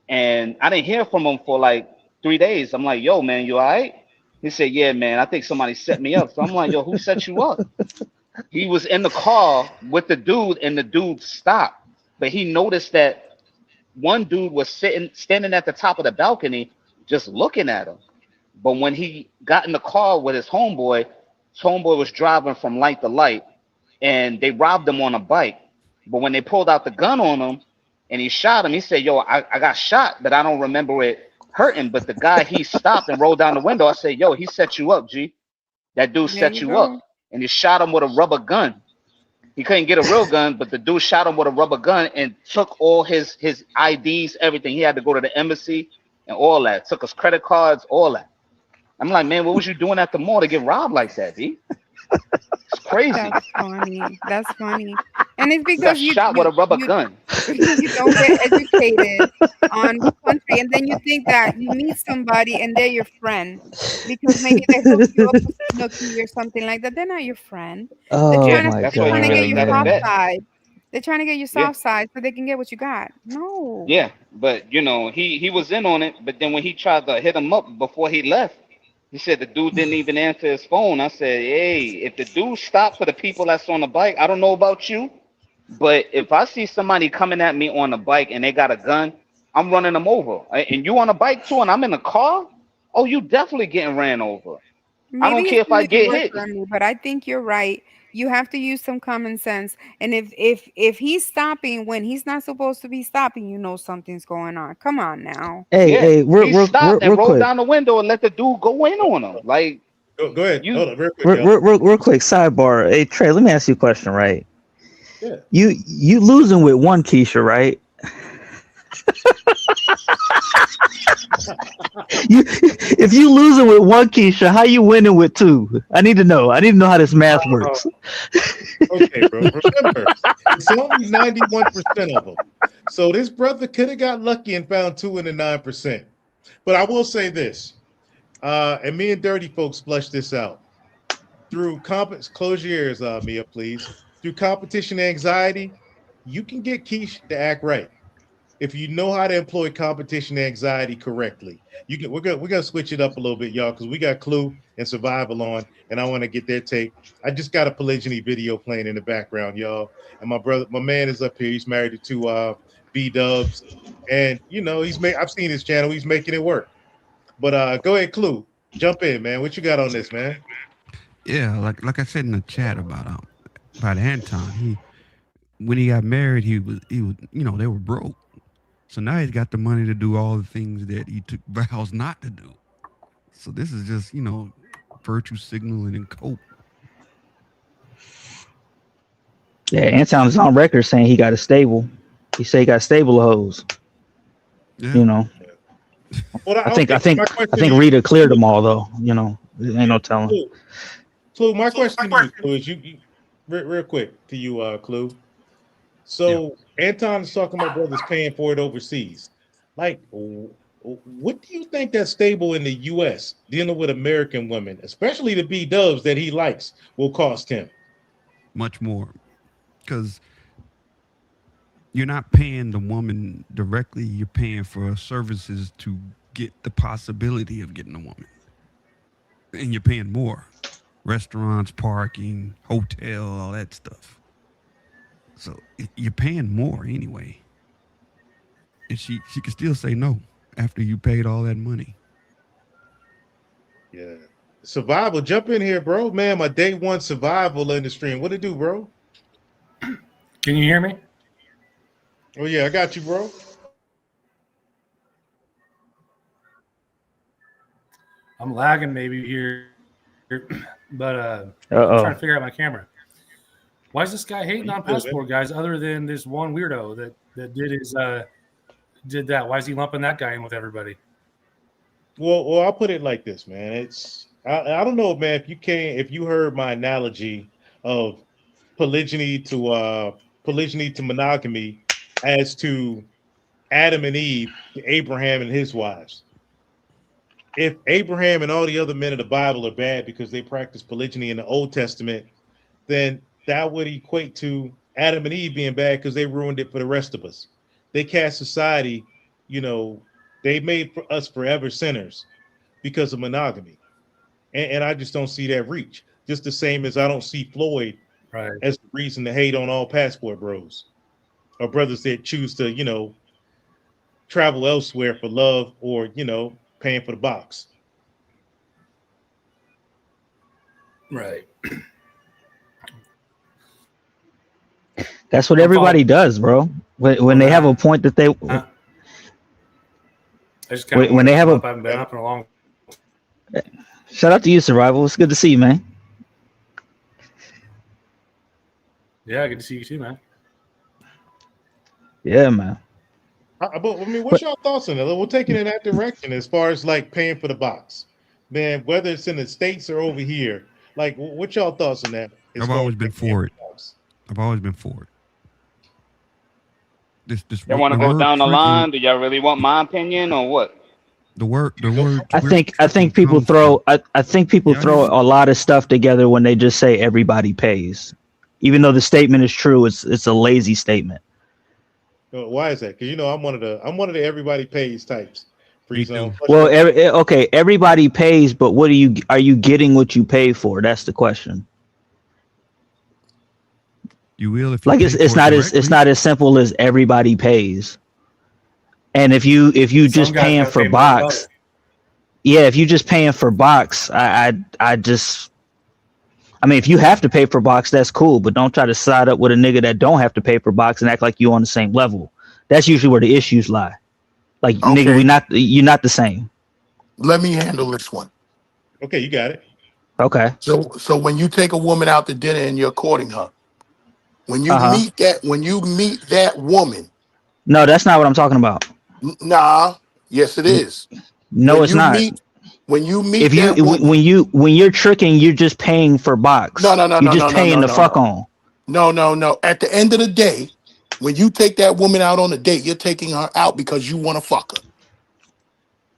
And I didn't hear from him for like 3 days. I'm like, yo, man, you all right? He said, yeah, man, I think somebody set me up. So I'm like, yo, who set you up? He was in the car with the dude, and the dude stopped. But he noticed that one dude was standing at the top of the balcony, just looking at him. But when he got in the car with his homeboy was driving from light to light, and they robbed him on a bike. But when they pulled out the gun on him and he shot him, he said, yo, I got shot, but I don't remember it hurting. But the guy, he stopped and rolled down the window. I said, yo, he set you up, G. That dude There set you you go. up. And he shot him with a rubber gun. He couldn't get a real gun, but the dude shot him with a rubber gun and took all his IDs, everything. He had to go to the embassy and all that. Took his credit cards, all that. I'm like, man, what was you doing at the mall to get robbed like that, D? It's crazy. That's funny. That's funny. And it's You got because you shot with you a rubber you gun. you don't get educated on the country, and then you think that you meet somebody and they're your friend because maybe they hook you up with Snooki or something like that. They're not your friend. They're Oh Yeah, trying to my they're that's why you trying to get god, really your got to soft man. vet. side. They're trying to get your Yeah, soft side so they can get what you got. No. yeah. But he was in on it. But then when he tried to hit him up before he left, he said the dude didn't even answer his phone. I said, hey, if the dude stopped for the people that's on the bike, I don't know about you, but if I see somebody coming at me on a bike and they got a gun, I'm running them over. And you on a bike too, and I'm in a car? Oh, you definitely getting ran over. I Maybe don't it's care if too I many get words hit. for me, but I think you're right. You have to use some common sense. And if he's stopping when he's not supposed to be stopping, you know something's going on. Come on now. Hey, Yeah, hey, he stopped and real rolled quick, down the window and let the dude go in on him. Like Go ahead. you, Hold on, real quick, y'all. real quick sidebar. Hey, Trey, let me ask you a question, right? Yeah. You losing with one Keisha, right? You if you losing with one Keisha, how you winning with two? I need to know. I need to know how this math works. Okay, bro. Remember, it's only 91% of them. So this brother could have got lucky and found 2 in the 9%. But I will say this, and me and Dirty Folks flushed this out. Through close your ears, Mia, please. Through competition anxiety, you can get Keish to act right. If you know how to employ competition anxiety correctly. We're gonna switch it up a little bit, y'all, because we got Clue and Survival on, and I want to get their take. I just got a polygyny video playing in the background, y'all. And my man is up here. He's married to two B dubs. And I've seen his channel, he's making it work. But go ahead, Clue. Jump in, man. What you got on this, man? Yeah, like I said in the chat about Anton, when he got married, he was they were broke. So now he's got the money to do all the things that he took vows not to do. So this is just, virtue signaling and cope. Yeah, Anton's on record saying he got a stable. He say he got stable hoes. Yeah. Well, I think Rita cleared them all though. Ain't no telling. Clue, my question to you, Clue, is you real quick to you, Clue. So Anton is talking about brothers paying for it overseas. Like, what do you think that's stable in the U.S. dealing with American women, especially the B dubs that he likes, will cost him? Much more, because you're not paying the woman directly. You're paying for services to get the possibility of getting a woman, and you're paying more. Restaurants, parking, hotel, all that stuff. So you're paying more anyway. And she can still say no after you paid all that money. Yeah. Survival, jump in here, bro. Man, my day one survival in the stream. What it do, bro? Can you hear me? Oh, yeah, I got you, bro. I'm lagging maybe here, but I'm trying to figure out my camera. Why is this guy hating on Passport, guys, other than this one weirdo that did that? Why is he lumping that guy in with everybody? Well, I'll put it like this, man. I don't know, man, if you heard my analogy of polygyny to monogamy as to Adam and Eve to Abraham and his wives. If Abraham and all the other men of the Bible are bad because they practice polygyny in the Old Testament, then that would equate to Adam and Eve being bad because they ruined it for the rest of us. They cast society, they made us forever sinners because of monogamy. And I just don't see that reach. Just the same as I don't see Floyd as the reason to hate on all Passport Bros or brothers that choose to, travel elsewhere for love or, paying for the box. Right. That's what everybody does, bro. When they have a point that they I just when they have I haven't been up in a long. Shout out to you, Survival. It's good to see you, man. Yeah, good to see you too, man. Yeah, man. What's your thoughts on it? We'll take it in that direction as far as like paying for the box, man. Whether it's in the States or over here, like, what's y'all thoughts on that? I've always been for it. I've always been for it. Y'all want to go down the line? Do y'all really want my opinion or what? The word. I think people throw a lot of stuff together when they just say everybody pays, even though the statement is true. It's a lazy statement. Why is that? Because I'm one of the everybody pays types. Well, everybody pays, but are you getting what you pay for? That's the question. You will if like it's not as simple as everybody pays. And if you just paying for box, if you just paying for box, I I mean, if you have to pay per box, that's cool, but don't try to side up with a nigga that don't have to pay per box and act like you on the same level. That's usually where the issues lie. Like, nigga, Okay, you're not the same. let me handle this one. Okay, you got it. Okay. So when you take a woman out to dinner and you're courting her, Uh-huh. when you meet that woman, No, that's not what I'm talking about. nah, yes it is. No, When it's you not. meet when you If meet you that woman, when you're tricking, you're just paying for no, box. no, no, You're no, just no, no, paying no, to no, fuck no, on. no, no, no. At the end of the day, when you take that woman out on a date, you're taking her out because you want to fuck her.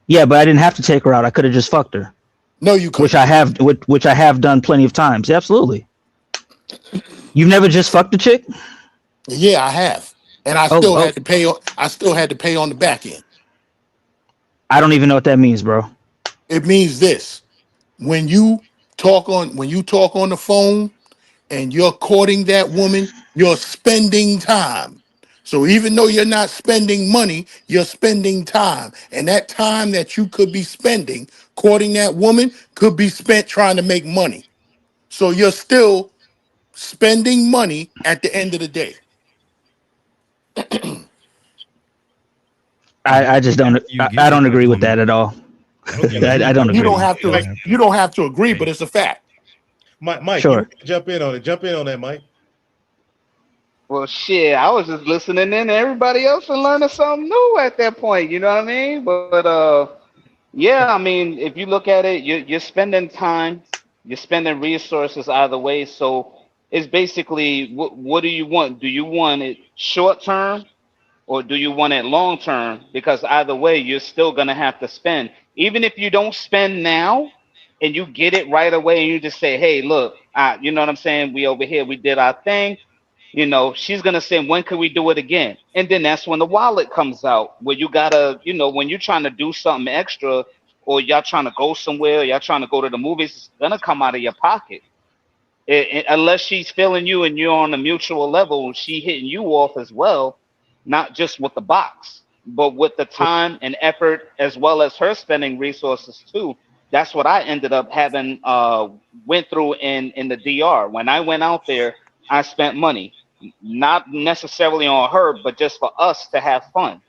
Yeah, but I didn't have to take her out. I could have just fucked her, No, you which couldn't. I have, which I have done plenty of times. Absolutely. You've never just fucked a chick? Yeah, I have, and I Oh, still oh, had to pay. I still had to pay on the back end. I don't even know what that means, bro. It means this: when you talk on the phone and you're courting that woman, you're spending time. So even though you're not spending money, you're spending time. And that time that you could be spending courting that woman could be spent trying to make money. So you're still spending money at the end of the day. I just don't. You I get don't with the agree with that woman. at all. Okay, You get I with the don't You don't agree. woman. have You to have you to don't have to agree, but pay. it's a fact. Mike, you Sure. jump in on it. Jump in on that, Mike. Well, shit, I was just listening in to everybody else and learning something new at that point. You know what I mean? But yeah, I mean, if you look at it, you're spending time, you're spending resources either way. So it's basically what do you want? Do you want it short term or do you want it long term? Because either way, you're still gonna have to spend. Even if you don't spend now and you get it right away and you just say, hey, look, you know what I'm saying? We over here, we did our thing. You know, she's gonna say, when can we do it again? And then that's when the wallet comes out, where you gotta, you know, when you're trying to do something extra, or y'all trying to go somewhere, y'all trying to go to the movies, it's gonna come out of your pocket. Unless she's feeling you and you're on a mutual level, she hitting you off as well, not just with the box, but with the time and effort as well as her spending resources too. That's what I ended up having went through in the DR. When I went out there, I spent money, not necessarily on her, but just for us to have fun.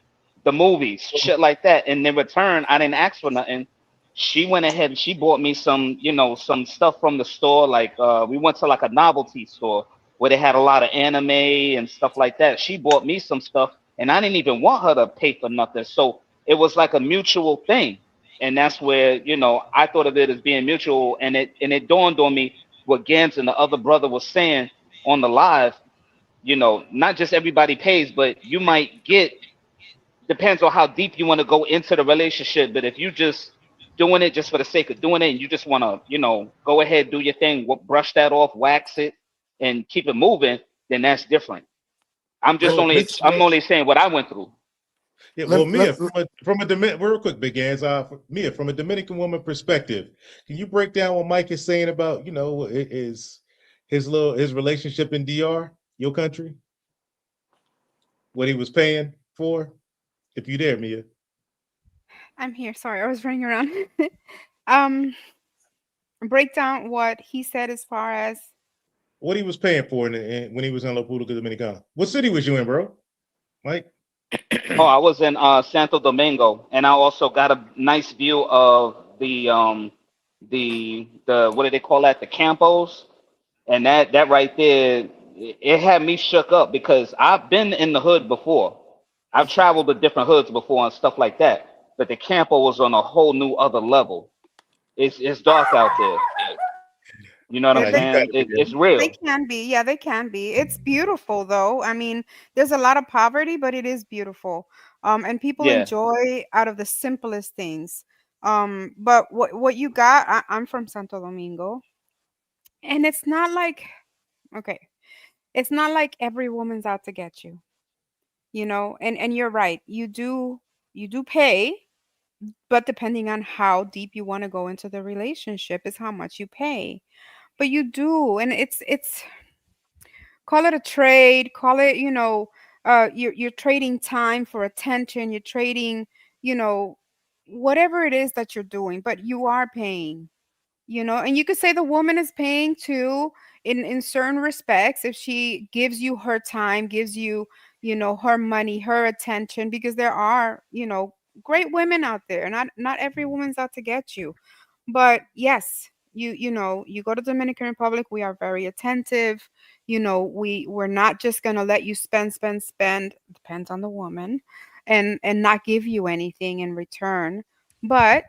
The movies, shit like that. And in return, I didn't ask for nothing. She went ahead and she bought me some, you know, some stuff from the store. Like we went to like a novelty store where they had a lot of anime and stuff like that. She bought me some stuff, and I didn't even want her to pay for nothing. So it was like a mutual thing, and that's where I thought of it as being mutual, and it dawned on me what Gams and the other brother was saying on the live. Not just everybody pays, but you might get depends on how deep you want to go into the relationship. But if you just doing it just for the sake of doing it, and you just want to, go ahead, do your thing, brush that off, wax it, and keep it moving, then that's different. I'm just Let, only, I'm only saying what I went through. Yeah, well, let, let, Mia, real quick, Big Ans, Mia, from a Dominican woman perspective, can you break down what Mike is saying about, his relationship in DR, your country, what he was paying for? If you there, Mia. I'm here. Sorry, I was running around. um, break down what he said as far as What he was paying for when he was in La República Dominicana. What city was you in, bro? Mike? Oh, I was in Santo Domingo, and I also got a nice view of the what do they call that? The Campos, and that right there, it had me shook up because I've been in the hood before. I've traveled to different hoods before and stuff like that, but the Campo was on a whole new other level. It's dark out there. You know what I'm yeah, Nah, you got saying? it, Big It's Ans. they real. can be. Yeah, they can be. It's beautiful though. I mean, there's a lot of poverty, but it is beautiful. And people Yeah. enjoy out of the simplest things. But what you got, I'm from Santo Domingo, and it's not like okay, it's not like every woman's out to get you, and you're right. You do pay, but depending on how deep you want to go into the relationship is how much you pay. But you do, and it's call it a trade, call it, you're trading time for attention, you're trading, you know, whatever it is that you're doing, but you are paying. And you could say the woman is paying too in certain respects if she gives you her time, gives you, her money, her attention, because there are, great women out there. Not every woman's out to get you. But yes, you go to Dominican Republic, we are very attentive. We're not just going to let you spend, depends on the woman, and not give you anything in return, but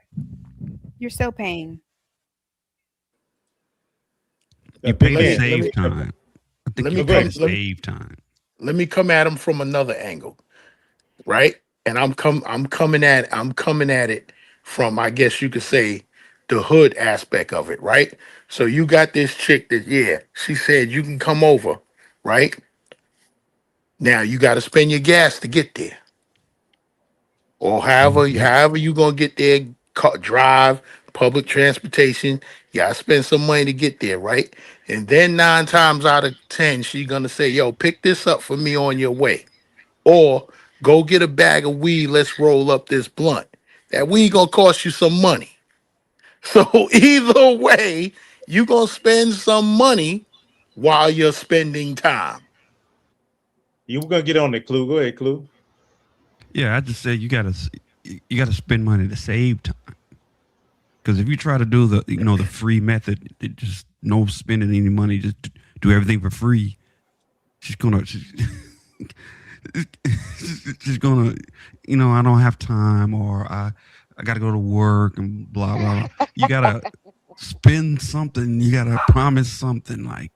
you're still paying. You Big pay to hand. save time. I think let you me pay come to save time. let me come at him from another angle, right? And I'm coming at it from, I guess you could say, the hood aspect of it, right? So you got this chick that, yeah, she said you can come over, right? Now you got to spend your gas to get there, or however you gonna get there. Drive, public transportation. You gotta spend some money to get there, right? And then 9 times out of 10, she gonna say, "Yo, pick this up for me on your way," or "Go get a bag of weed. Let's roll up this blunt." That weed gonna cost you some money. So either way, you gonna spend some money while you're spending time. You were gonna get on the Clue. Go ahead, Clue. Yeah, I just said you gotta spend money to save time. Because if you try to do the free method, just no spending any money, just do everything for free, she's gonna she's gonna, I don't have time, or I gotta go to work and blah blah blah. You gotta spend something. You gotta promise something like,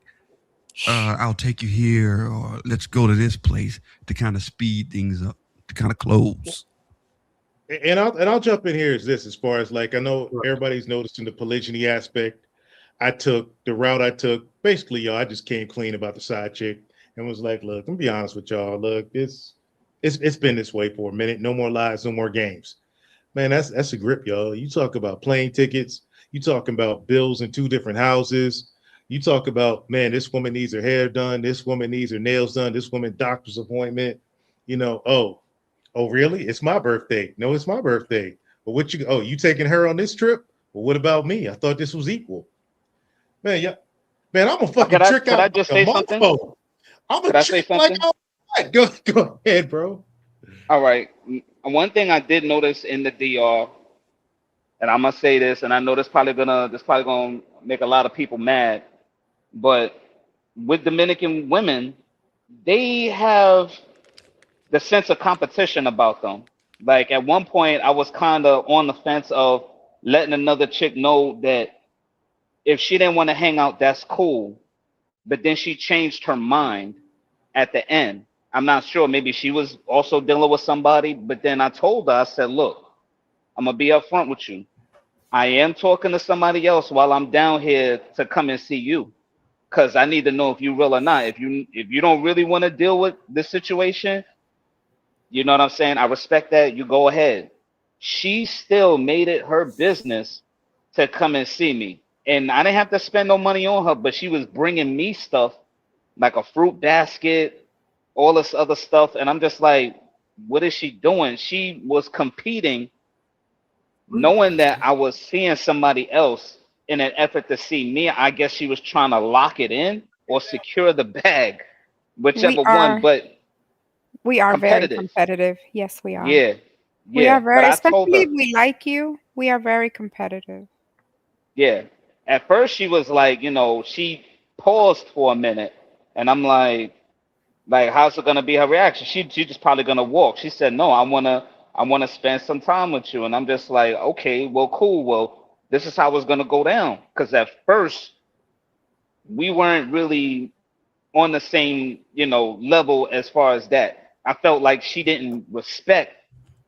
I'll take you here, or let's go to this place to kind of speed things up, to kind of close. And I'll jump in here as far as like I know everybody's noticing the polygyny aspect. The route I took, basically, y'all, I just came clean about the side chick and was like, look, I'm gonna be honest with y'all. Look, it's been this way for a minute. No more lies, no more games. Man, that's a grip, y'all. You talk about plane tickets, you talking about bills in 2 different houses. You talk about, man, this woman needs her hair done, this woman needs her nails done, this woman doctor's appointment. Oh, really? It's my birthday. No, it's my birthday. But you taking her on this trip? Well, what about me? I thought this was equal. Man, yeah. Man, I'm a fucking trick Could out I like just a say something? mofo. I'm a Could I say trick like something? all that. Go ahead, bro. All right. One thing I did notice in the DR, and I'm gonna say this, and I know this probably gonna make a lot of people mad, but with Dominican women, they have the sense of competition about them. Like at one point, I was kind of on the fence of letting another chick know that if she didn't want to hang out, that's cool. But then she changed her mind at the end. I'm not sure. Maybe she was also dealing with somebody. But then I told her, I said, look, I'm going to be upfront with you. I am talking to somebody else while I'm down here to come and see you. Because I need to know if you real or not. If you don't really want to deal with this situation, you know what I'm saying? I respect that. You go ahead. She still made it her business to come and see me. And I didn't have to spend no money on her, but she was bringing me stuff like a fruit basket, all this other stuff. And I'm just like, what is she doing? She was competing, knowing that I was seeing somebody else in an effort to see me. I guess she was trying to lock it in or secure the bag, We whichever one, are but we are very competitive. competitive. Yes, we are. Yeah, We are yeah. But very, I told especially her, if we like you, we are very competitive. yeah. At first, she was like, she paused for a minute, and I'm like, how's it gonna be her reaction? She just probably gonna walk. She said, no, I wanna spend some time with you, and I'm just like, okay, well, cool. Well, this is how it's gonna go down. Because at first, we weren't really on the same, level as far as that. I felt like she didn't respect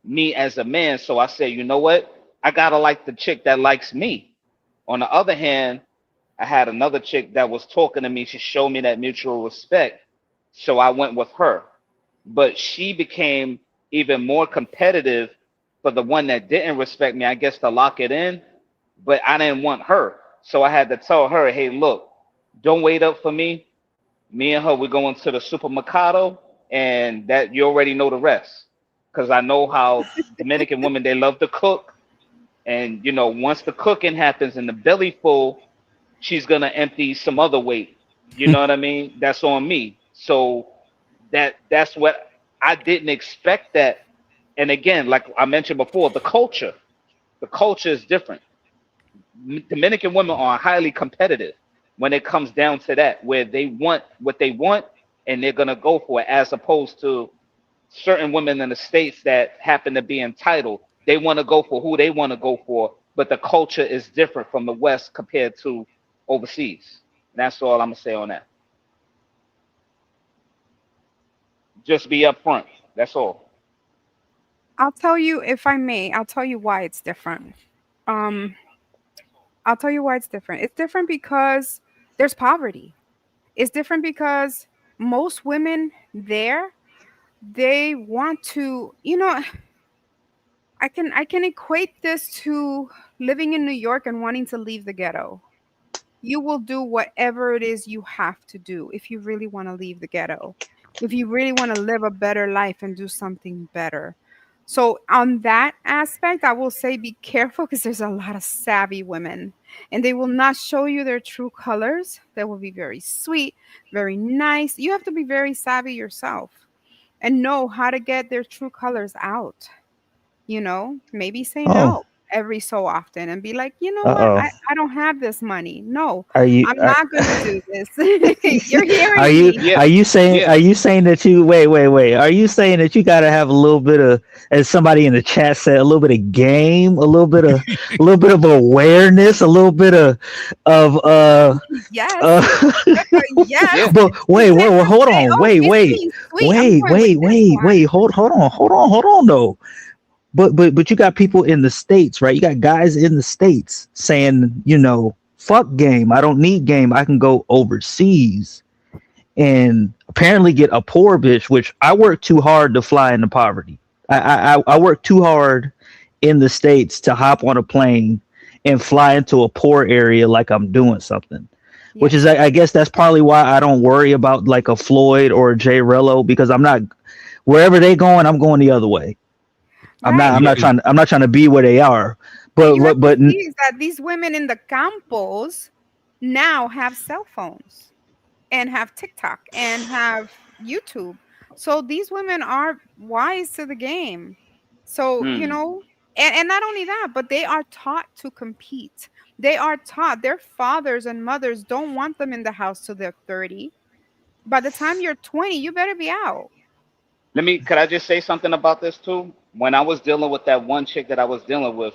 me as a man. So I said, you know what? I gotta like the chick that likes me. On the other hand, I had another chick that was talking to me. She showed me that mutual respect. So I went with her. But she became even more competitive for the one that didn't respect me, I guess, to lock it in. But I didn't want her. So I had to tell her, hey, look, don't wait up for me. Me and her, we're going to the supermercado, and that you already know the rest. Because I know how Dominican women, they love to cook. And once the cooking happens and the belly full, she's gonna empty some other weight. You know what I mean? That's on me. So that's what I didn't expect that. And again, like I mentioned before, the culture is different. Dominican women are highly competitive when it comes down to that, where they want what they want and they're gonna go for it, as opposed to certain women in the states that happen to be entitled. They want to go for who they want to go for, but the culture is different from the West compared to overseas. And that's all I'm gonna say on that. Just be upfront. That's all. I'll tell you, if I may, I'll tell you why it's different. Um, I'll tell you why it's different. It's different because there's poverty. It's different because most women there, they want to, I can equate this to living in New York and wanting to leave the ghetto. You will do whatever it is you have to do if you really want to leave the ghetto, if you really want to live a better life and do something better. So, on that aspect, I will say be careful because there's a lot of savvy women and they will not show you their true colors. They will be very sweet, very nice. You have to be very savvy yourself and know how to get their true colors out. Maybe say Oh, no every so often and be like, you know uh what? oh. I don't have this money. No, Are you I'm not gonna do this. You're are hearing you me. Yeah, are you saying yeah. are you saying that you wait, are you saying that you got to have a little bit of, as somebody in the chat said, a little bit of game, a little bit of awareness, a little bit of Yes. uh Yes. Yeah. but You wait, can't just hold say, on, oh, she's being sweet. I'm going with this one. hold on though. But you got people in the states, right? You got guys in the states saying, fuck game. I don't need game. I can go overseas and apparently get a poor bitch, which I work too hard to fly into poverty. I work too hard in the states to hop on a plane and fly into a poor area like I'm doing something. Which is, Yes. I guess that's probably why I don't worry about like a Floyd or a Jay Rello, because I'm not, wherever they going, I'm going the other way. Right. Yeah. I'm not trying to be where they are. And But you have to but see is that these women in the campos now have cell phones and have TikTok and have YouTube. So these women are wise to the game. So, Hmm. and not only that, but they are taught to compete. They are taught, their fathers and mothers don't want them in the house till they're 30. By the time you're 20, you better be out. Could I just say something about this too? When I was dealing with that one chick that I was dealing with,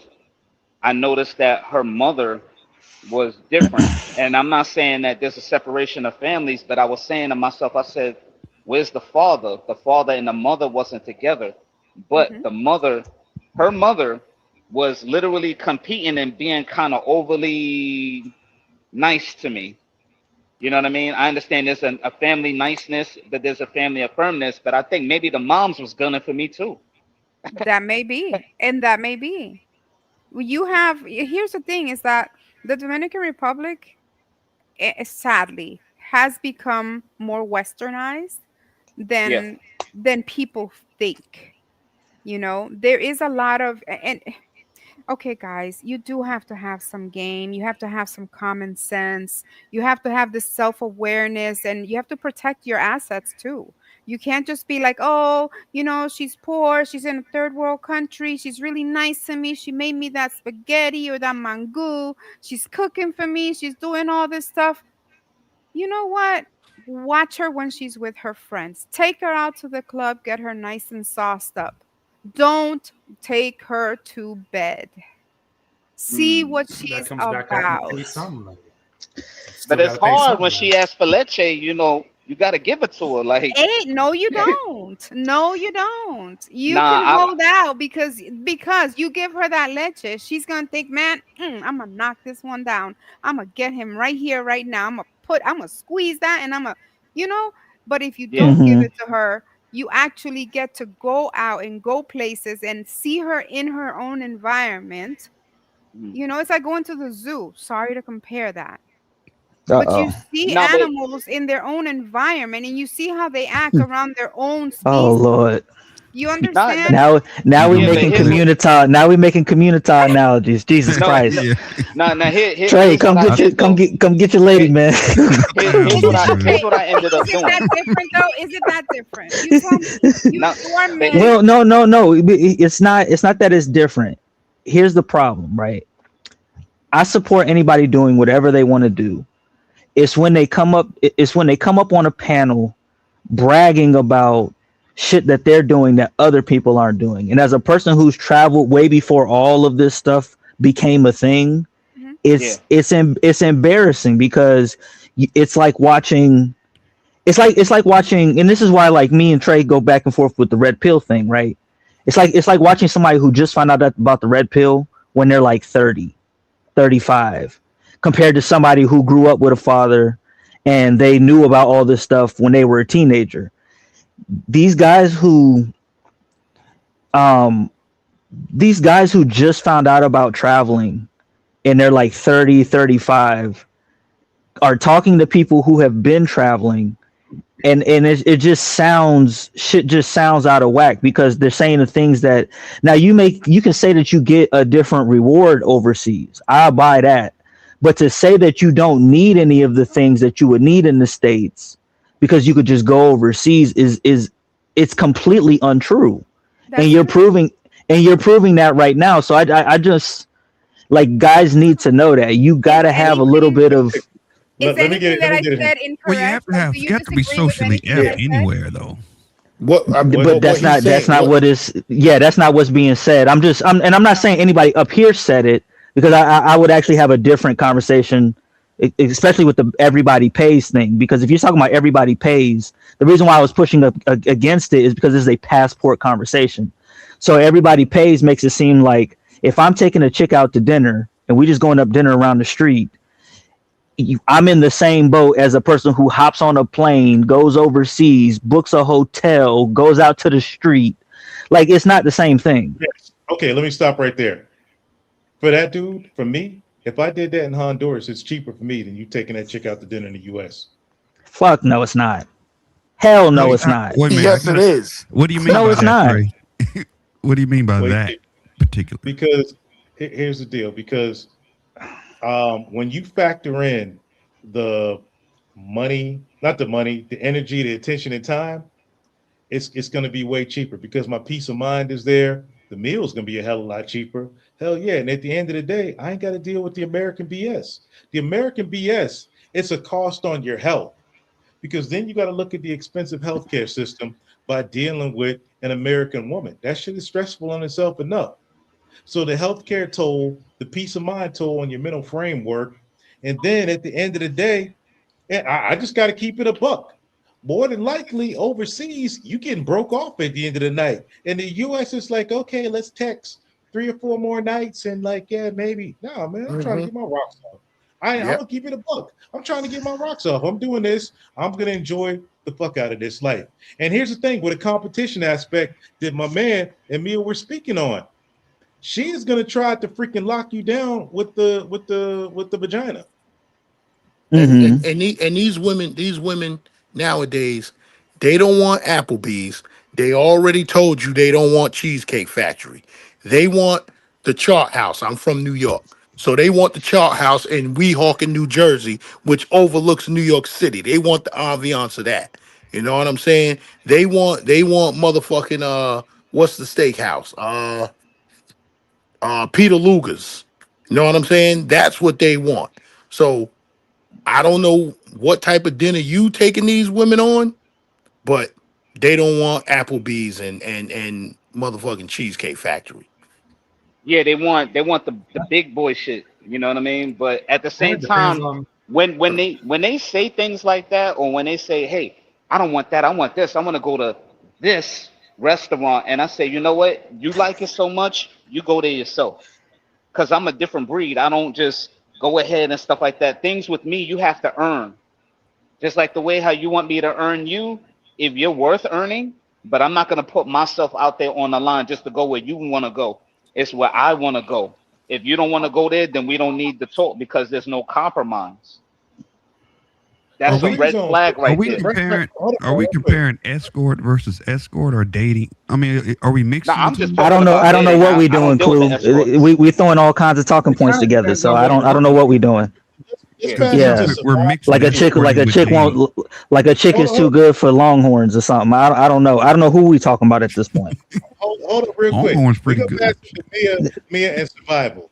I noticed that her mother was different. And I'm not saying that there's a separation of families, but I was saying to myself, I said, where's the father? The father and the mother wasn't together. But Hmm. her mother was literally competing and being kind of overly nice to me. You know what I mean? I understand there's a family niceness, but there's a family of firmness. But I think maybe the moms was gunning for me too. That may be. And that may be. Here's the thing is that the Dominican Republic, sadly, has become more westernized Yeah. than people think. There is a lot of, and okay, guys, you do have to have some game. You have to have some common sense. You have to have this self awareness and you have to protect your assets too. You can't just be like, oh, she's poor. She's in a third world country. She's really nice to me. She made me that spaghetti or that mango. She's cooking for me. She's doing all this stuff. You know what? Watch her when she's with her friends. Take her out to the club, get her nice and sauced up. Don't take her to bed. See Mm. what That she's comes back down to about. pay something. Though. But Still got it's to pay hard when something. she asks for leche, you got to give it to her. Like, No, you don't. No, you don't. You nah, can hold out because you give her that leche. She's gonna think, man, I'm gonna knock this one down. I'm gonna get him right here, right now. I'm gonna squeeze that, and you know. But if you yeah. don't give hmm it to her, you actually get to go out and go places and see her in her own environment. Mm. It's like going to the zoo. Sorry to compare that. But you uh-oh. see No, but animals in their own environment and you see how they act around their own Oh species. Lord. You Not, understand? Now we yeah, but making here's what. community analogies. Jesus No, Christ. no, no. Trey, Here's what come I get your did though. come get your lady, Here, man. here's what I Okay, here's what I ended up is it that doing. different though? Is it that different? You tell me. No, You are but men. Well, no. It's not that it's different. Here's the problem, right? I support anybody doing whatever they want to do. It's when they come up on a panel bragging about shit that they're doing that other people aren't doing. And as a person who's traveled way before all of this stuff became a thing, yeah, it's embarrassing because it's like watching it's like watching, and this is why like me and Trey go back and forth with the red pill thing, right? It's like watching somebody who just found out about the red pill when they're like 30, 35, compared to somebody who grew up with a father and they knew about all this stuff when they were a teenager. These guys who um these guys who just found out about traveling and they're like 30, 35 are talking to people who have been traveling, and it just sounds out of whack because they're saying the things that now you can say that you get a different reward overseas. I buy that. But to say that you don't need any of the things that you would need in the States because you could just go overseas is it's completely untrue. And you're proving that right now. So I just like guys need to know that you got to have a little bit of Is anything that I said Well, you have incorrect? to have Do you you have to be disagree with socially anything that I apt said? anywhere, though. but that's not what is that's not what's being said. I'm not saying anybody up here said it because I would actually have a different conversation, especially with the everybody pays thing, because if you're talking about everybody pays, the reason why I was pushing against it is because this is a passport conversation. So everybody pays makes it seem like if I'm taking a chick out to dinner and we just going up dinner around the street, I'm in the same boat as a person who hops on a plane, goes overseas, books a hotel, goes out to the street. Like, it's not the same thing. Yes. Okay, let me stop right there. For that dude, for me, if I did that in Honduras, it's cheaper for me than you taking that chick out to dinner in the U.S. Fuck no, it's not. Hell no, it's not. Wait a minute, Yes, it is. what do you mean No, by it's that, not. Trey? What do you mean by that particular? Because here's the deal. Because when you factor in the money, not the money, the energy, the attention, and time, it's going to be way cheaper because my peace of mind is there. The meal's going to be a hell of a lot cheaper. Hell yeah. And at the end of the day, I ain't got to deal with the American BS. The American BS, it's a cost on your health because then you got to look at the expensive healthcare system by dealing with an American woman. That shit is stressful on itself enough. So the healthcare toll, the peace of mind toll on your mental framework. And then at the end of the day, and I just got to keep it a buck. More than likely, overseas, you getting broke off at the end of the night. In the U.S., it's like, okay, let's text 3 or 4 more nights, and like, yeah, maybe. No, man, I'm trying to get my rocks off. I'm gonna keep it a buck. I'm trying to get my rocks off. I'm doing this. I'm gonna enjoy the fuck out of this life. And here's the thing with a competition aspect that my man Emil were speaking on. She is gonna try to freaking lock you down with the vagina. And these women nowadays, they don't want Applebee's. They already told you they don't want Cheesecake Factory. They want the Chart House. I'm from New York. So they want the Chart House in Weehawken, New Jersey, which overlooks New York City. They want the ambiance of that. You know what I'm saying? They want motherfucking what's the steakhouse? Peter Luger's. You know what I'm saying? That's what they want. So I don't know what type of dinner you taking these women on, but they don't want Applebee's and motherfucking Cheesecake Factory. yeah. They want the big boy shit. You know what I mean? But at the And same it depends time, on. when they say things like that, or when they say, "Hey, I don't want that. I want this. I want to go to this restaurant," and I say, "You know what? You like it so much, you go there yourself." Because I'm a different breed. I don't just go ahead and stuff like that. Things with me, you have to earn. Just like the way how you want me to earn you, if you're worth earning, but I'm not gonna put myself out there on the line just to go where you want to go. It's where I want to go. If you don't want to go there, then we don't need to talk because there's no compromise. That's a red flag right there. Are we comparing escort versus escort or dating? I mean, are we mixing I'm the just two? I don't know. I don't know what we're doing, Clue. We throwing all kinds of talking points together. So I don't know what we're doing. Yeah, like a chick is too good for Longhorns or something. I don't know. I don't know who we talking about at this point. Hold up real quick. Longhorn's We pretty go good. back to Mia and survival.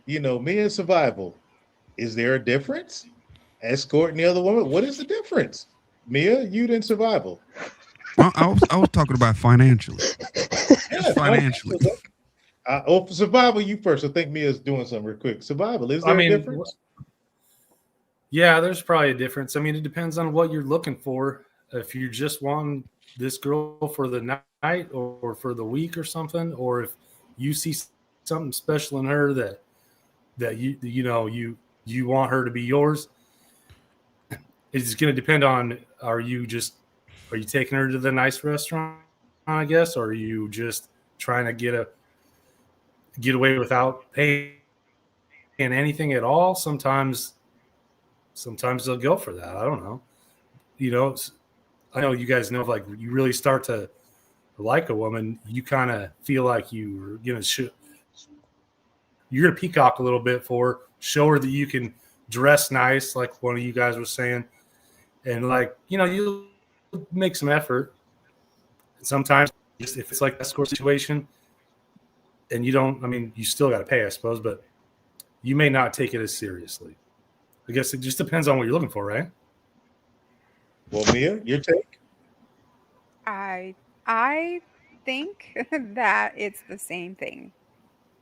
You know, Mia and survival. Is there a difference? Escorting the other woman. What is the difference? Mia, you didn't survival. I was talking about financially. Yeah, financially. For survival, you first. I think Mia's doing something real quick. Survival, is there a difference? Yeah, there's probably a difference. I mean, it depends on what you're looking for. If you just want this girl for the night or for the week or something, or if you see something special in her that you want her to be yours, it's going to depend on are you taking her to the nice restaurant, I guess, or are you just trying to get away without paying anything at all? Sometimes they'll go for that. I don't know. I know you guys know if like you really start to like a woman, you kind of feel like you're gonna peacock a little bit for her, show her that you can dress nice, like one of you guys was saying, and like you make some effort. Sometimes if it's like that escort situation, and you still got to pay, I suppose, but you may not take it as seriously. I guess it just depends on what you're looking for, right? Well, Mia, your take? I think that it's the same thing.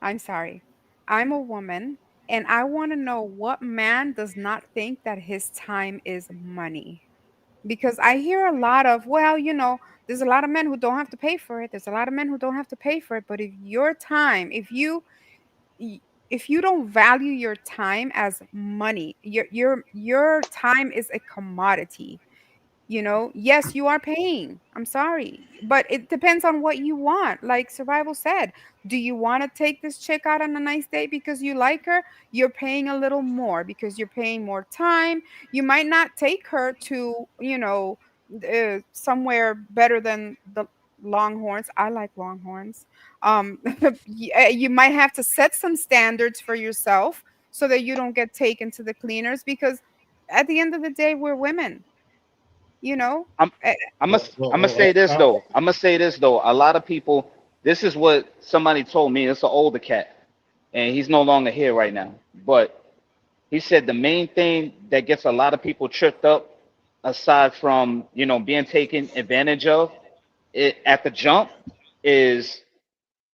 I'm sorry. I'm a woman and I want to know what man does not think that his time is money. Because I hear a lot of, well, there's a lot of men who don't have to pay for it. There's a lot of men who don't have to pay for it. But if your time, if you don't value your time as money, your time is a commodity. Yes, you are paying. I'm sorry, but it depends on what you want. Like survival said, do you want to take this chick out on a nice date because you like her? You're paying a little more because you're paying more time. You might not take her to somewhere better than the Longhorns. I like Longhorns. You might have to set some standards for yourself so that you don't get taken to the cleaners, because at the end of the day, we're women. I'm gonna say this though. I'm gonna say this though. A lot of people. This is what somebody told me. It's an older cat, and he's no longer here right now. But he said the main thing that gets a lot of people tripped up, aside from being taken advantage of, at the jump, is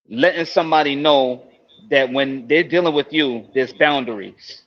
letting somebody know that when they're dealing with you, there's boundaries.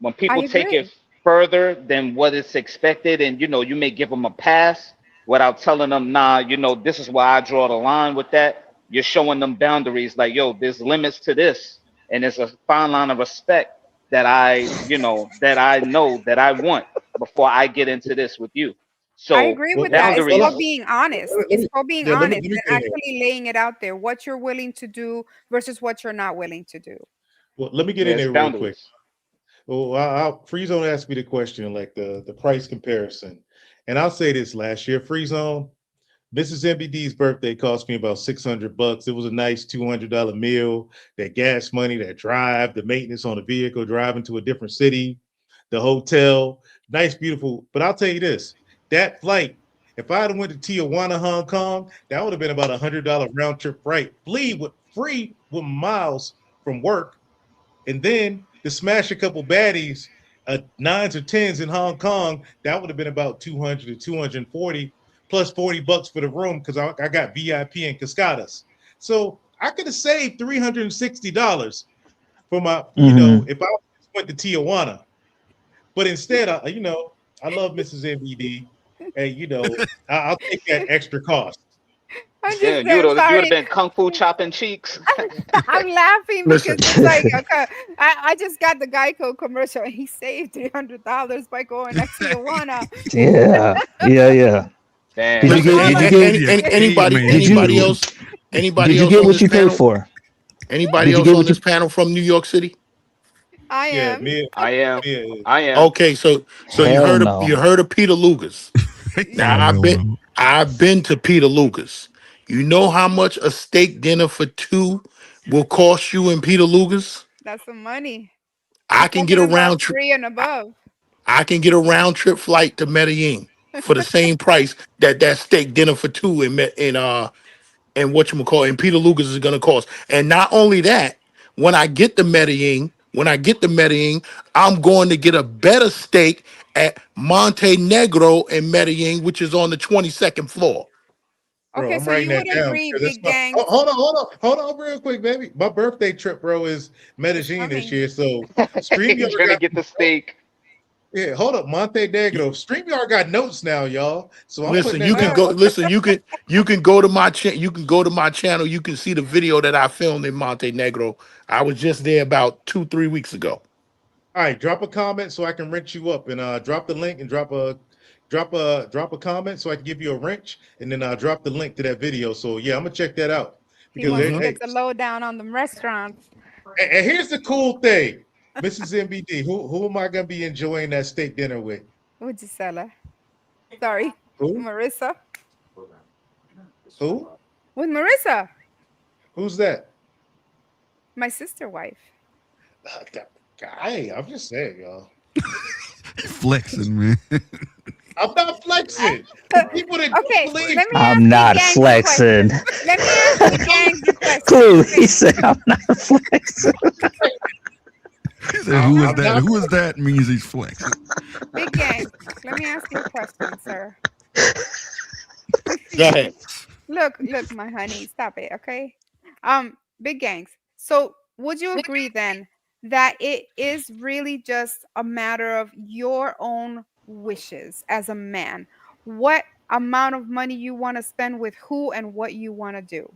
When I people take agree. it further than what is expected, and you may give them a pass without telling them, nah, this is why I draw the line with that. You're showing them boundaries, like, yo, there's limits to this, and there's a fine line of respect that I know that I want before I get into this with you. I So agree with that. It's boundaries. called being honest. It's called being honest and actually laying it out there, what you're willing to do versus what you're not willing to do. Well, let me get in There's there real quick. boundaries. Well, Free Zone asked me the question, like the price comparison, and I'll say this: last year, Free Zone, Mrs. NBD's birthday cost me about $600. It was a nice $200 meal. That gas money, that drive, the maintenance on the vehicle, driving to a different city, the hotel, nice, beautiful. But I'll tell you this: that flight, if I had went to Tijuana, Hong Kong, that would have been about $100 round trip flight, free with miles from work, and then to smash a couple baddies, nines or tens in Hong Kong, that would have been about 200 to 240 plus $40 for the room because I got VIP and Cascadas. So I could have saved $360 for my, if I went to Tijuana. But instead, I love Mrs. MBD. And, I'll take that extra cost. Yeah, you would have been kung fu chopping cheeks. I'm laughing because it's like, okay, I just got the Geico commercial and he saved $300 by going to Tijuana. Yeah. Damn. Did Anybody else? Did you get what you paid for? Anybody else on this panel from New York City? I Yeah, am. Mia. I am. Mia is. I am. Okay, so Hell you no. heard of Peter Luger's. Now Hell no. I've been to Peter Luger's. You know how much a steak dinner for two will cost you in Peter Luger's? That's some money. We're I can get talking a about round trip. 3 and above. I can get a round trip flight to Medellin for the same price that steak dinner for two in whatchamacallit, and Peter Lucas is gonna cost. And not only that, when I get to Medellin, I'm going to get a better steak at Monte Negro in Medellin, which is on the 22nd floor. Bro, Okay, I'm so writing you that would down agree, because it's big my. gangs. Hold on, real quick, baby. My birthday trip, bro, is It's Medellin this coming. year. So He's StreamYard gonna got get the steak. yeah. Hold up, Monte Negro. StreamYard got notes now, y'all. So I'm putting Listen, that you can down. go. Listen, you can go to my you can go to my channel. You can see the video that I filmed in Monte Negro. I was just there about 2-3 weeks ago. All right, drop a comment so I can wrench you up, and drop the link and drop a comment so I can give you a wrench, and then drop the link to that video. So yeah, I'm gonna check that out He because wants to hey, get the lowdown on them restaurants. and here's the cool thing, Mrs. MBD, who am I gonna be enjoying that steak dinner with? Would you sell her? Sorry, Who? Marissa. Who? With Marissa, Who's that? my sister wife. Hey, I'm just saying, y'all. Flexing, man. I'm not flexing. The people that don't Okay, believe. let me ask I'm Big not Gangs a flexing. question. Let me ask Big Gangs a question. Clue. He said I'm not flexing. He said, "Who is I'm that? not. Who is that?" Means he's flexing. Big Gangs, let me ask you a question, sir. Go ahead. Look, my honey, stop it, okay? Big Gangs. So, would you agree then that it is really just a matter of your own wishes as a man? What amount of money you want to spend with who and what you want to do?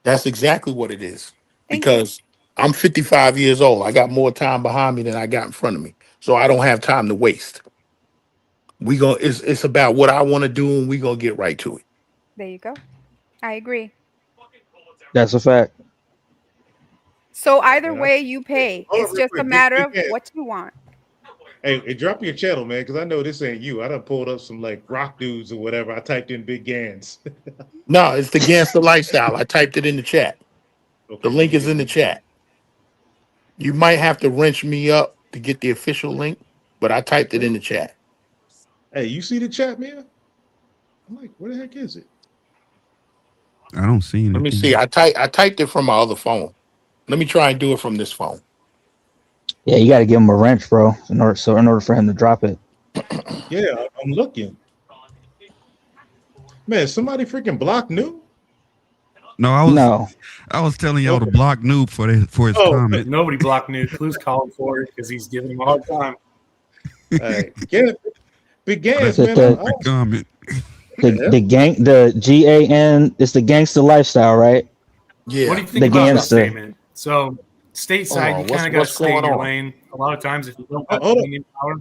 That's exactly what it is. Thank you. Because I'm 55 years old. I got more time behind me than I got in front of me. So I don't have time to waste. It's about what I want to do, and we gonna get right to it. There you go. I agree. That's a fact. So either Man, way you pay. hold It's up real just a quick. matter Big of Ed. what you want. Hey, drop your channel, man, because I know this ain't you. I done pulled up some like rock dudes or whatever. I typed in Big Gans. No, it's the Gangster Lifestyle. I typed it in the chat. The Okay, let link me is get in the my. chat. You might have to wrench me up to get the official link, but I typed it in the chat. Hey, you see the chat, man? I'm like, where the heck is it? I don't see Let me see. anything. I typed it from my other phone. Let me try and do it from this phone. Yeah, you got to give him a wrench, bro. In order for him to drop it. Yeah, I'm looking. Man, somebody freaking block new? No, No. I was telling y'all to Okay. block Noob for his Oh, comment. Nobody blocked Nuke. Clue's calling for it because he's giving him a hard time. all right. Get it. Big Gans, Is it man. the The comment. the GAN? It's the gangster lifestyle, right? What do Yeah. you The think about that gangster. statement? So, Hold stateside, you on. kind of got to What's stay in going your on? lane. A lot of times, if you don't have Hold up. opinion power,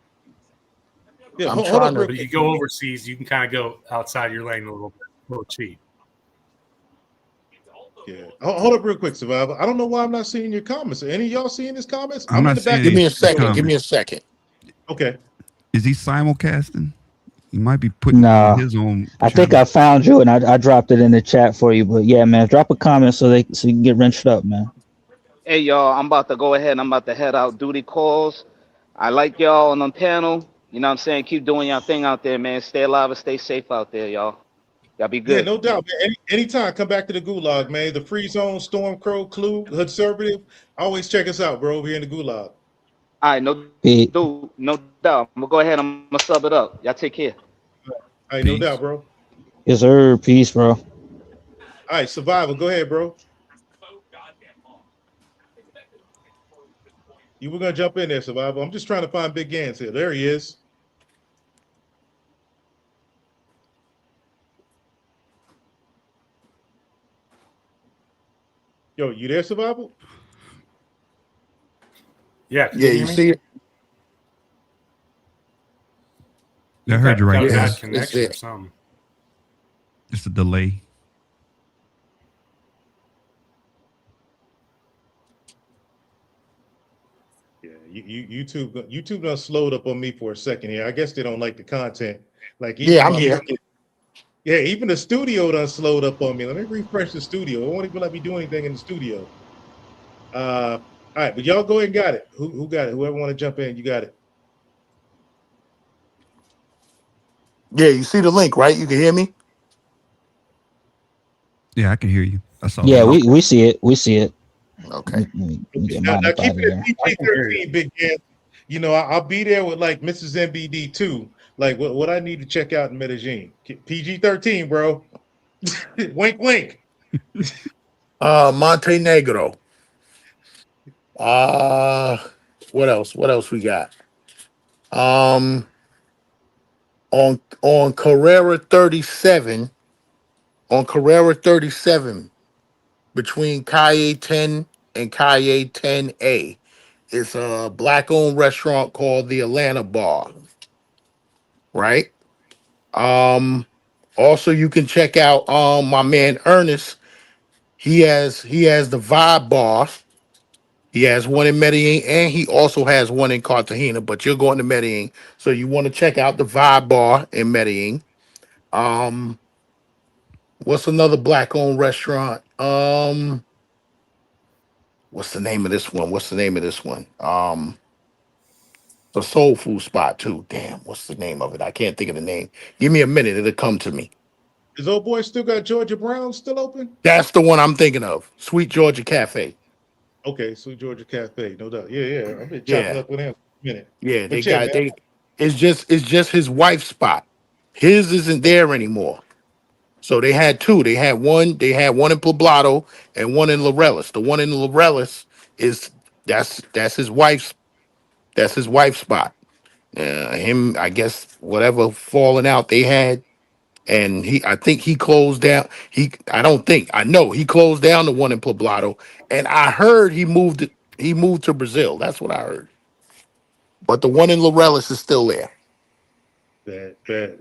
Yeah, I'm hold up trying real to. but if you quick. go overseas, you can kind of go outside your lane a little bit, a little cheap. Yeah. Hold up real quick, Survivor. I don't know why I'm not seeing your comments. Are any of y'all seeing his comments? I'm I'm in not the back seeing of Give the me a his studio. second. Give me comment. a second. Okay. Is he simulcasting? He might be putting it on No. his own I think channel. I found you and I dropped it in the chat for you. But yeah, man, drop a comment so you can get wrenched up, man. Hey y'all, I'm about to go ahead. I'm about to head out. Duty calls. I like y'all on the panel. You know what I'm saying? Keep doing your thing out there, man. Stay alive and stay safe out there, y'all. Y'all be Yeah, good. no doubt, man. Anytime, come back to the Gulag, man. The Free Zone, Storm Crow, Clue, Conservative. Always check us out, bro. Over here in the Gulag. All right, no Pete. no doubt. I'm gonna go ahead. I'm gonna sub it up. Y'all take care. All right, no doubt, Peace. bro. All Yes, sir. Peace, bro. right, Survivor. Go ahead, bro. You were gonna jump in there, Survivor. I'm just trying to find Big Gans here. There he is. Yo, you there, Survivor? Yeah, can Yeah, you you hear me? see it? I heard you right Got a there. bad It's connection or there. something. It's a delay. Yeah, YouTube done slowed up on me for a second here. I guess they don't like the content. Like Yeah, even I'm the here. freaking yeah, even the studio done slowed up on me. Let me refresh the studio. It won't even let me do anything in the studio. All right, but y'all go ahead and got it. Who got it? Whoever want to jump in, you got it. Yeah, you see the link, right? You can hear me? Yeah, I can hear you. I saw the Yeah, link. we see it. We see it. Okay. Let me get Now, mine now up out keep of it at there. I can hear you. PG-13, big man. You know, I'll be there with like Mrs. NBD too. Like what I need to check out in Medellin. PG-13, bro. Wink, wink. Montenegro. Uh what else? What else we got? Um on Carrera 37, on Carrera 37, between Calle 10 and Calle 10A. It's a black owned restaurant called the Atlanta Bar, right? Um Also you can check out my man Ernest. He has the Vibe Bar. He has one in Medellin and he also has one in Cartagena, but you're going to Medellin. So you want to check out the Vibe Bar in Medellin. Um, what's another black owned restaurant? What's the name of this one? What's the name of this one? The soul food spot too. Damn, what's the name of it? I can't think of the name. Give me a minute, it'll come to me. Is old boy still got Georgia Brown still open? That's the one I'm thinking of. Sweet Georgia Cafe. Okay, Sweet Georgia Cafe, no doubt. Yeah, yeah. I've been chopping Yeah, up with him for a minute. yeah, they But yeah, got man. they it's just his wife's spot. His isn't there anymore. So they had one in Poblado and one in Laurellis. The one in Laurellis is that's his wife's spot. Him, I guess, whatever falling out they had, and I think he closed down. I don't think, I know he closed down the one in Poblado, and I heard he moved to Brazil. That's what I heard. But the one in Laurellis is still there. Bad.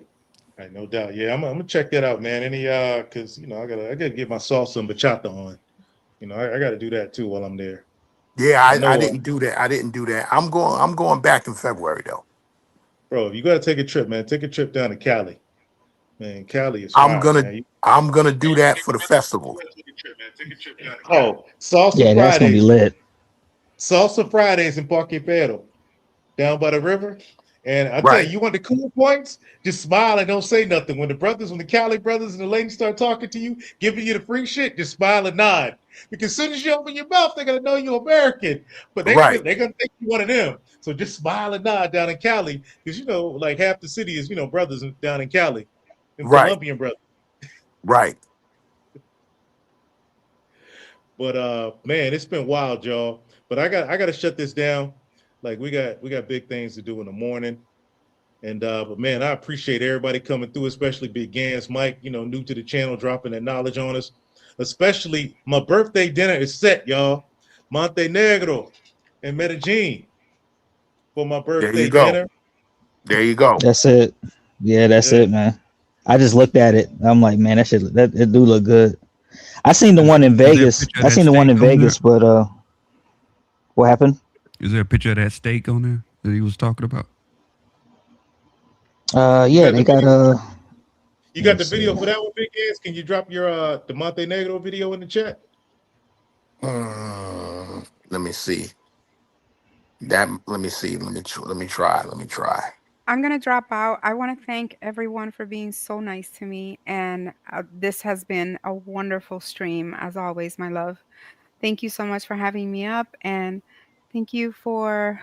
All right, no doubt. Yeah, I'm gonna check that out, man. Any because you know I gotta get my salsa and bachata on. You know, I gotta do that too while I'm there. Yeah, I I know, didn't do that. I didn't do that. I'm going back in February though. bro, you gotta take a trip, man. Take a trip down to Cali. Man, Cali is I'm fire, gonna man. I'm gonna do that for the festival. Oh, Salsa Yeah, that's gonna be Fridays. lit. Salsa Fridays in Parque Pero, down by the river. And I tell you, Right, you want the cool points? Just smile and don't say nothing. When the Cali brothers and the ladies start talking to you, giving you the free shit, just smile and nod. Because as soon as you open your mouth, they're gonna know you're American, but right, they're gonna think you one of them. So just smile and nod down in Cali, because you know, like half the city is brothers down in Cali, them right, Colombian brothers. right. But man, it's been wild, y'all. But I gotta shut this down. Like we got big things to do in the morning. And but man, I appreciate everybody coming through, especially Big Gans, Mike, new to the channel, dropping that knowledge on us. Especially my birthday dinner is set, y'all. Montenegro in Medellin for my There you birthday go. dinner. There you go. That's it. Yeah, that's Yeah. it, man. I just looked at it. I'm like, man, that it do look good. I seen the Is, one in is there a Vegas. picture of I that seen the one steak in on there? Vegas, but what happened? Is there a picture of that steak on there that he was talking about? You Yeah, got they the got video. You let got me the see. video for that one, Big Gans. Can you drop your the Montenegro video in the chat? Let me see. Let me see. Let me try. Let me try. I'm going to drop out. I want to thank everyone for being so nice to me. And this has been a wonderful stream, as always, my love. Thank you so much for having me up. And thank you for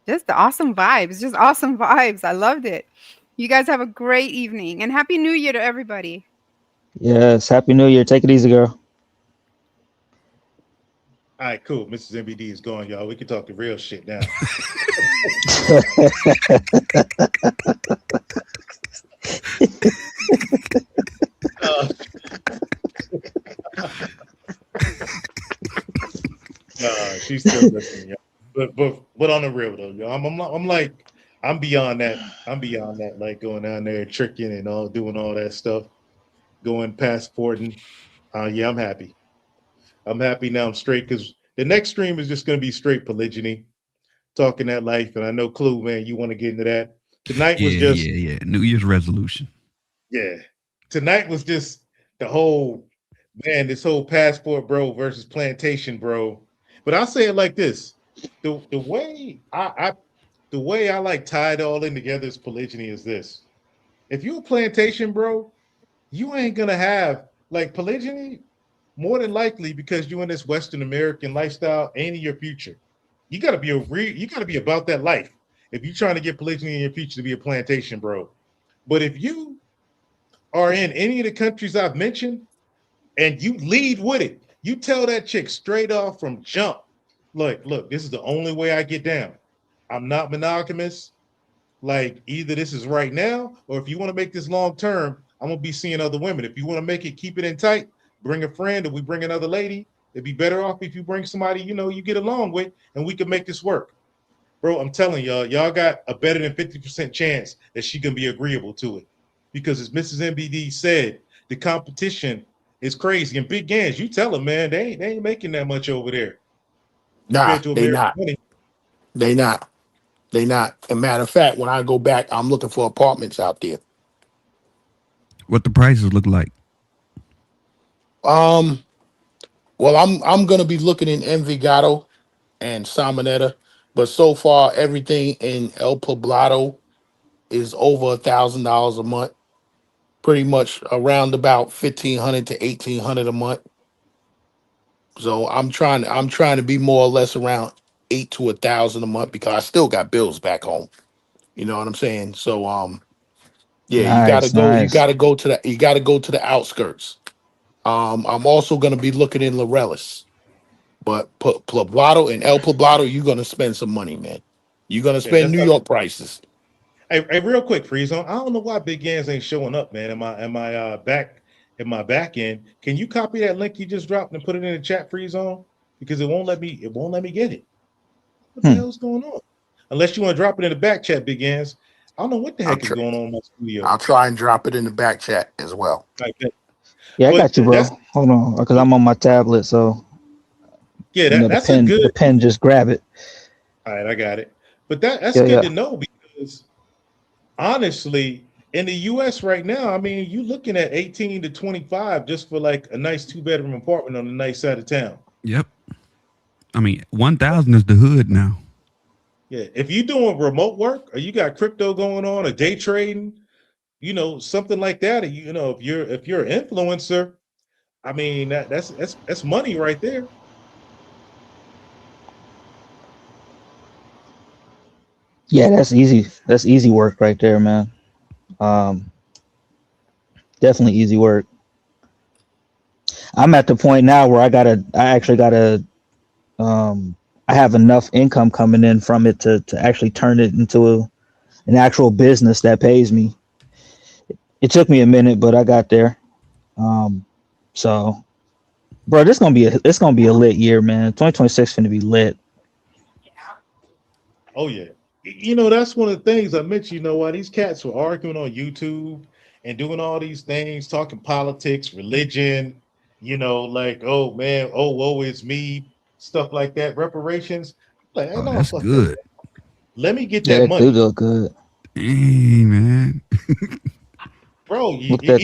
just the awesome vibes. Just awesome vibes. I loved it. You guys have a great evening and Happy New Year to everybody. Yes, Happy New Year. Take it easy, girl. All right, cool. Mrs. MBD is gone, y'all. We can talk the real shit now. uh, she's still listening, y'all. But on the real though, y'all, I'm like I'm beyond that. I'm beyond that. Like going down there tricking and all doing all that stuff, going passporting. Yeah, I'm happy. I'm happy now. I'm straight because the next stream is just going to be straight polygyny. talking that life. And I know Clue, man, you want to get into that. Tonight was Yeah, just yeah. New Year's resolution. yeah. Tonight was just the whole man, this whole passport bro versus plantation bro. But I'll say it like this: the way the way I like tie it all in together is polygyny is this. If you're a plantation bro, you ain't gonna have like polygyny more than likely because you're in this Western American lifestyle ain't in your future. You gotta be you gotta be about that life if you're trying to get polygyny in your future to be a plantation bro. But if you are in any of the countries I've mentioned and you lead with it, you tell that chick straight off from jump, look, this is the only way I get down. I'm not monogamous. Like either this is right now, or if you want to make this long term, I'm gonna be seeing other women. If you want to make it, keep it in tight, bring a friend, or we bring another lady. It'd be better off if you bring somebody you get along with, and we can make this work. Bro, I'm telling y'all got a better than 50% chance that she can be agreeable to it. Because as Mrs. NBD said, the competition is crazy. And big gains, you tell them, man, they ain't making that much over there Nah, compared to they American not. money. They not. They not. As a matter of fact, when I go back, I'm looking for apartments out there. What the prices look like? Um, well, I'm gonna be looking in Envigado and Samanetta, but so far everything in El Poblado is over $1,000 a month. Pretty much around about 1,500 to 1,800 a month. So I'm trying to be more or less around 8 to 1,000 a month because I still got bills back home. You know what I'm saying? So yeah, Nice, nice. you gotta go to the outskirts. I'm also gonna be looking in Laurelis, but Poblado and El Poblado, you're gonna spend some money, man. You're gonna Yeah, spend that's New up. York prices. Hey, real quick, Freeze on. I don't know why Big Gans ain't showing up, man. Am I back in my back end? Can you copy that link you just dropped and put it in the chat, Freeze on? Because it won't let me get it. What the Hmm. hell's going on? Unless you want to drop it in the back chat, Big Gans. I don't know what the I'll heck is try, going on in my studio. I'll try and drop it in the back chat as well. I bet. Yeah, I But got you, bro. that's Hold on, because I'm on my tablet, so yeah, you know that's a the good. pen just grab it. All right, I got it. But that's Yeah, good yeah. to know because honestly, in the US right now, I mean, you looking at 18 to 25 just for like a nice two-bedroom apartment on the nice side of town. Yep. I mean, 1,000 is the hood now. Yeah, if you're doing remote work or you got crypto going on or day trading, something like that, or if you're an influencer, I mean that's money right there. Yeah, that's easy. That's easy work right there, man. Um, Definitely easy work. I'm at the point now where I actually gotta, um, I have enough income coming in from it to actually turn it into an actual business that pays me. It took me a minute, but I got there. Um, so, bro, it's gonna be a lit year, man. 2026 is gonna be lit. Oh yeah. That's one of the things I mentioned, why these cats were arguing on YouTube and doing all these things, talking politics, religion, like, oh man, oh, woe is me, stuff like that, reparations. Like, Oh, no, that's fuck that. good. Let me get Yeah, that that do money. look good. Dang, man. Bro, Look at that.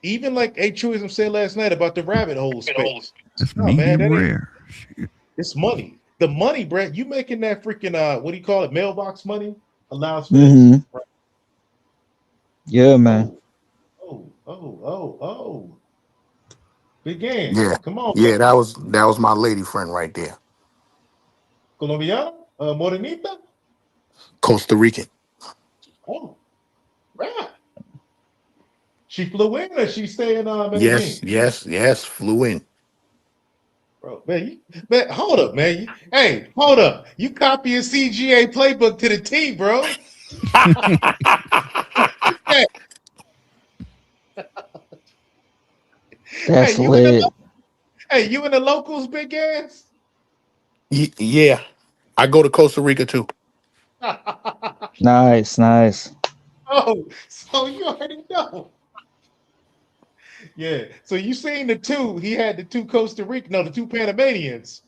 even like A Truism said last night about the rabbit hole space. That's No, man, medium that ain't rare. Shit. it's money. The money, Brett, you making that freaking what do you call it? Mailbox money allows for this. Mm-hmm. Yeah, man. Oh, oh. Big games. Yeah, Come on, man. yeah, that was my lady friend right there, Colombiana? Morenita? Costa Rican. Oh, right. She flew in or she stay in Yes, Medellin? yes, yes, flew in. Bro, man, hold up, man. Hey, hold up. You copy a CGA playbook to the T, bro. Hey, hey, That's you in the lit. you in the locals, big ass? Yeah, I go to Costa Rica too. Nice, nice. Oh, so you already know. Yeah. So you seen the two. He had the two Costa Rica, no, the two Panamanians.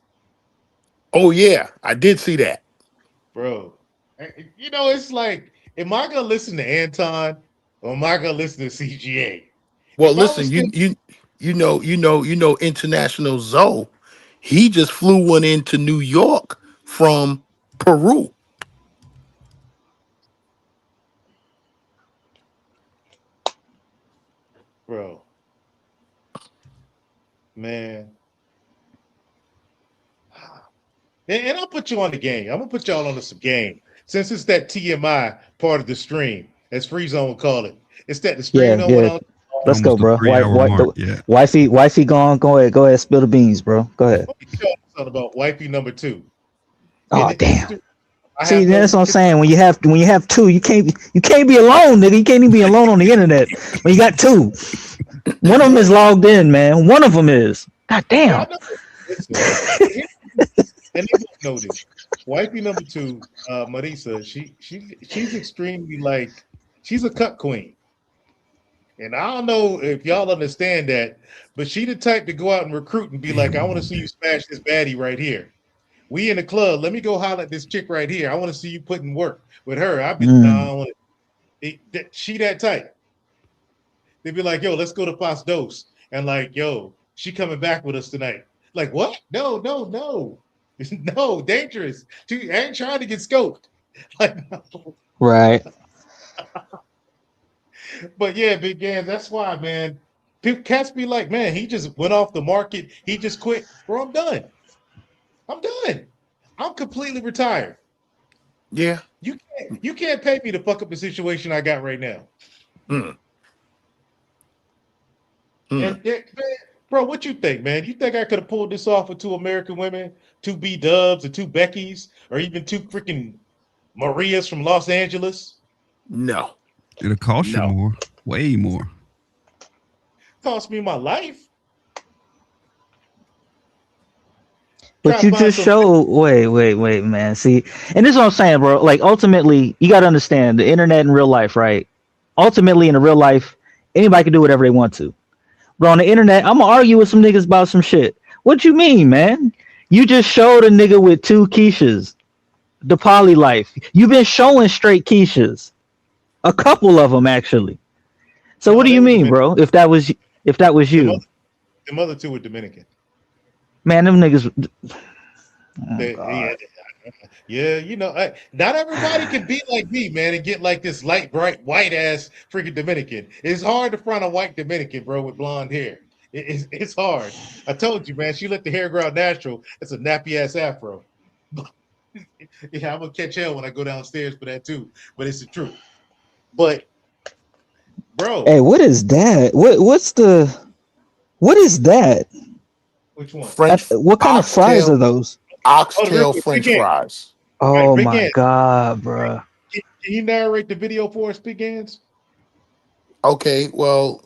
Oh yeah, I did see that. bro. You know, it's like, am I gonna listen to Anton or am I gonna listen to CGA? Well, If I listen, was thinking, you know, International Zoe, he just flew one into New York from Peru. bro, man, and I'll put you on the game. I'm gonna put y'all on to some game. Since it's that TMI part of the stream, as Free Zone would call it. It's that the stream Yeah, don't went yeah. on. Let's go, Almost a bro. 3 hour mark. Yeah. Wifey gone. Go ahead, spill the beans, bro. Go ahead. Let me tell you something about wifey number 2. Oh And this is damn. the I See, have that's no. what I'm saying. When you have two, you can't be alone, nigga. You can't even be alone on the internet. When you got two, one of them is logged in, man. One of them is. God Yeah, damn. I know. Listen, and they both know this. Wifey number 2, Marisa, she's extremely like she's a cut queen. And I don't know if y'all understand that, but she the type to go out and recruit and be like, I want to see you smash this baddie right here. We in the club. Let me go holler at this chick right here. I want to see you putting work with her. I've been no, I don't want she that type. They'd be like, yo, let's go to Pas Dos. And like, yo, she coming back with us tonight. Like, what? No, no, no. No, dangerous. I ain't trying to get scoped. Like, no. Right. But yeah, Big Gans, that's why, man. People cats be like, man, he just went off the market. He just quit. Bro, I'm done. I'm done. I'm completely retired. Yeah. You can't pay me to fuck up the situation I got right now. And man, bro, what you think, man? You think I could have pulled this off with 2 American women, 2 B Dubs, or 2 Beckys, or even 2 freaking Marias from Los Angeles? No. It'll cost you more, way more. Cost me my life. But you just showed. Wait, man. See, and this is what I'm saying, bro. Like, ultimately, you got to understand the internet in real life, right? Ultimately, in the real life, anybody can do whatever they want to. But on the internet, I'm gonna argue with some niggas about some shit. What you mean, man? You just showed a nigga with 2 Keishas, the poly life. You've been showing straight Keishas, a couple of them actually. So what do you mean, bro? If that was you, The other 2 were Dominican. man, them niggas. Yeah, you know, not everybody can be like me, man, and get like this light, bright, white ass freaking Dominican. It's hard to find a white Dominican, bro, with blonde hair. It's hard. I told you, man. She let the hair grow out natural. It's a nappy ass afro. Yeah, I'm gonna catch hell when I go downstairs for that too. But it's the truth. But, bro, Hey, what is that? What is that? which one? What kind of fries are those? Oxtail French fries. Oh Big my Ant. god, bro. Can you narrate the video for us, Big Ants? Okay, well,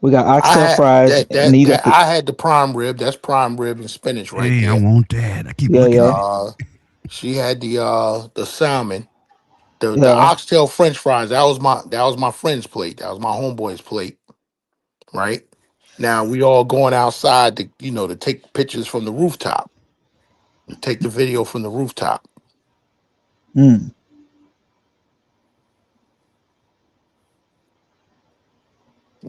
we got oxtail fries, and you got I had the prime rib. That's prime rib and spinach right Hey, there. I want that. I keep looking at it. She had the salmon, the Yeah. oxtail French fries. That was my friend's plate. That was my homeboy's plate. Right now, we all going outside to take pictures from the rooftop, take the video from the rooftop. Mm.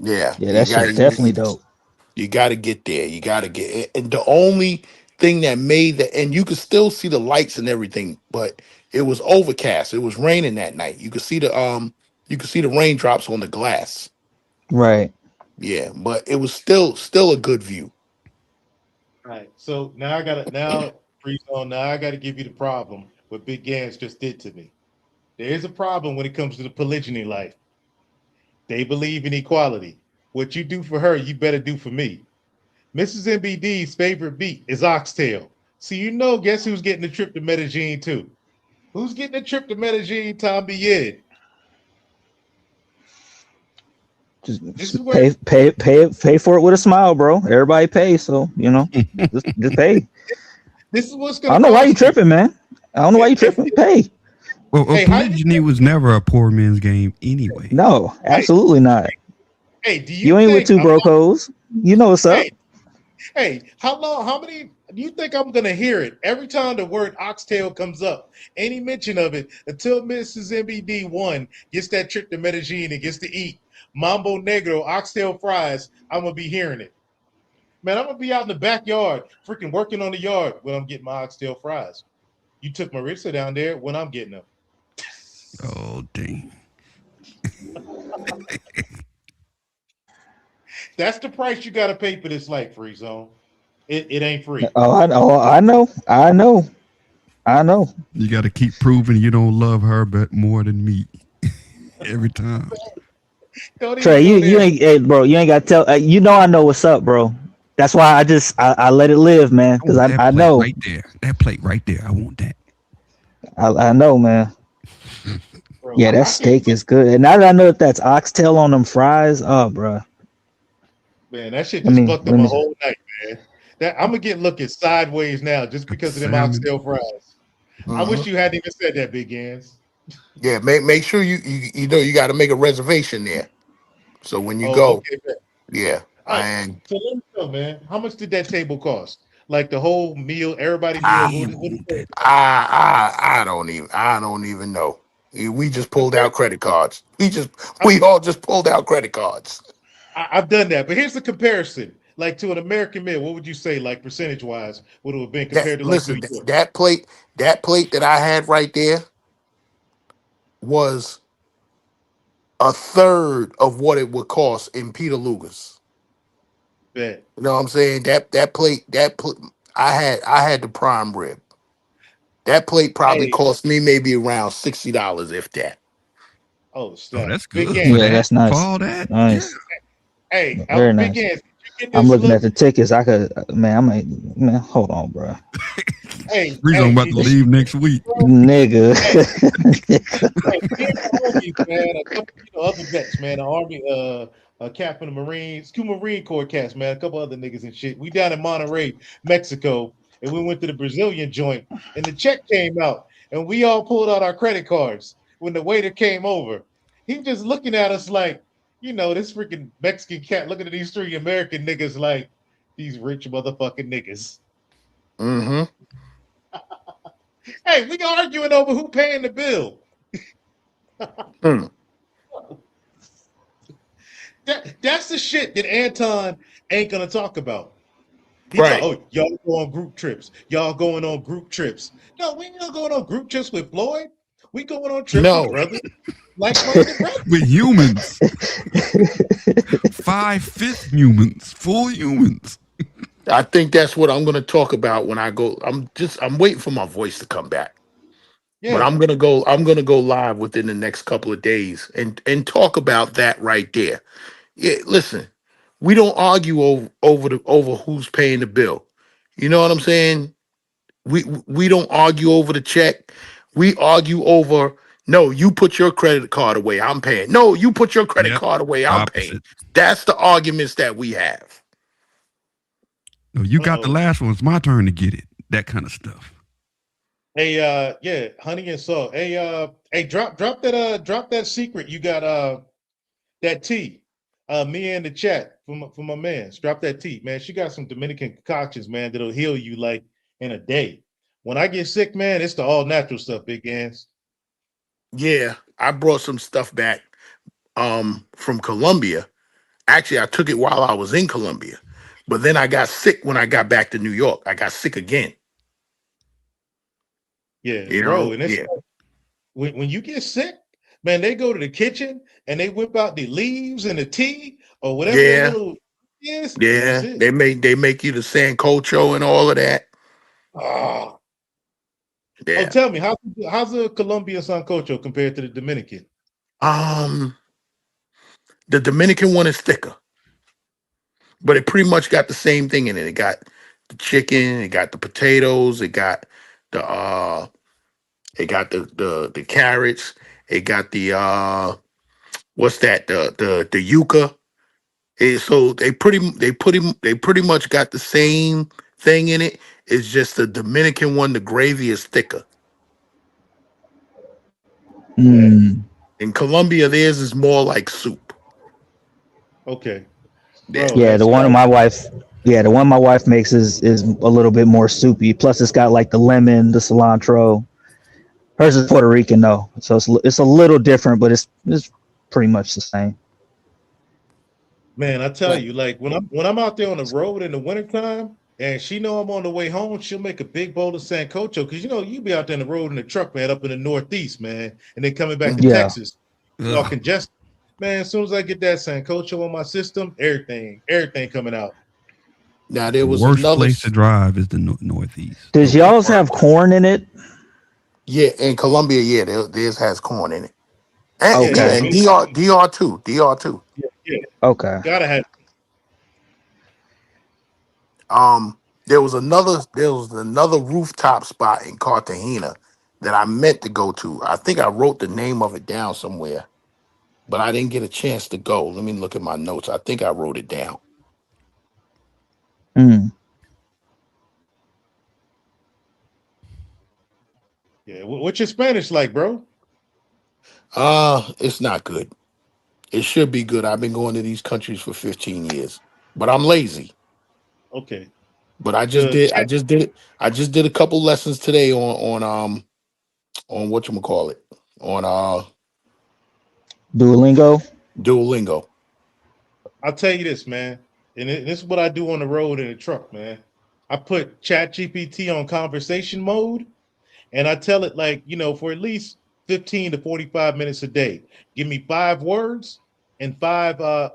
Yeah, that shit's definitely dope. You got to get there. You got to get. And the only thing that made that, and you could still see the lights and everything, but it was overcast. It was raining that night. You could see the raindrops on the glass. Right. Yeah, but it was still a good view. All right. So now I gotta freeze on. Now I gotta give you the problem what Big Gans just did to me. There is a problem when it comes to the polygyny life. They believe in equality. What you do for her, you better do for me. Mrs. NBD's favorite beat is oxtail. So guess who's getting the trip to Medellin too? Who's getting the trip to Medellin, Tom Bied? Just pay for it with a smile, bro. Everybody pay, so just pay. This is what's I gonna. don't know why you tripping, man. I don't know why you tripping. Pay. Well, polygyny was never a poor man's game anyway. No, absolutely not. Hey, do you ain't with 2 brocos? You know what's up. Hey, how You think I'm gonna hear it every time the word oxtail comes up? Any mention of it until Mrs. NBD one gets that trip to Medellin and gets to eat Mambo Negro oxtail fries. I'm gonna be hearing it. Man, I'm gonna be out in the backyard, freaking working on the yard when I'm getting my oxtail fries. You took Marissa down there when I'm getting them. Oh dang! That's the price you gotta pay for this life, Free Zone. It ain't free. Oh, I know. You got to keep proving you don't love her but more than me every time. Don't Trey, even go you there. ain't, hey, bro. You ain't got to tell. You know, I know what's up, bro. That's why I let it live, man. Because I want that I plate know. right there. That plate right there. I want that. I know, man. Bro, Yeah, that I can't. steak is good. And now that I know that that's oxtail on them fries, oh, bro. Man, that shit Let just me fucked up let my me. whole night, man. That I'm gonna get looking sideways now just Got the because of them salmon. oxtail fries. I wish you hadn't even said that, Big Hands. Yeah, make sure you know you got to make a reservation there. So when you Oh, go, okay. Bet. yeah, All right. and So let me know, man. How much did that table cost? Like the whole meal, everybody meal. I Damn, I What want that. I don't even know. We just pulled okay. out credit cards. I'm, We all just pulled out credit cards. I've done that, but here's the comparison. Like to an American meal, what would you say, like percentage wise, would it have been That compared to like New listen, York? that plate that I had right there was a third of what it would cost in Peter Luger's. Bet. You know what I'm saying? I had the prime rib. That plate probably Hey, cost me maybe around $60 if that. oh Oh, snap, that's Big good for Hands. Yeah, that. that's For nice. all that. Yeah. Nice, Hey, very Big nice. Hands. Did you get I'm this looking at look? the tickets. I could, man. I'm like, man, hold on, bro, Reason I'm Hey, about to did you leave next week. bro? nigga. Hey, hey, me and the homies, man, a couple, other vets, man, the Army, a captain of the Marines, two Marine Corps cats, man, a couple other niggas and shit. We down in Monterrey, Mexico, and we went to the Brazilian joint, and the check came out, and we all pulled out our credit cards. When the waiter came over, he just looking at us like, this freaking Mexican cat looking at these three American niggas like these rich motherfucking niggas. Mm-hmm. Hey, we arguing over who paying the bill. Hmm. That's the shit that Anton ain't gonna talk about. He talk, Right. oh, y'all go on group trips. Y'all going on group trips. No, we ain't not going on group trips with Floyd. We going on trips with No. brothers, like-minded brothers. With humans. 5/5 humans. Full humans. I think that's what I'm gonna talk about when I go. I'm waiting for my voice to come back. But Yeah. I'm gonna go live within the next couple of days and talk about that right there. Yeah, listen, we don't argue over who's paying the bill. You know what I'm saying? We don't argue over the check. We argue over no, you put your credit card away, I'm paying. No, you put your credit Yep. card away, I'm paying. Opposite. That's the arguments that we have. No, you got the Uh-oh. last one. It's my turn to get it. That kind of stuff. Hey, yeah, honey and salt. Hey, drop that secret. You got that tea. Me in the chat for my man. Drop that tea, man. She got some Dominican concoctions, man, that'll heal you like in a day. When I get sick, man, it's the all natural stuff, big hands. Yeah, I brought some stuff back from Colombia. Actually, I took it while I was in Colombia. But then I got sick when I got back to New York. I got sick again. Yeah, You bro. know? And it's Yeah. when you get sick, man, they go to the kitchen and they whip out the leaves and the tea or whatever that Yeah. little is, and that's Yeah. it. They make you the sancocho and all of that. Ah. Oh, Yeah. tell me, how's the Colombian sancocho compared to the Dominican? Um, the Dominican one is thicker, but it pretty much got the same thing in it. It got the chicken, it got the potatoes, the uh it got the carrots, it got the what's that? The yuca. So they pretty much got the same thing in it. It's just the Dominican one, the gravy is thicker. Bet. Mm. In Colombia, theirs is more like soup. Okay, bro, Yeah. Yeah, that's the one of crazy. my wife. Yeah, the one my wife makes is a little bit more soupy. Plus, it's got like the lemon, the cilantro. Hers is Puerto Rican though, so it's a little different, but it's pretty much the same. Man, I tell you, like when I'm out there on the road in the wintertime and she know I'm on the way home, she'll make a big bowl of Sancocho because you be out there on the road in the truck, man, up in the Northeast, man, and then coming back to Yeah. Texas, all congested. Man, as soon as I get that Sancocho on my system, everything coming out. Now The there was worst another. place to drive is the Northeast. Does y'all's have corn in it? Yeah, in Colombia, yeah, theirs has corn in it. And, Yeah, yeah, Okay. and DR too. DR too. yeah, Okay. gotta have. There was another rooftop spot in Cartagena that I meant to go to. I think I wrote the name of it down somewhere, but I didn't get a chance to go. Let me look at my notes. I think I wrote it down. Mm. Yeah, what's your Spanish like, bro? It's not good. It should be good. I've been going to these countries for 15 years, but I'm lazy. Okay, But I just the did. I chat. just did. I just did a couple lessons today on what you call it on Duolingo. Duolingo. I'll tell you this, man, and this is what I do on the road in the truck, man. I put Chat GPT on conversation mode. And I tell it like, for at least 15 to 45 minutes a day. Give me 5 words and five words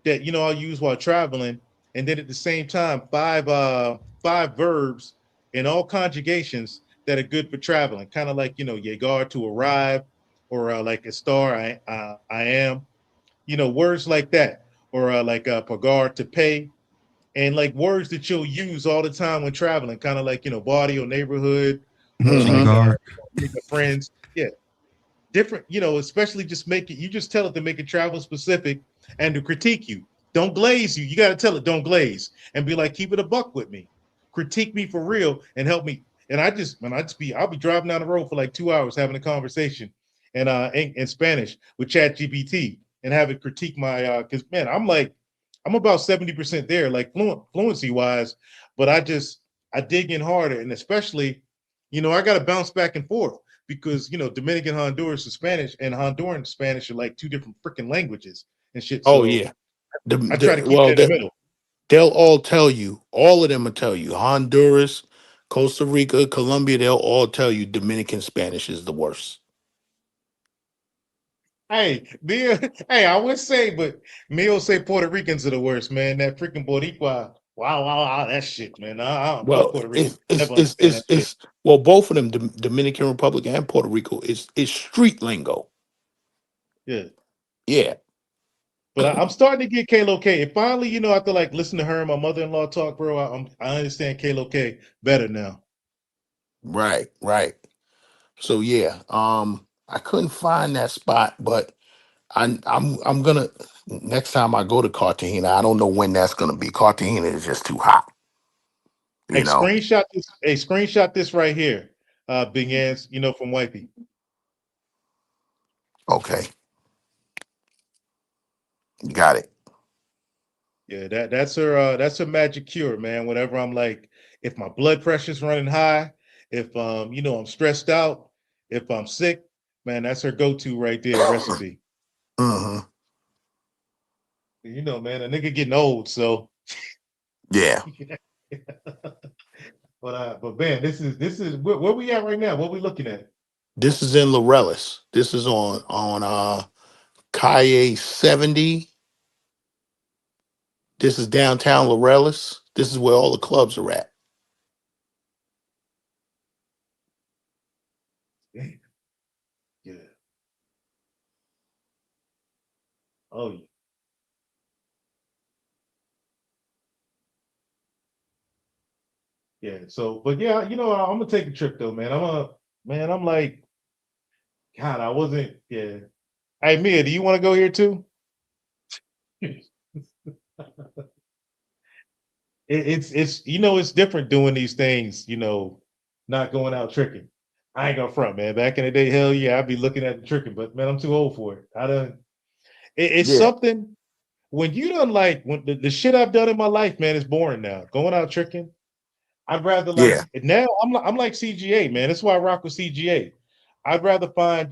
that I'll use while traveling. And then at the same time, five verbs and all conjugations that are good for traveling. Kind of like, llegar to arrive, or like estar, I am, words like that, or like pagar to pay, and like words that you'll use all the time when traveling, kind of like body or neighborhood, or Chicken like guard. friends. Yeah, different. Especially just make it. You just tell it to make it travel specific and to critique you. Don't glaze you. You got to tell it don't glaze and be like, keep it a buck with me, critique me for real and help me. And I'll be driving down the road for like 2 hours having a conversation and in Spanish with Chat GPT and have it critique my because man, I'm about 70% there, like fluency wise, but I dig in harder, and especially, I got to bounce back and forth because Dominican Honduras is Spanish and Honduran Spanish are like two different freaking languages and shit. Oh So yeah. The, I try to the keep it well, in the they, middle. they'll all tell you. All of them will tell you. Honduras, Costa Rica, Colombia. They'll all tell you Dominican Spanish is the worst. Hey, Neil, hey, I would say, but Neil say Puerto Ricans are the worst, man. That freaking Boricua, wow, that shit, man. Fuck Well, Puerto Rican. it's it's Never it's understand it's, that shit. it's well, both of them, Dominican Republic and Puerto Rico, is street lingo. Yeah. Yeah. But I'm starting to get Kalo K. And finally, after like listen to her and my mother-in-law talk, bro, I understand Kalo K better now. Right. Right. So yeah. I couldn't find that spot, but I'm gonna next time I go to Cartagena. I don't know when that's gonna be. Cartagena is just too hot. Hey, You know. screenshot this right here. Big Ans, from Wifey. Okay. Got it. Yeah, that's her magic cure, man. Whenever I'm like, if my blood pressure's running high, if I'm stressed out, if I'm sick, man, that's her go-to right there recipe. Hmm. Man, a nigga getting old, so Yeah. but man, this is where we at right now. What we looking at? This is in Laurelis. This is on Calle 70. This is downtown Laurelis. This is where all the clubs are at. Damn. Yeah. Oh yeah. So, but yeah, I'm gonna take a trip though, man. I'm like, God, I wasn't. Yeah. Hey, Mia, do you want to go here too? It's it's different doing these things, not going out tricking. I ain't gonna front, man. Back in the day, hell yeah, I'd be looking at the tricking, but man, I'm too old for it. It's Yeah. something when you done like when the shit I've done in my life, man, is boring now. Going out tricking, I'd rather Yeah. like now I'm like CGA, man. That's why I rock with CGA. I'd rather find,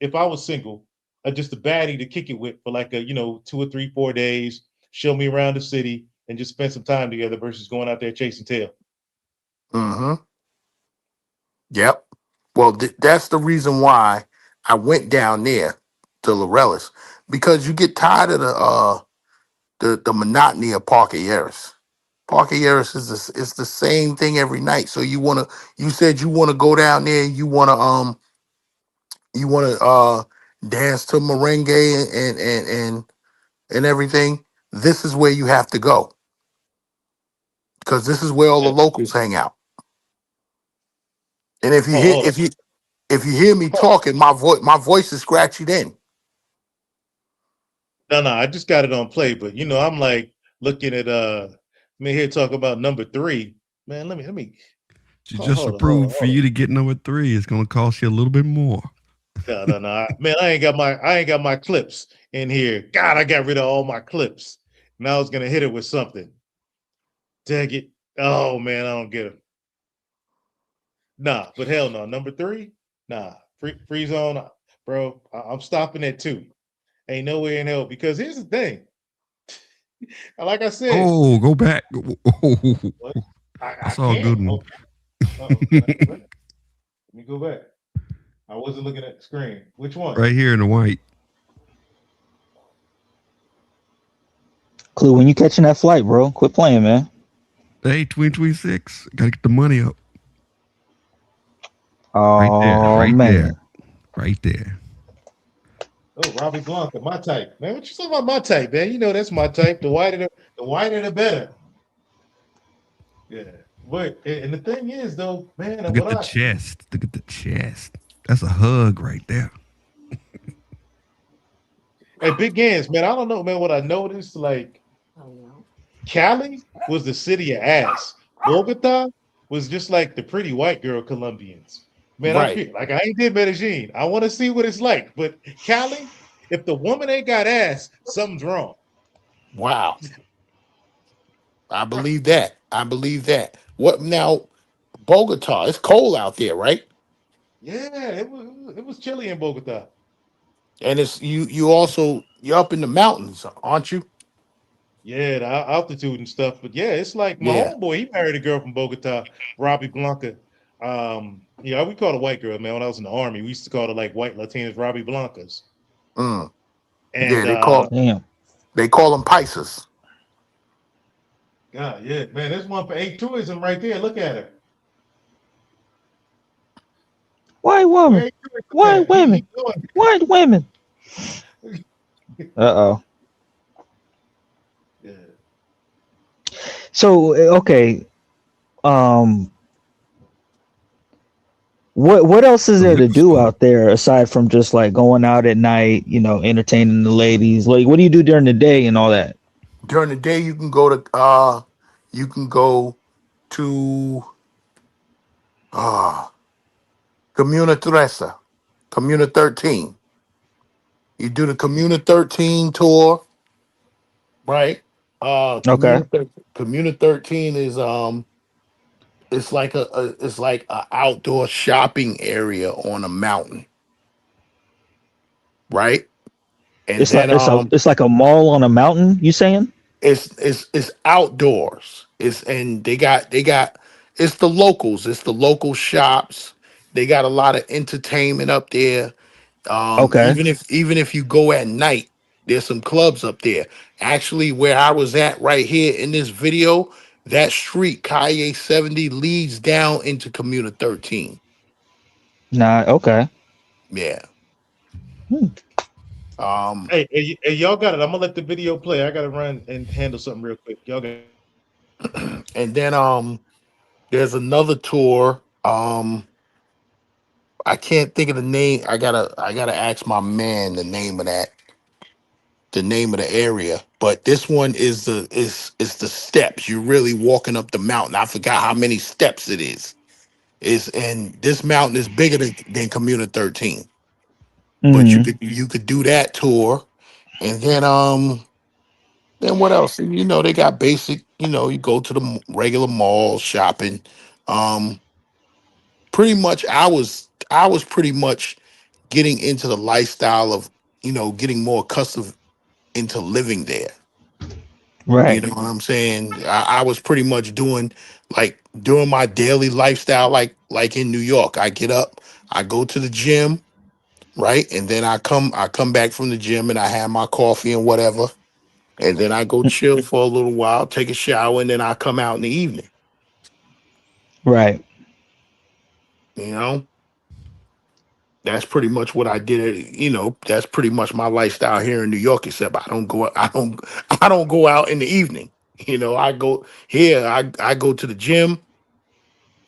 if I was single, just a baddie to kick it with for like 2 or 3, 4 days, show me around the city and just spend some time together versus going out there chasing tail. Mm-hmm. Yep. Well, that's the reason why I went down there to Larella's, because you get tired of the monotony of Parker Harris. Parker Harris it's the same thing every night. So you said you wanna go down there, you wanna dance to merengue and everything. This is where you have to go, because this is where all the locals hang out. And if you Oh, hear hold on. if you hear me talking, my voice is scratchy then. No, I just got it on play, but I'm like looking at me here talk about number three. Man, let me She just hold on, hold on, approved for hold on. you to get number 3. It's gonna cost you a little bit more. No. Man, I ain't got my clips in here. God, I got rid of all my clips. Now I was gonna hit it with something. Dang it. Oh man, I don't get it. Nah, but hell no. Number three, nah. Free zone, bro. I'm stopping at 2. Ain't no way in hell, because here's the thing. Like I said, Oh, go back. Oh, what? I I saw a good can't. one. Oh, can I go back? Let me go back. I wasn't looking at the screen. Which one? Right here in the white. Clue, when you catching that flight, bro? Quit playing, man. Hey, 2026. Gotta get the money up. Right there. Oh Right there. man. Right there. Oh, Robbie Blanca, my type. Man, what you say about my type, man? You know that's my type. The whiter the better. Yeah. But and the thing is though, man, and Look at what the I chest. Look at the chest. That's a hug right there. Hey, big hands, man. I don't know, man. What I noticed, like Cali was the city of ass. Bogota was just like the pretty white girl Colombians. Man, I Right. feel like I ain't did Medellin. I want to see what it's like. But Cali, if the woman ain't got ass, something's wrong. Wow. I believe that. I believe that. What now? Bogota. It's cold out there, right? Yeah, it was chilly in Bogota. And it's you're up in the mountains, aren't you? Yeah, the altitude and stuff. But yeah, it's like my Yeah. homeboy. He married a girl from Bogota, Robbie Blanca. Yeah, we called a white girl, man. When I was in the army, we used to call her like white Latinas, Robbie Blancas. Mm. Yeah, And Damn. they call them Pisces. God, yeah, man, there's one for A tourism right there. Look at her. White Where woman. A tourism White at? He women. doing. White women. Uh-oh. Yeah. So okay. Um what else is The there to liquor do store. out there aside from just like going out at night, entertaining the ladies? Like what do you do during the day and all that? During the day, you can go to uh Comuna Tresa, Comuna 13. You do the Comuna 13 tour, right? Okay. Comuna 13 is it's like it's like a outdoor shopping area on a mountain, right? And It's like then it's like a mall on a mountain, you saying? it's outdoors. They got it's the locals, it's the local shops. They got a lot of entertainment up there. Okay. Even if you go at night, there's some clubs up there. Actually, where I was at right here in this video, that street, Calle 70, leads down into Comuna 13. Nah, okay. Yeah. Hmm. Um, Hey, y'all got it. I'm gonna let the video play. I gotta run and handle something real quick. Y'all got it. and then there's another tour. I can't think of the name. I gotta ask my man the name of the area. But this one is the steps. You're really walking up the mountain. I forgot how many steps it is. And this mountain is bigger than Comuna 13. But you Hmm. could do that tour. And then Then what else? You know, they got basic. You know, you go to the regular mall shopping. Um, Pretty much, I was pretty much getting into the lifestyle of getting more accustomed into living there. You Right. know what I'm saying? I was pretty much doing my daily lifestyle like in New York. I get up, I go to the gym, right? And then I come back from the gym and I have my coffee and whatever. And then I go chill for a little while, take a shower, and then I come out in the evening. Right. You know? That's pretty much what I did. That's pretty much my lifestyle here in New York, except I don't go out in the evening. I go here, I go to the gym.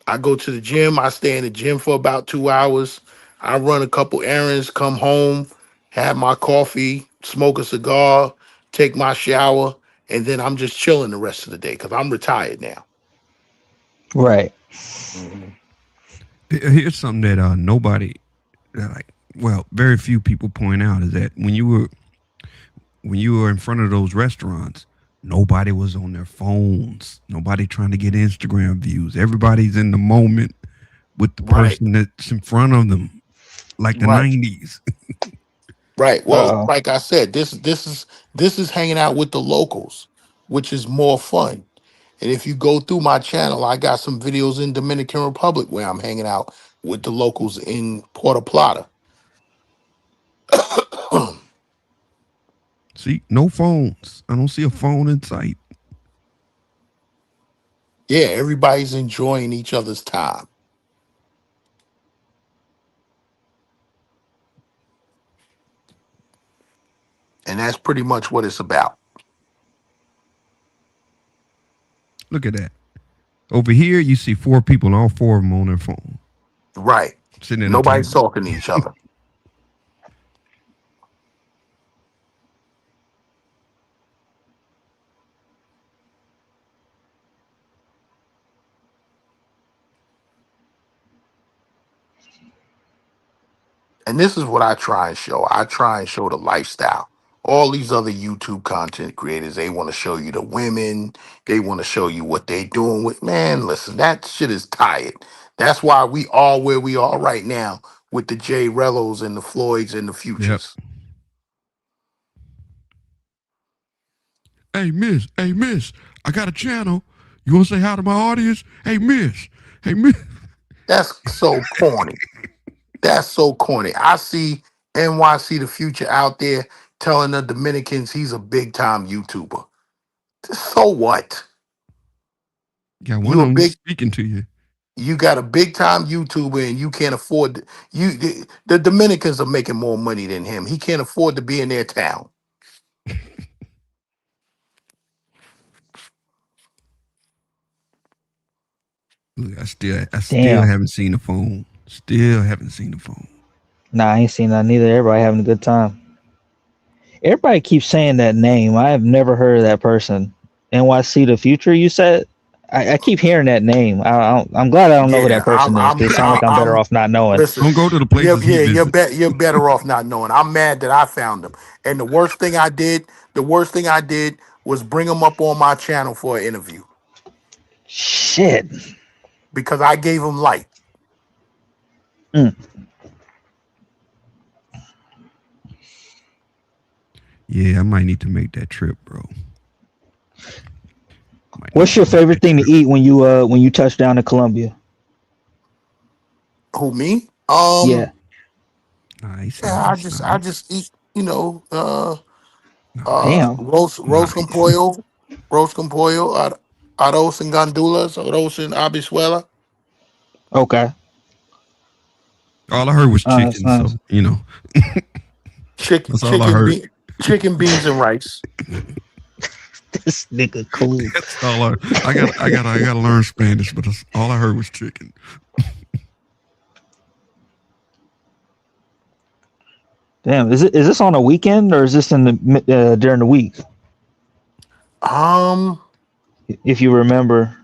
I go to the gym. I stay in the gym for about 2 hours. I run a couple errands, come home, have my coffee, smoke a cigar, take my shower, and then I'm just chilling the rest of the day because I'm retired now. Right. Mhm. Here's something that nobody, very few people point out is that when you were in front of those restaurants, nobody was on their phones. Nobody trying to get Instagram views. Everybody's in the moment with the Right, person that's in front of them, like the right, '90s. right. Well, Uh-oh. like I said, this is hanging out with the locals, which is more fun. And if you go through my channel, I got some videos in Dominican Republic where I'm hanging out with the locals in Puerto Plata. See, no phones. I don't see a phone in sight. Yeah, everybody's enjoying each other's time. And that's pretty much what it's about. Look at that. Over here, you see four people, and all four of them on their phone, Right. sitting at a Nobody's table. talking to each other. And this is what I try and show. I try and show the lifestyle. All these other YouTube content creators, they want to show you the women. They want to show you what they doing with. Man, listen, that shit is tired. That's why we are where we are right now with the Jay Rellos and the Floyds and the Yep. Futures. Hey, miss. Hey, miss. I got a channel. You want to say hi to my audience? Hey, miss. Hey, miss. That's so corny. That's so corny. I see NYC the Future out there telling the Dominicans he's a big time YouTuber. So what? Got one You of a them big speaking to you. you got a big time YouTuber and you can't afford the Dominicans are making more money than him. He can't afford to be in their town. Look, I still Damn. haven't seen the phone. Still haven't seen the phone. Nah, I ain't seen that neither. Everybody having a good time. Everybody keeps saying that name. I have never heard of that person. NYC the Future, you said? I keep hearing that name. I'm glad I don't know who that Yeah, person is because it sounds like I'm better off not knowing. listen. Don't go to the Yeah, places he yeah, visits. you're better off not knowing. I'm mad that I found him. And the worst thing I did was bring him up on my channel for an interview Shit. because I gave him light. Mm. Yeah, I might need to make that trip, bro. Might need What's to your make favorite that thing to trip. eat when you touch down in Colombia? Who me? Yeah. Nice, Yeah, I nice, just I nice, just eat, nice, Damn. nice. roast con pollo, arroz en gandulas, arroz en habichuela, Okay. All I heard was That's chicken, so nice. that's all I heard. chicken beans and rice. This nigga cool. That's all I gotta learn Spanish, but that's all I heard was chicken. Damn. Is this on a weekend or is this in the during the week? Um, If you remember.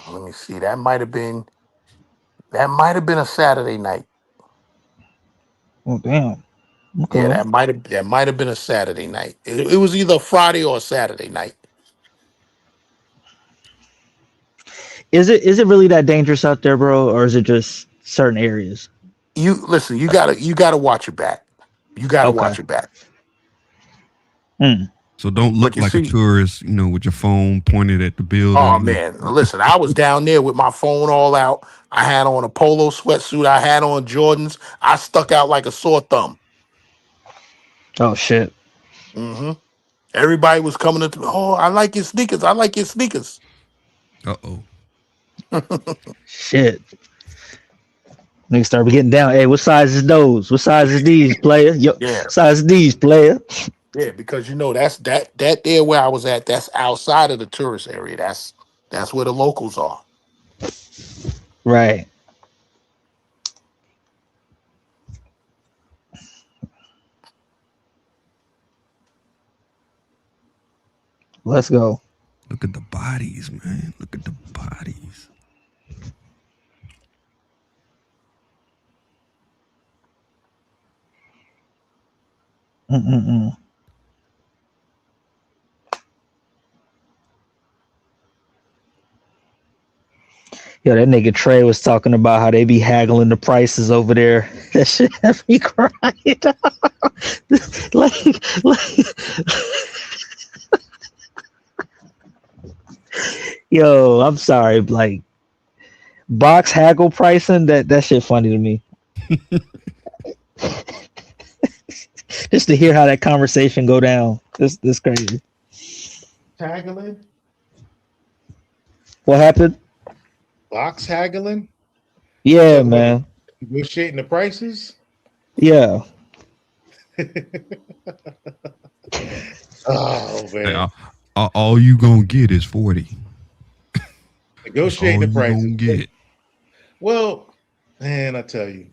Let me see. That might have been a Saturday night. Oh damn. Yeah, Okay. that might have been a Saturday night. It was either a Friday or a Saturday night. Is it really that dangerous out there, bro, or is it just certain areas? You listen. You gotta watch your back. You gotta Okay. watch your back. Mm. So don't But look you like a see, tourist, with your phone pointed at the oh building. man, listen. I was down there with my phone all out. I had on a polo sweatsuit. I had on Jordans. I stuck out like a sore thumb. Oh shit. hmm Everybody was coming up to me. Oh, I like your sneakers. I like your sneakers. Uh-oh. Shit. Niggas start getting down. Hey, what size is those? What size is these, player? Yo, Yeah, size is these, player. yeah. Because that's that there where I was at. That's outside of the tourist area. That's where the locals are. Right. Let's go. Look at the bodies, man. Look at the bodies. Mm-mm-mm. Yo, that nigga Trey was talking about how they be haggling the prices over there. That shit had me crying. like, yo, I'm sorry. Like, box haggle pricing, that shit funny to me. Just to hear how that conversation go down. This crazy. Haggling, What happened? box haggling. Yeah, Talking about man. negotiating the prices. Yeah. Oh Hey, man, all you gonna get is 40. That's negotiating all the you prices. gonna get. Well, man, I tell you.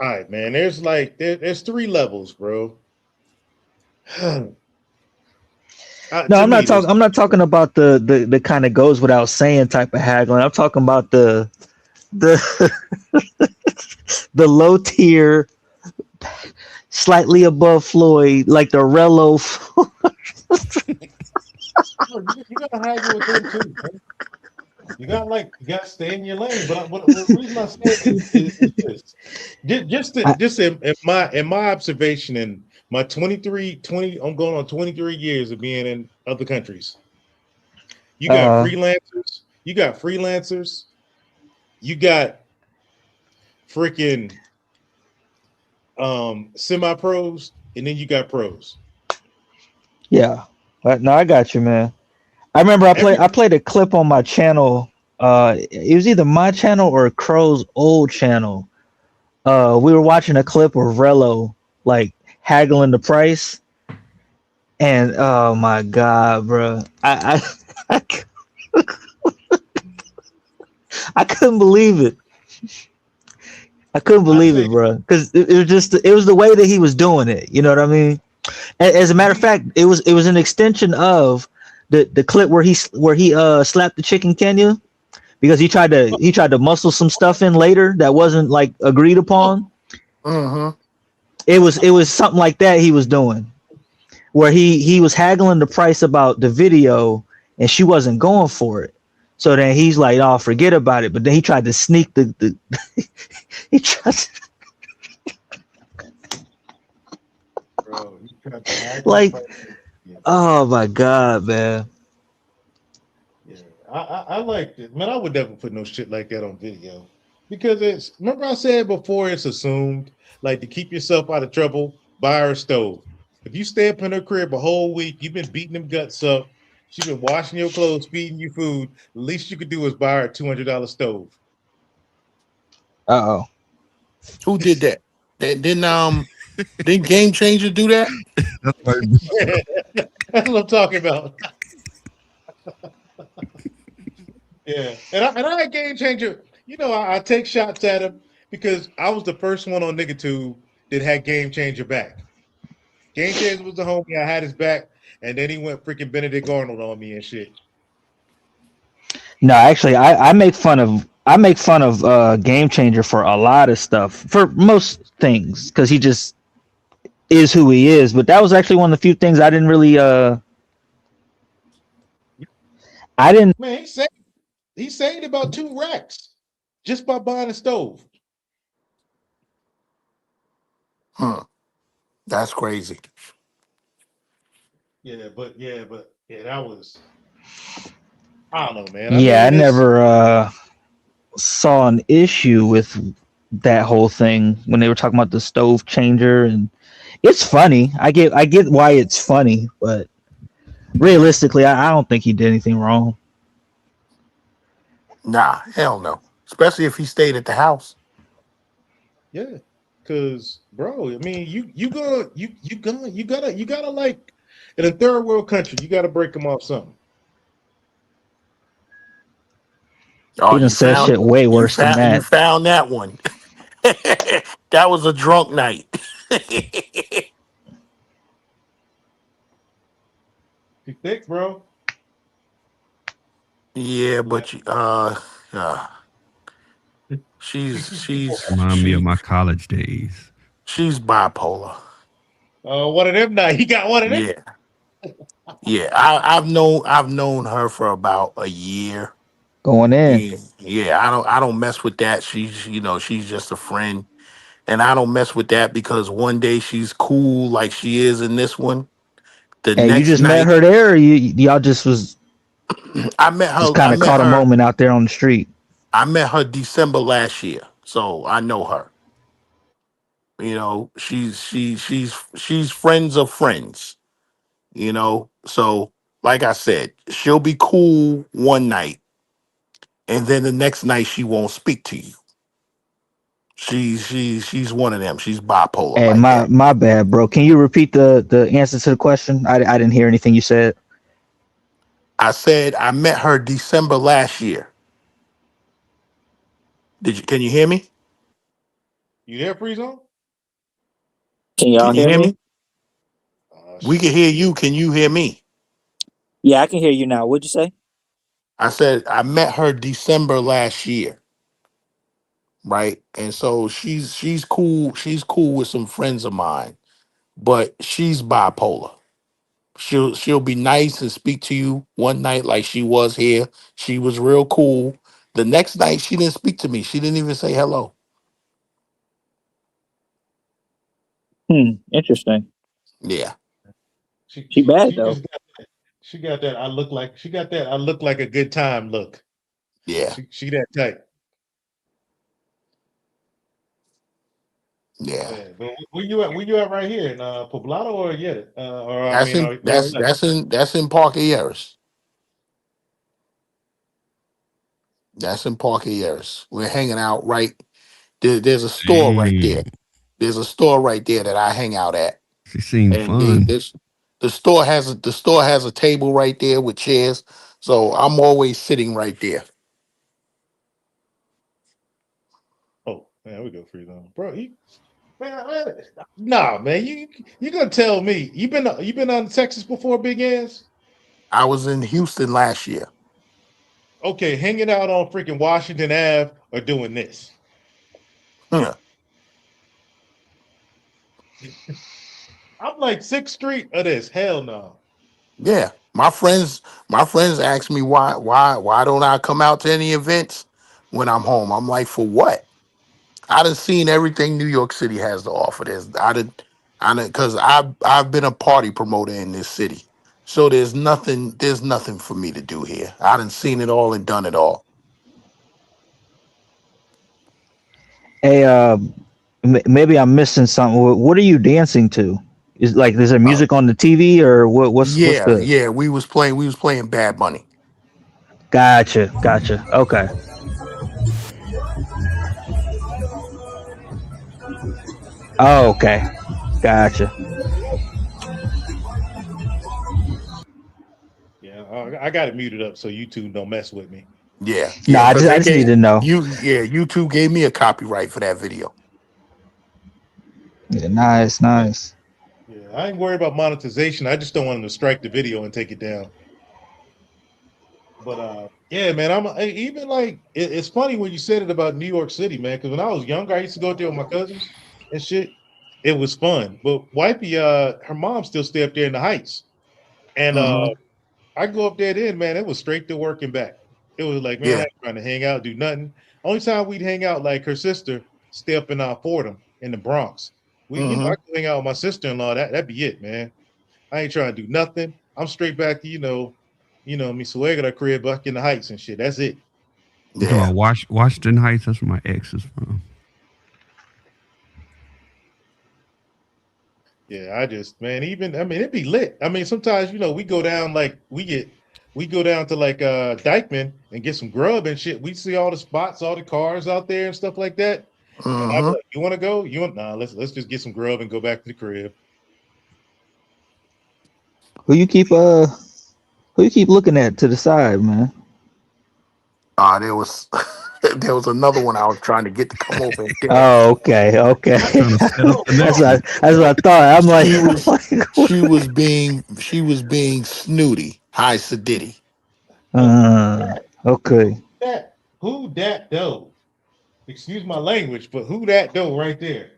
All right, man. There's three levels, bro. No, To I'm me, not there's talking. I'm not talking about the kind of goes without saying type of haggling. I'm talking about the the low tier, slightly above Floyd, like the Rello. you gotta haggle with them too, man. You got to stay in your lane. But the reason I say it is this. Just in my observation in my 20, I'm going on 23 years of being in other countries. You got Uh, freelancers, you got freaking semi pros, and then you got pros. yeah. No, I got you, man. I remember Every I played a clip on my channel. It was either my channel or Crow's old channel. We were watching a clip of Rello like haggling the price, and oh my god, bro, I, I couldn't believe it. I couldn't I believe it, say bro, because it was the way that he was doing it. You know what I mean? As a matter of fact, it was an extension of the clip where he slapped the chicken Kenya because he tried to muscle some stuff in later that wasn't like agreed upon. Mm-hmm. It was something like that he was doing where he was haggling the price about the video and she wasn't going for it. So then he's like, "Oh, forget about it." But then he tried to sneak the he tried to, bro, you tried to haggle the like, price. Yeah, oh my god, man. yeah. I liked it, man. I would never put no shit like that on video because it's. Remember I said before, it's assumed like to keep yourself out of trouble. Buy her a stove. If you stay up in her crib a whole week, you've been beating them guts up. She's been washing your clothes, feeding you food. The least you could do is buy her a $200 stove. Uh oh. Who did that? Didn't Game Changer do that? That's right. That's what I'm talking about. Yeah, and I had Game Changer. I take shots at him because I was the first one on NiggaTube that had Game Changer back. Game Changer was the homie. I had his back, and then he went freaking Benedict Arnold on me and shit. No, actually, I make fun of Game Changer for a lot of stuff, for most things, because is who he is. But that was actually one of the few things I didn't really I didn't. Man, he saved about 2 racks just by buying a stove. That's crazy. Yeah, that was, I don't know, man. I Yeah, I mean, it's never saw an issue with that whole thing when they were talking about the stove changer, and it's funny. I get why it's funny, but realistically, I don't think he did anything wrong. Nah, hell no. Especially if he stayed at the house. yeah, because bro, I mean, you gotta like in a third world country, you gotta break them off something. Oh, He done said shit way worse than you that. found that one. That was a drunk night. You thick, bro? Yeah, Yeah. but she's Remind me of my college days. she's bipolar. Oh, one of them now. He got one of them. Yeah, yeah. I've known her for about a year. Going in. Yeah, yeah. I don't mess with that. She's just a friend, and I don't mess with that because one day she's cool like she is in this one. The Hey, you next just met night, her there, or y'all just I met her. kind of caught a moment out there on the street? I met her December last year, so I know her. She's friends of friends. So like I said, she'll be cool one night, and then the next night she won't speak to you. She's one of them. She's bipolar Hey, like that. my bad, bro. Can you repeat the answer to the question? I didn't hear anything you said. I said I met her December last year. Can you hear me? You there, Free Zone? Can y'all Can you hear hear me? me? Oh We can shit. hear you. Can you hear me? Yeah, I can hear you now. What'd you say? I said I met her December last year, right? And so she's cool. She's cool with some friends of mine, but she's bipolar. She'll be nice and speak to you one night like she was here. She was real cool. The next night she didn't speak to me. She didn't even say hello. Interesting. Yeah. She She she bad she though. just got that. I look like a good time look. Yeah. She that type. Yeah. Yeah. But where you at? Where you at right here in Poblado or yet? Or I That's mean, in where are you at? that's in Parker Years. That's in Parker Years. We're hanging out right there's a store right there. Damn. There's a store right there that I hang out at. She seemed And fun. the store has a table right there with chairs. So I'm always sitting right there. Oh, man, we go Free Zone, bro. Man, nah, man. You gonna tell me you been on Texas before, big ass? I was in Houston last year. Okay, hanging out on freaking Washington Ave or doing this. Huh. I'm like 6th Street of this. Hell no. Yeah. My friends ask me why don't I come out to any events when I'm home? I'm like, for what? I done seen everything New York City has to offer. Because I've been a party promoter in this city. So there's nothing for me to do here. I done seen it all and done it all. Hey, maybe I'm missing something. What are you dancing to? Is there Uh, music on the TV or what's yeah, the? yeah. We was playing Bad Bunny. Gotcha. Okay. Oh, okay. Gotcha. Yeah, I got it muted up so YouTube don't mess with me. Yeah, No, yeah. Because I just need to know. YouTube gave me a copyright for that video. Yeah, nice. Yeah, I ain't worried about monetization. I just don't want them to strike the video and take it down. But yeah, man, even like it's funny when you said it about New York City, man. Because when I was younger, I used to go there with my cousins and shit. It was fun. But wifey, her mom still stay up there in the Heights. And Mm-hmm. I go up there then, man, it was straight to work and back. It was like, man, I Yeah. ain't trying to hang out, do nothing. Only time we'd hang out, like her sister, stay up in Fordham in the Bronx. I Mm-hmm. go hang out with my sister-in-law. That'd be it, man. I ain't trying to do nothing. I'm straight back to, mi suegra crib back in the Heights and shit. That's it. You talking Yeah. about Washington Heights? That's where my ex is from. Yeah, man, it'd be lit. I mean, sometimes, we go down like we go down to like Dykeman and get some grub and shit. We see all the spots, all the cars out there and stuff like that. And I'd be Mm-hmm. like, you want to go? You want nah, let's just get some grub and go back to the crib. Who you keep who you keep looking at to the side, man? There was there was another one I was trying to get to come over and dance. Oh, okay, okay. Trying to set up the next one. That's what I thought. I'm like, She was what? she was being snooty, high sedity. Okay. Who that though? Excuse my language, but who that though right there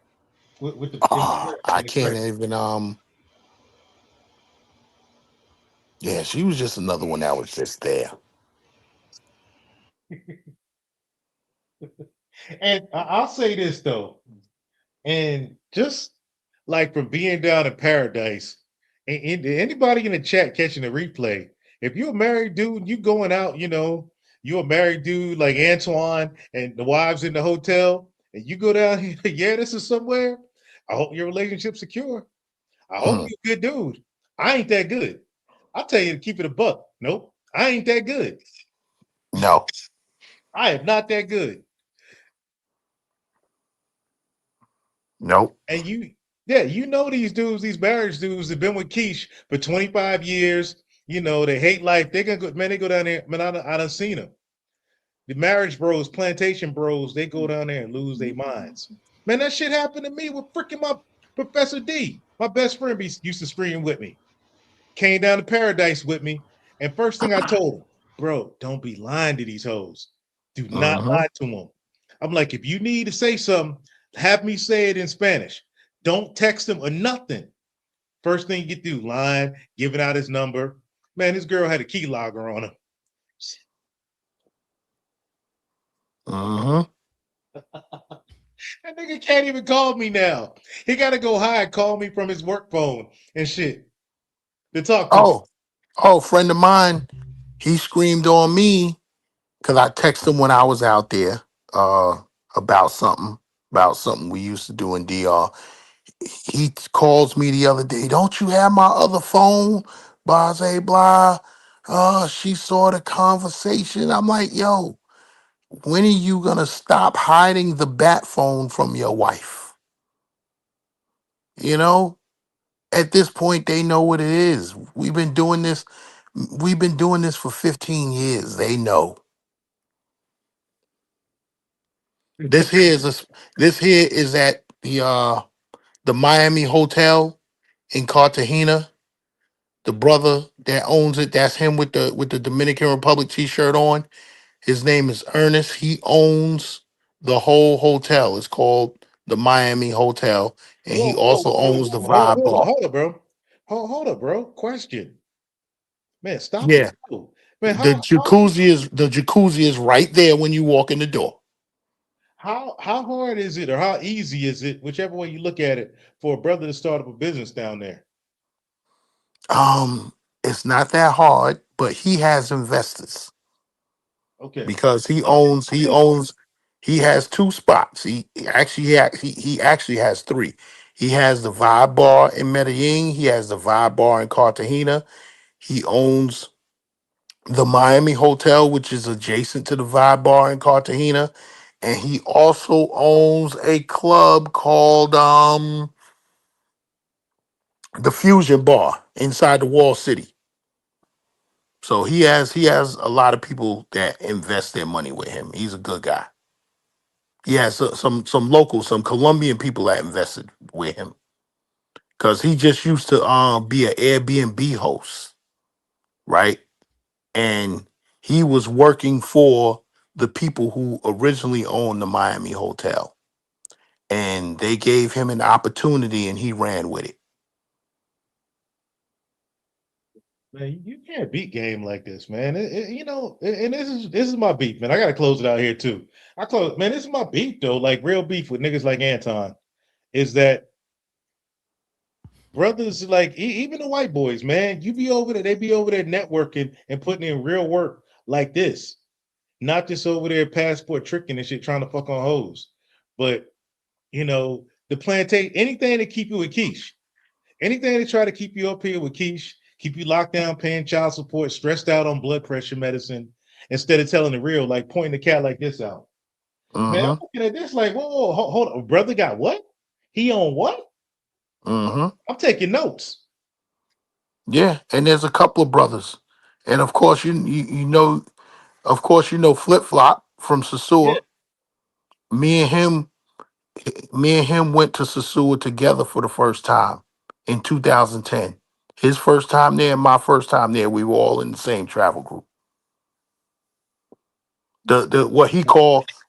with the in the crib, I in the can't crib. even yeah, she was just another one that was just there. And I'll say this though, and just like from being down in paradise, and anybody in the chat catching the replay, if you're a married dude, you going out, you're a married dude like Antoine and the wives in the hotel, and you go down here, yeah, this is somewhere. I hope your relationship's secure. I hope Mm, you're a good dude. I ain't that good. I'll tell you to keep it a buck. Nope, I ain't that good. no, I am not that good. nope. And yeah, these dudes, these marriage dudes have been with Keish for 25 years. They hate life. They gonna go, man, they go down there. Man, I done seen them. The marriage bros, plantation bros, they go down there and lose their minds. Man, that shit happened to me with freaking my Professor D. My best friend used to scream with me. Came down to paradise with me. And first thing I told him, bro, don't be lying to these hoes. Do not Mm-hmm. lie to them. I'm like, if you need to say something, have me say it in Spanish. Don't text him or nothing. First thing you do, lying, giving out his number. Man, this girl had a key logger on him. Mm-hmm. That nigga can't even call me now. He got to go hide, call me from his work phone and shit to talk to me. Friend of mine, he screamed on me because I texted him when I was out there uh about something we used to do in DR. He calls me the other day. Don't you have my other phone? Blase blah. She saw the conversation. I'm like, yo, when are you gonna stop hiding the bat phone from your wife? You know, at this point, they know what it is. We've been doing this. We've been doing this for 15 years. They know. This here is this here is at the Miami Hotel in Cartagena. The brother that owns it, that's him with the Dominican Republic t-shirt on. His name is Ernest. He owns the whole hotel. It's called the Miami Hotel, and he Whoa, whoa, also whoa, owns the whoa, hold, Vibe hold, Bar. hold up, bro. Hold up, bro. Question. Man, stop the Yeah, flow. Man, the jacuzzi is right there when you walk in the door. how hard is it or how easy is it, whichever way you look at it, for a brother to start up a business down there? It's not that hard, but he has investors Okay. because he has two spots. He actually has three. He has the Vibe Bar in Medellin. He has the Vibe Bar in Cartagena. He owns the Miami Hotel, which is adjacent to the Vibe Bar in Cartagena, and he also owns a club called the Fusion Bar inside the Wall City. So he has a lot of people that invest their money with him. He's a good guy. He has some local, some Colombian people that invested with him because he just used to be an Airbnb host, right? And he was working for the people who originally owned the Miami Hotel. and they gave him an opportunity, and he ran with it. Man, you can't beat game like this, man. And this is my beef, man. I gotta close it out here too. Man. This is my beef though, like real beef with niggas like Anton, is that brothers like even the white boys, man. You be over there, they be over there networking and putting in real work like this, not just over there passport tricking and shit, trying to fuck on hoes, but the plantation, anything to keep you with quiche. Anything to try to keep you up here with quiche, keep you locked down, paying child support, stressed out on blood pressure medicine, instead of telling the real, like pointing the cat like this out. Man, I'm looking at this like, whoa, hold on. Brother got what? He on what? I'm taking notes. Yeah, and there's a couple of brothers. And of course, you know, Flip Flop from Sasua. Yeah. Me and him went to Sasua together for the first time in 2010. His first time there and my first time there, we were all in the same travel group. The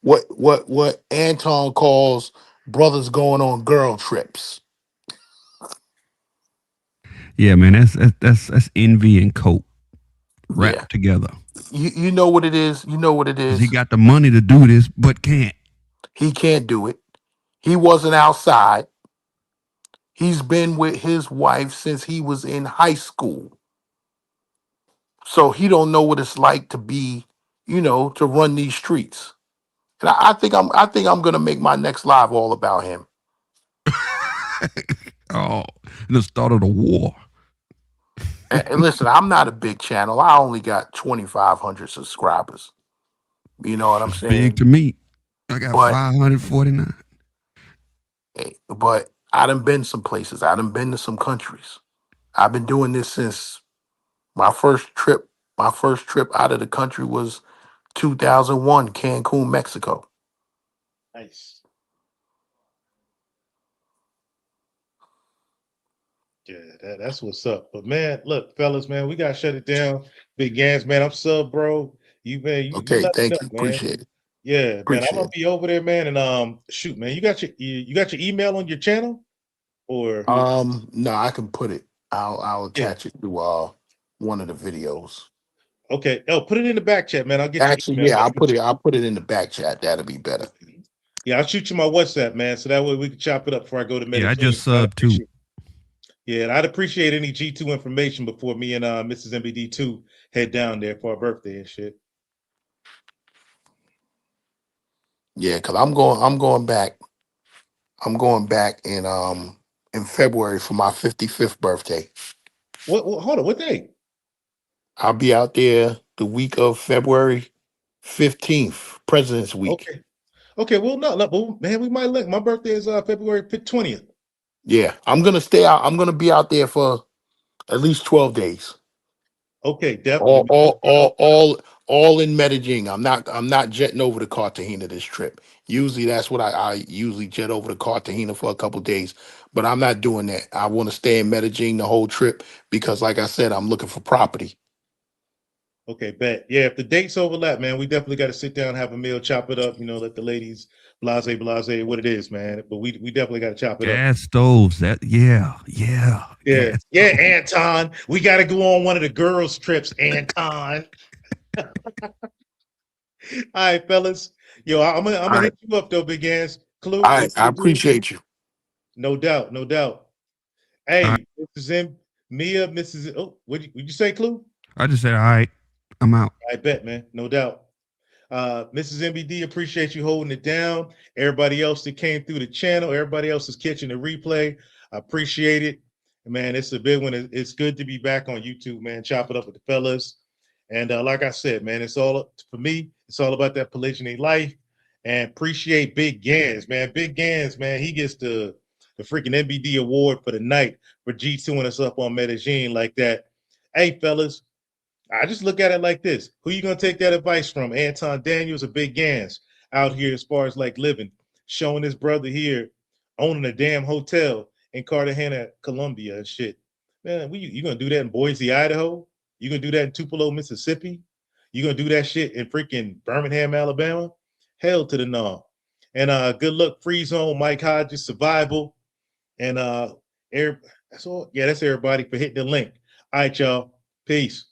what Anton calls brothers going on girl trips. Yeah, man, that's envy and coke wrapped together. You know what it is. You know what it is. He got the money to do this, but can't. He can't do it. He wasn't outside. He's been with his wife since he was in high school. So he don't know what it's like to be, to run these streets. And I think I'm gonna make my next live all about him. Oh, the start of the war. And listen, I'm not a big channel. I only got 2,500 subscribers. You know what I'm saying? Big to me. I got 549. But I done been some places. I done been to some countries. I've been doing this since my first trip. My first trip out of the country was 2001, Cancun, Mexico. Nice. Yeah, that's what's up. But man, look, fellas, man, we gotta shut it down. Big Gans, man. I'm sub, bro. You man, Okay, let me thank know, you. man. Appreciate it. Yeah, man. I'm Appreciate gonna it. be over there, man. And shoot, man, you got your email on your channel? Or no, I can put it. I'll attach it to one of the videos. Okay. Oh, put it in the back chat, man. I'll get Actually, your email. yeah, I'll put it in the back chat. That'll be better. Yeah, I'll shoot you my WhatsApp, man. So that way we can chop it up before I go to Medellin. Yeah, I just subbed too. Yeah, and I'd appreciate any G2 information before me and Mrs. NBD2 head down there for our birthday and shit. Yeah, because I'm going back. I'm going back in February for my 55th birthday. What hold on, what day? I'll be out there the week of February 15th, President's Week. Okay, well, no, man, we might look. My birthday is February 20th. Yeah, I'm gonna stay out. I'm gonna be out there for at least 12 days. Okay, definitely. All in Medellin. I'm not jetting over to Cartagena this trip. Usually that's what I usually jet over to Cartagena for a couple days, but I'm not doing that. I want to stay in Medellin the whole trip because, like I said, I'm looking for property. Okay, bet. Yeah, if the dates overlap, man, we definitely got to sit down, have a meal, chop it up. Let the ladies blase what it is, man. But we definitely got to chop it up. Gas stoves. Yeah. Anton, we got to go on one of the girls' trips, Anton. All right, fellas. Yo, I'm gonna hit you up though, big ass. Clue. All right, I appreciate you. No doubt, no doubt. Hey, Mrs. Mia, Mrs. Oh, would you say, Clue? I just said, all right, I'm out. I bet, man. No doubt. Mrs. MBD, appreciate you holding it down. Everybody else that came through the channel, everybody else is catching the replay. I appreciate it. Man, it's a big one. It's good to be back on YouTube, man. Chop it up with the fellas. And like I said, man, it's all for me. It's all about that polygyny life. And appreciate Big Gans, man. Big Gans, man. He gets the freaking NBD award for the night for G2ing us up on Medellin like that. Hey, fellas, I just look at it like this. Who you gonna take that advice from? Anton Daniels or Big Gans out here as far as like living, showing his brother here owning a damn hotel in Cartagena, Colombia and shit. Man, you gonna do that in Boise, Idaho? You gonna do that in Tupelo, Mississippi? You gonna do that shit in freaking Birmingham, Alabama? Hell to the no. And good luck, Free Zone, Mike Hodges, Survival. And that's all. Yeah, that's everybody for hitting the link. All right, y'all. Peace.